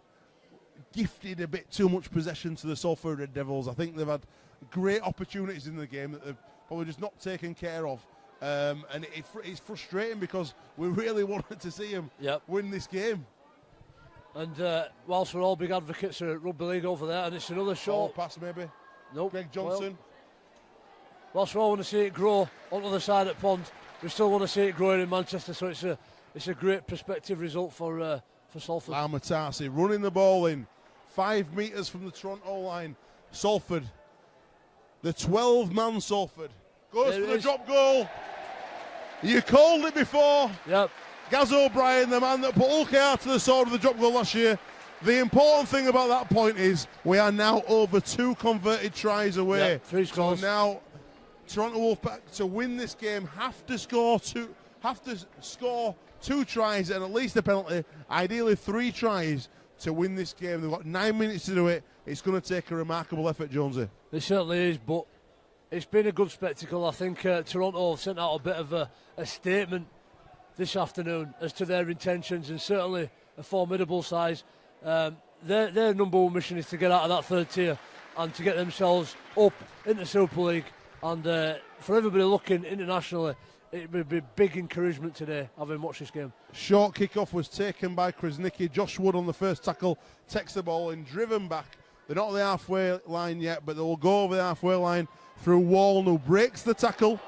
gifted a bit too much possession to the Salford Red Devils. I think they've had great opportunities in the game that they've probably just not taken care of. And it's frustrating because we really wanted to see them win this game. And whilst we're all big advocates of rugby league over there, and it's another short pass maybe. Nope. Greg Johnson. Whilst we all want to see it grow on the other side of the pond, we still want to see it growing in Manchester. So it's a great prospective result for Salford. Lamatasi running the ball in 5 metres from the Toronto line. Salford, the 12-man Salford, goes for the drop goal. You called it before. Yep. Gaz O'Brien, the man that put Ulkar to the sword with the drop goal last year. The important thing about that point is we are now over 2 converted tries away. Yep, 3 scores. So now Toronto Wolfpack, to win this game, have to score 2 tries and at least a penalty. Ideally 3 tries to win this game. They've got 9 minutes to do it. It's going to take a remarkable effort, Jonesy. It certainly is, but it's been a good spectacle. I think Toronto have sent out a bit of a statement this afternoon as to their intentions, and certainly a formidable size. Their number one mission is to get out of that third tier and to get themselves up into Super League. And for everybody looking internationally, it would be big encouragement today having watched this game. Short kick-off was taken by Krasnicki. Josh Wood on the first tackle takes the ball and driven back. They're not on the halfway line yet, but they will go over the halfway line through Wall, who breaks the tackle.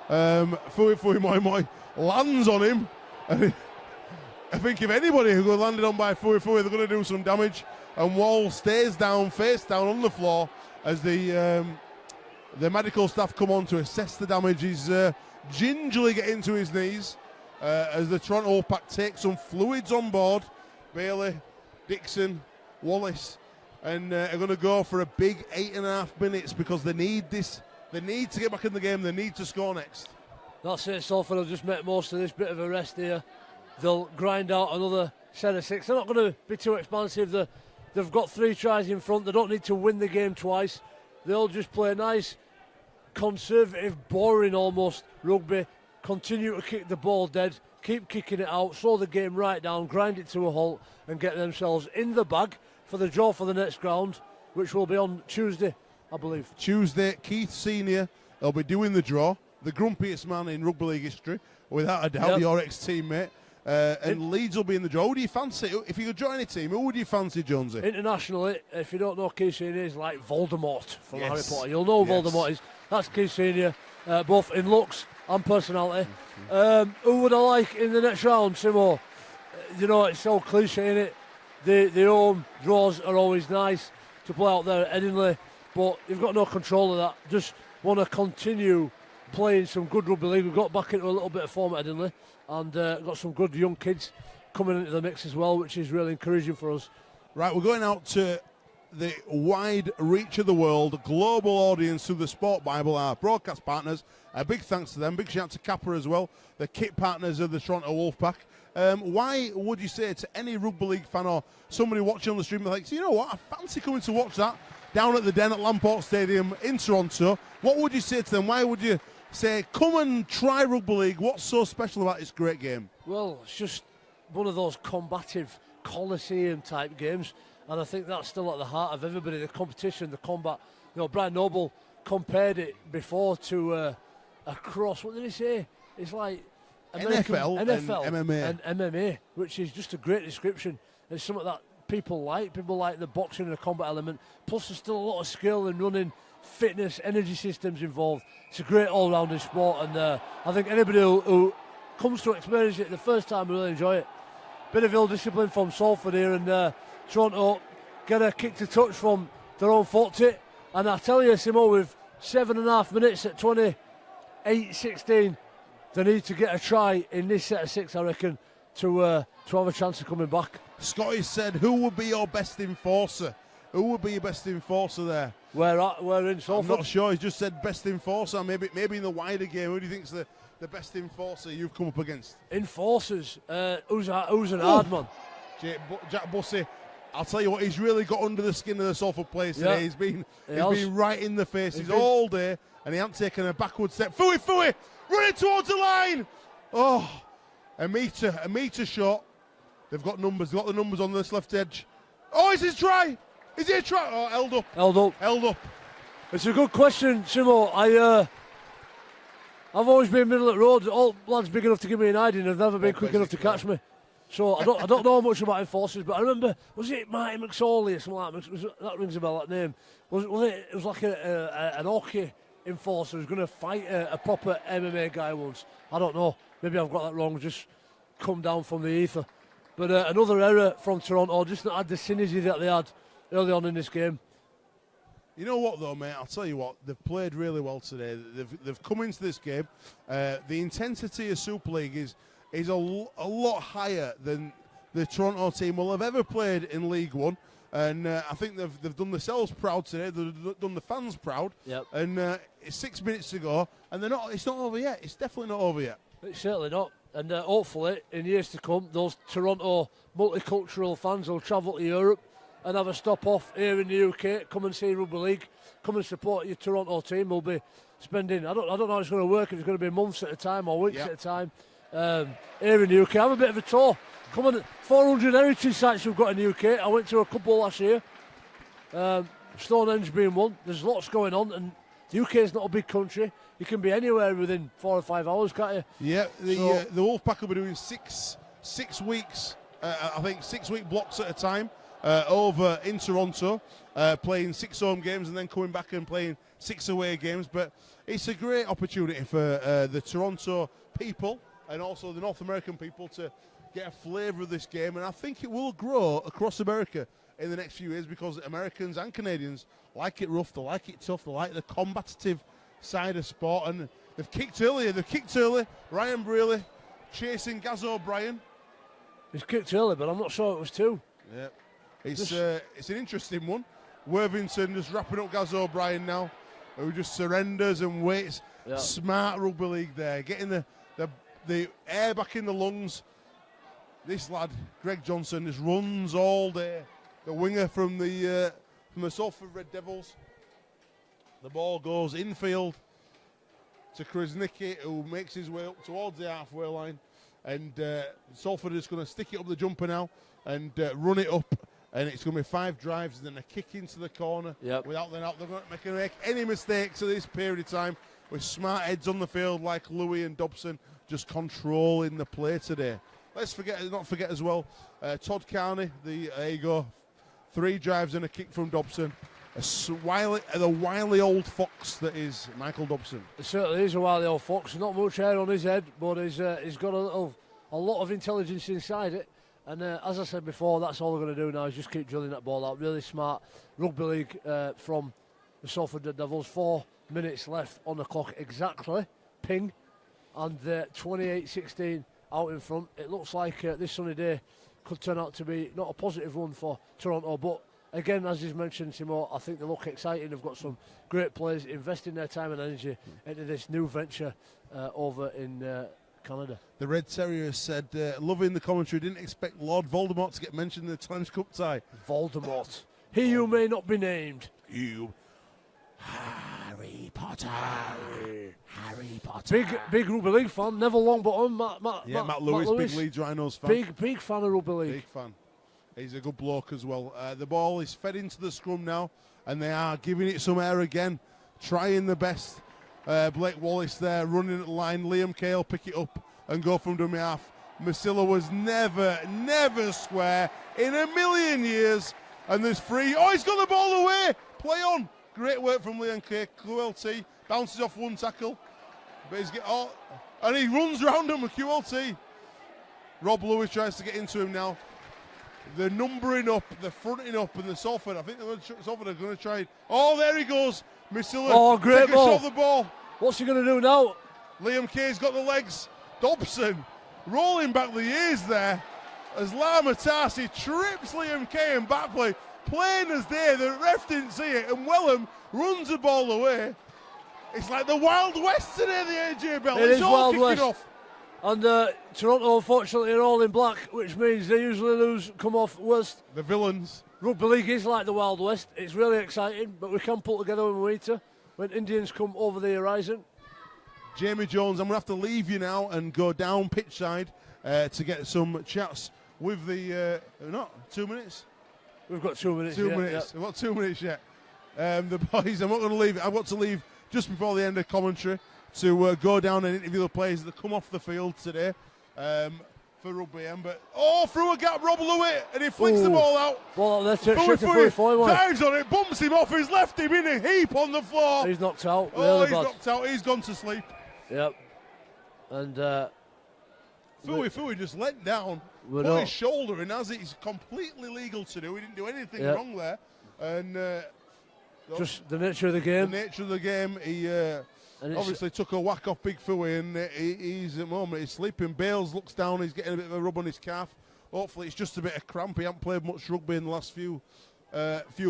Fui Moi Moi lands on him. And I think if anybody who got landed on by Fui, they're going to do some damage. And Wall stays down, face down on the floor as the medical staff come on to assess the damage. He's gingerly getting to his knees as the Toronto Wolfpack take some fluids on board. Bailey, Dixon, Wallace, and are going to go for a big 8.5 minutes because they need this. They need to get back in the game. They need to score next. That's it. Salford will just make most of this bit of a rest here. They'll grind out another set of 6. They're not going to be too expansive. They've got 3 tries in front. They don't need to win the game twice. They'll just play nice, conservative, boring almost rugby. Continue to kick the ball dead. Keep kicking it out. Slow the game right down. Grind it to a halt and get themselves in the bag for the draw for the next round, which will be on Tuesday, I believe. Tuesday, Keith Senior will be doing the draw. The grumpiest man in rugby league history, without a doubt, your ex-teammate. And Leeds will be in the draw. Who do you fancy? If you could join a team, who would you fancy, Jonesy? Internationally, if you don't know Keith Senior, he's like Voldemort from Harry Potter. You'll know who Voldemort is. That's Keith Senior, both in looks and personality. Who would I like in the next round, Simo? It's so cliche, innit? The home draws are always nice to play out there at Edinburgh, but you've got no control of that. Just want to continue playing some good rugby league. We've got back into a little bit of form at Edinburgh and got some good young kids coming into the mix as well, which is really encouraging for us. Right, we're going out to the wide reach of the world, global audience through the Sport Bible, our broadcast partners. A big thanks to them. Big shout out to Kappa as well, the kit partners of the Toronto Wolfpack. Why would you say to any rugby league fan or somebody watching on the stream, like, you know what, I fancy coming to watch that down at the Den at Lamport Stadium in Toronto? What would you say to them? Why would you say, come and try rugby league? What's so special about this great game? Well, it's just one of those combative Coliseum type games, and I think that's still at the heart of everybody, the competition, the combat. Brian Noble compared it before to a cross. What did he say? It's like NFL and MMA, which is just a great description. It's something that people like the boxing and the combat element, plus there's still a lot of skill and running, fitness, energy systems involved. It's a great all-rounding sport, and I think anybody who comes to experience it the first time will really enjoy it. Bit of ill-discipline from Salford here, and Toronto get a kick to touch from their own 40, and I tell you, Simo, with 7.5 minutes at 28-16, they need to get a try in this set of 6, I reckon, to have a chance of coming back. Scotty said, who would be your best enforcer? Who would be your best enforcer there? Where in Salford? I'm not sure. He's just said best enforcer. Maybe in the wider game. Who do you think's the best enforcer you've come up against? Enforcers? Who's an hard man? Jack Bussey. I'll tell you what, he's really got under the skin of the Salford players today. He's been right in the faces all day, and he hasn't taken a backward step. Fui, running towards the line. Oh, a metre short. They've got numbers. They've got the numbers on this left edge. Oh, is his try? Is he a try? Oh, held up. It's a good question, Simo. I've always been middle of the road. All lads big enough to give me an hiding have never been quick enough to catch me. So I don't know much about enforcers, but I remember, was it Marty McSorley or something like that? That rings a bell, that name. Was it? It was like an hockey enforcer who was going to fight a proper MMA guy once. I don't know. Maybe I've got that wrong. Just come down from the ether. But another error from Toronto, just not had the synergy that they had early on in this game. You know what, though, mate? I'll tell you what. They've played really well today. They've come into this game. The intensity of Super League is a lot higher than the Toronto team will have ever played in League One. And I think they've done themselves proud today. They've done the fans proud. Yep. And it's 6 minutes to go, and it's not over yet. It's definitely not over yet. It's certainly not. And hopefully, in years to come, those Toronto multicultural fans will travel to Europe and have a stop off here in the UK, come and see Rugby League, come and support your Toronto team. We'll be spending, I don't know how it's going to work, if it's going to be months at a time or weeks at a time, here in the UK. Have a bit of a tour. Come on, 400 heritage sites we've got in the UK. I went to a couple last year, Stonehenge being one. There's lots going on, and the UK is not a big country. You can be anywhere within 4 or 5 hours, can't you? Yeah, the Wolfpack will be doing 6 weeks, I think 6-week blocks at a time over in Toronto, playing 6 home games and then coming back and playing 6 away games. But it's a great opportunity for the Toronto people and also the North American people to get a flavour of this game. And I think it will grow across America in the next few years because Americans and Canadians like it rough, they like it tough, they like the combative side of sport, and they've kicked early. Ryan Brealey chasing Gaz O'Brien. He's kicked early, but I'm not sure it was 2. Yeah. It's an interesting one. Worthington just wrapping up Gaz O'Brien now, who just surrenders and waits. Yeah. Smart rugby league there, getting the air back in the lungs. This lad, Greg Johnson, just runs all day. The winger from the Salford Red Devils. The ball goes infield to Krasnicki, who makes his way up towards the halfway line. And Salford is going to stick it up the jumper now and run it up. And it's going to be 5 drives and then a kick into the corner. Yep. Without them out, they're not going to make any mistakes at this period of time. With smart heads on the field like Louis and Dobson, just controlling the play today. Let's not forget as well, Todd Carney, there you go, 3 drives and a kick from Dobson. The wily old fox that is Michael Dobson. It certainly is a wily old fox. Not much hair on his head, but he's got a lot of intelligence inside it. And as I said before, that's all they're going to do now is just keep drilling that ball out. Really smart rugby league from the Salford Devils. 4 minutes left on the clock exactly. Ping. And 28-16 out in front. It looks like this sunny day could turn out to be not a positive one for Toronto, but again, as he's mentioned, Timo, I think they look exciting. They've got some great players investing their time and energy into this new venture over in Canada. The Red Terriers said, loving the commentary, didn't expect Lord Voldemort to get mentioned in the Challenge Cup tie. Voldemort. He who may not be named. You. Harry Potter. Harry Potter. Big rugby league fan. Neville Longbottom. Matt Lewis, big Leeds Rhinos fan. Big fan of rugby league. Big fan. He's a good bloke as well. The ball is fed into the scrum now, and they are giving it some air again, trying the best. Blake Wallace there running at the line. Liam Cale pick it up and go from dummy half. Masilla was never square in a million years. And there's free. Oh, he's got the ball away. Play on. Great work from Liam Cale. QLT bounces off one tackle. But and he runs round him with QLT. Rob Lewis tries to get into him now. They're numbering up, they're fronting up, and the Salford, I think Salford are going to try it. Oh, there he goes. Masilla. Oh, great take ball. a shot of the ball. What's he going to do now? Liam Kay's got the legs. Dobson rolling back the ears there as Lama Tarsi trips Liam Kay in back play. Plain as day, the ref didn't see it, and Wellham runs the ball away. It's like the Wild West today, the AJ Bell. It it's is all Wild kicking West. off. And Toronto, unfortunately, are all in black, which means they usually come off worst. The villains. Rugby league is like the Wild West. It's really exciting, but we can pull together when we need to. When Indians come over the horizon. Jamie Jones, I'm going to have to leave you now and go down pitch side to get some chats with the... 2 minutes? We've got 2 minutes. 2 minutes. We've got 2 minutes yet. The boys, I'm not going to leave. I've got to leave just before the end of commentary to go down and interview the players that come off the field today for Rugby M. But through a gap, Rob Lewitt, and he flicks the ball out. Well, let's dives on it, bumps him off, he's left him in a heap on the floor. He's knocked out. Really he's knocked out. He's gone to sleep. Yep. And Fui just let down, put his shoulder in, as it's completely legal to do. He didn't do anything wrong there. And just the nature of the game. The nature of the game. He obviously took a whack off Big Fui, and he's at the moment he's sleeping. Bales looks down, he's getting a bit of a rub on his calf. Hopefully it's just a bit of cramp. He hasn't played much rugby in the last few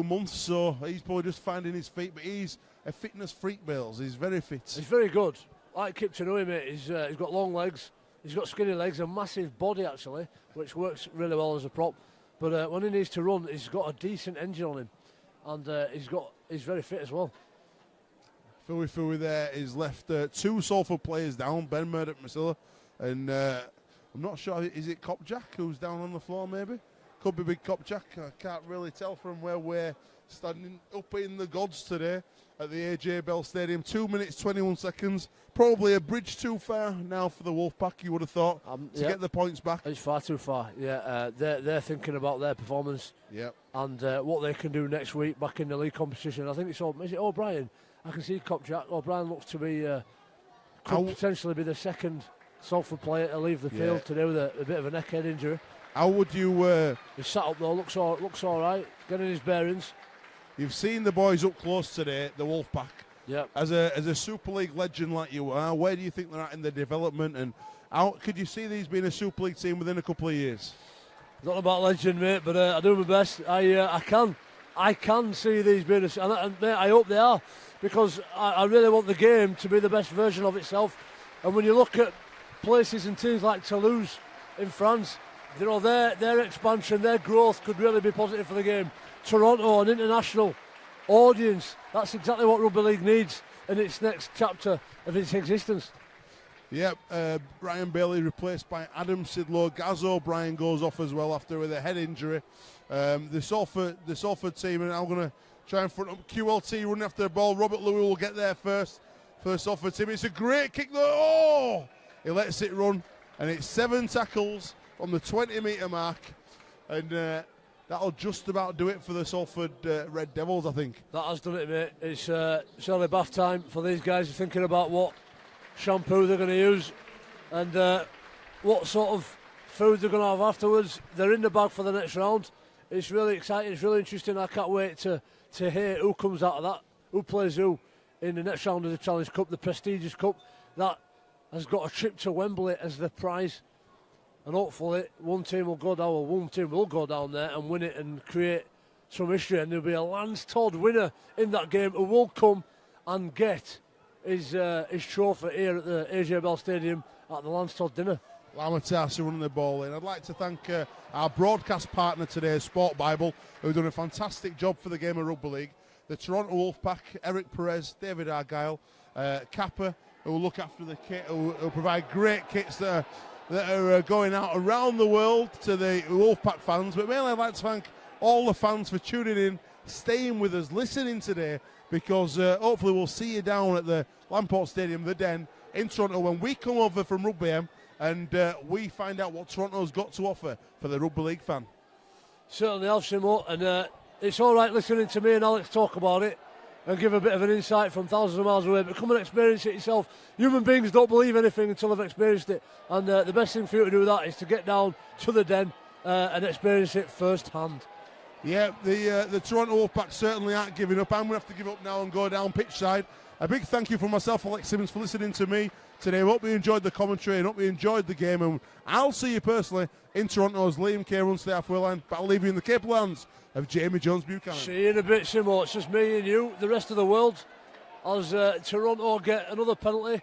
months, so he's probably just finding his feet. But he's a fitness freak, Bales. He's very fit. He's very good. Like Kip to know him, mate. He's got long legs. He's got skinny legs, a massive body actually, which works really well as a prop. But when he needs to run, he's got a decent engine on him, and he's very fit as well. Fui there is left 2 Salford players down, Ben Murdoch, Masilla, and I'm not sure, is it Cop Jack who's down on the floor maybe? Could be Big Cop Jack, I can't really tell from where we're standing up in the gods today at the AJ Bell Stadium. 2 minutes, 21 seconds, probably a bridge too far now for the Wolfpack, you would have thought, to get the points back. It's far too far, they're thinking about their performance and what they can do next week back in the league competition. I think is it O'Brien? I can see Cop Jack. O'Brien looks to be could potentially be the second Salford player to leave the field today with a bit of a neckhead injury. How would you... He's sat up though, looks all right, getting his bearings. You've seen the boys up close today, the Wolfpack. Yeah. As a Super League legend like you are, where do you think they're at in their development, and how could you see these being a Super League team within a couple of years? Not about legend, mate, but I do my best. I can see these being, and mate, I hope they are, because I really want the game to be the best version of itself. And when you look at places and teams like Toulouse in France, you know, their expansion, their growth could really be positive for the game. Toronto, an international audience, that's exactly what rugby league needs in its next chapter of its existence. Yep, Brian Bailey replaced by Adam Sidlow. Gaz O'Brien goes off as well after with a head injury. The Salford team are now going to try and front up QLT running after the ball. Robert Louis will get there first for the Salford team. It's a great kick though. Oh! He lets it run, and it's 7 tackles from the 20-metre mark, and that'll just about do it for the Salford Red Devils, I think. That has done it, mate. It's surely bath time for these guys. Thinking about what shampoo they're going to use and what sort of food they're going to have afterwards. They're in the bag for the next round. It's really exciting. It's really interesting. I can't wait to hear who comes out of that, who plays who in the next round of the Challenge Cup, the prestigious cup that has got a trip to Wembley as the prize. And hopefully one team will go down there and win it and create some history, and there'll be a Lance Todd winner in that game who will come and get his trophy here at the AJ Bell Stadium at the Lance Todd dinner. Lamatasa running the ball in. I'd like to thank our broadcast partner today, Sport Bible, who've done a fantastic job for the game of Rugby League. The Toronto Wolfpack, Eric Perez, David Argyle, Kappa, who will look after the kit, who provide great kits that are going out around the world to the Wolfpack fans. But mainly I'd like to thank all the fans for tuning in, staying with us, listening today, because hopefully we'll see you down at the Lamport Stadium, the Den, in Toronto when we come over from Rugby M and we find out what Toronto's got to offer for the Rugby League fan. Certainly have, Simo, and it's all right listening to me and Alex talk about it and give a bit of an insight from thousands of miles away, but come and experience it yourself. Human beings don't believe anything until they've experienced it, and the best thing for you to do with that is to get down to the Den and experience it firsthand. Yeah, the Toronto Wolfpack certainly aren't giving up. I'm going to have to give up now and go down pitch side. A big thank you from myself, Alex Simmons, for listening to me today. I hope you enjoyed the commentary and hope you enjoyed the game, and I'll see you personally in Toronto as Liam Kay runs the halfway line, but I'll leave you in the capable hands of Jamie Jones-Buchanan. See you in a bit, Simo. It's just me and you, the rest of the world, as Toronto get another penalty.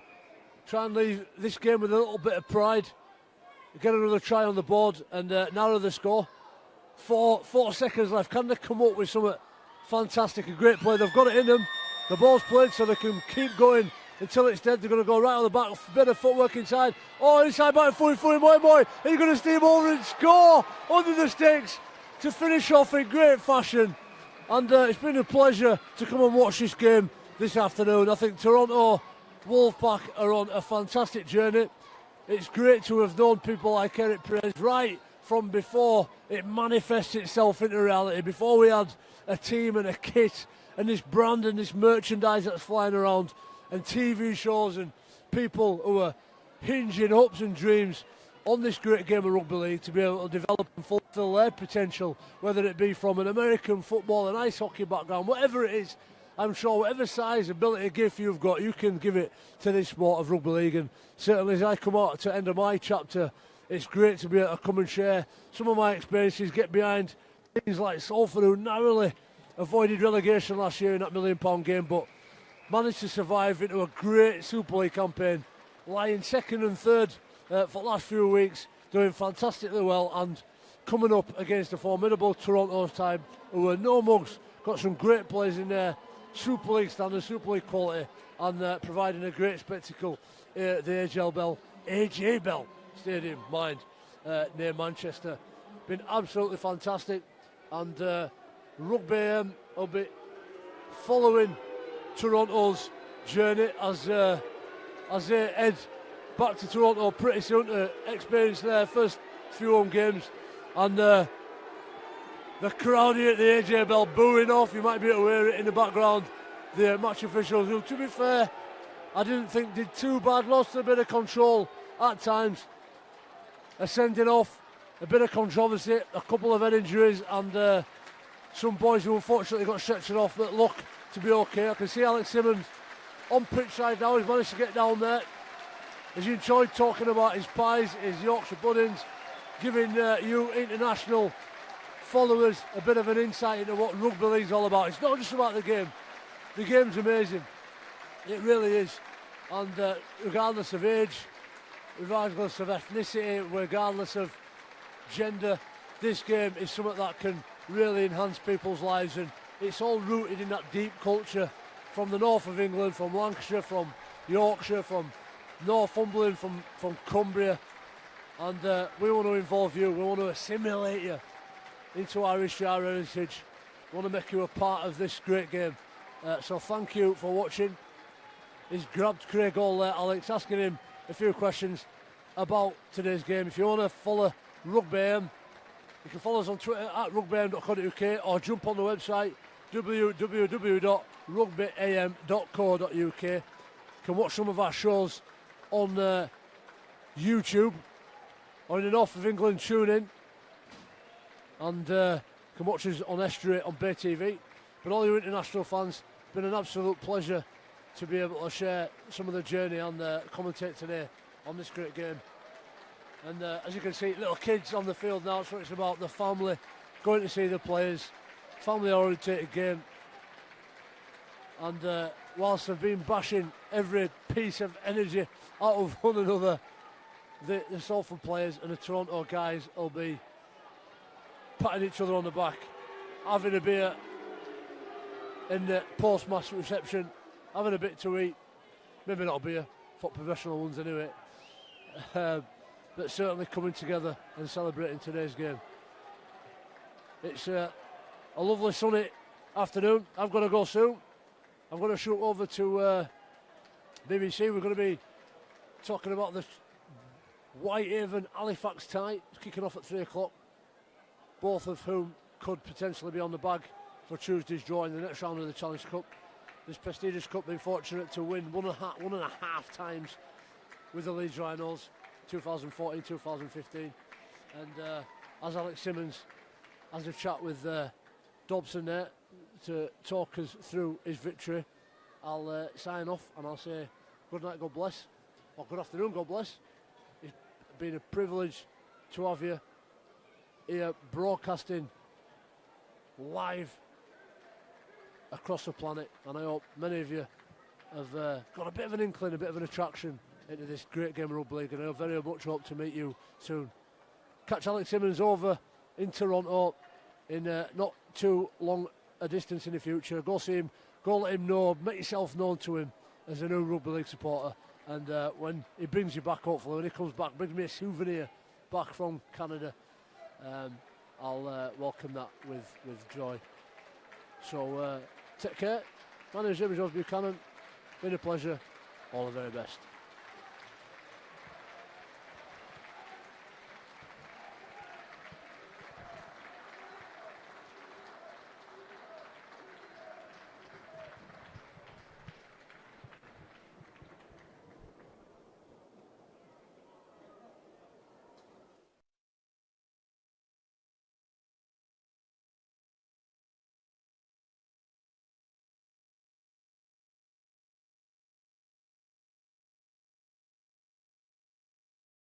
Try and leave this game with a little bit of pride. Get another try on the board and narrow the score. 4 seconds left. Can they come up with something fantastic, a great play? They've got it in them. The ball's played so they can keep going until it's dead. They're going to go right on the back, a bit of footwork inside. Oh, inside back, boy. Are you going to steam over and score under the sticks to finish off in great fashion? And it's been a pleasure to come and watch this game this afternoon. I think Toronto Wolfpack are on a fantastic journey. It's great to have known people like Eric Perez right from before it manifests itself into reality, before we had a team and a kit and this brand and this merchandise that's flying around and TV shows and people who are hinging hopes and dreams on this great game of rugby league to be able to develop and fulfill their potential, whether it be from an American football, an ice hockey background, whatever it is. I'm sure whatever size, ability, gift you've got, you can give it to this sport of rugby league. And certainly as I come out to the end of my chapter, it's great to be able to come and share some of my experiences, get behind things like Salford, who narrowly avoided relegation last year in that £1 million game, but managed to survive into a great Super League campaign, lying second and third for the last few weeks, doing fantastically well, and coming up against a formidable Toronto side who are no mugs, got some great players in there, Super League standard, Super League quality, and providing a great spectacle at the AJ Bell Stadium, near Manchester. Been absolutely fantastic, and Rugby will be following Toronto's journey as they head back to Toronto pretty soon to experience their first few home games, and the crowd here at the AJ Bell booing off. You might be able to hear it in the background. The match officials, who, to be fair, I didn't think did too bad, lost a bit of control at times, are sending off, a bit of controversy, a couple of head injuries, and some boys who unfortunately got stretchered off that look to be okay. I can see Alex Simmons on pitch side now. He's managed to get down there. He's enjoyed talking about his pies, his Yorkshire puddings, giving you international followers a bit of an insight into what rugby league's all about. It's not just about the game. The game's amazing. It really is. And regardless of age, regardless of ethnicity, regardless of gender, this game is something that can really enhance people's lives, and it's all rooted in that deep culture from the north of England, from Lancashire, from Yorkshire, from Northumberland, from Cumbria, and we want to involve you, we want to assimilate you into our history, our heritage. We want to make you a part of this great game. So thank you for watching. He's grabbed Craig all there, Alex, asking him a few questions about today's game. If you want to follow Rugby AM, you can follow us on Twitter at rugbyam.co.uk or jump on the website www.rugbyam.co.uk. You can watch some of our shows on YouTube or in the north of England, tune in, and you can watch us on Estuary on Bay TV. But all you international fans, it's been an absolute pleasure to be able to share some of the journey and commentate today on this great game. And as you can see, little kids on the field now, so it's about the family going to see the players, family-orientated game. And whilst they've been bashing every piece of energy out of one another, the Salford players and the Toronto guys will be patting each other on the back, having a beer in the post-match reception, having a bit to eat, maybe not a beer, for professional ones anyway, but certainly coming together and celebrating today's game. It's a lovely sunny afternoon. I've got to go soon. I'm going to shoot over to BBC. We're going to be talking about the Whitehaven Halifax tie. It's kicking off at 3 o'clock. Both of whom could potentially be on the bag for Tuesday's draw in the next round of the Challenge Cup. This prestigious cup being fortunate to win one and a half times with the Leeds Rhinos, 2014, 2015. And as Alex Simmons has a chat with Dobson there to talk us through his victory, I'll sign off and I'll say good night, God bless, or good afternoon, God bless. It's been a privilege to have you here broadcasting live across the planet, and I hope many of you have got a bit of an inkling, a bit of an attraction into this great game of rugby league, and I very much hope to meet you soon. Catch Alex Simmons over in Toronto in not too long a distance in the future. Go see him, go let him know, make yourself known to him as a new rugby league supporter, and when he brings you back, hopefully when he comes back, brings me a souvenir back from Canada, I'll welcome that with joy. So take care. My name is James Buchanan. Been a pleasure. All the very best.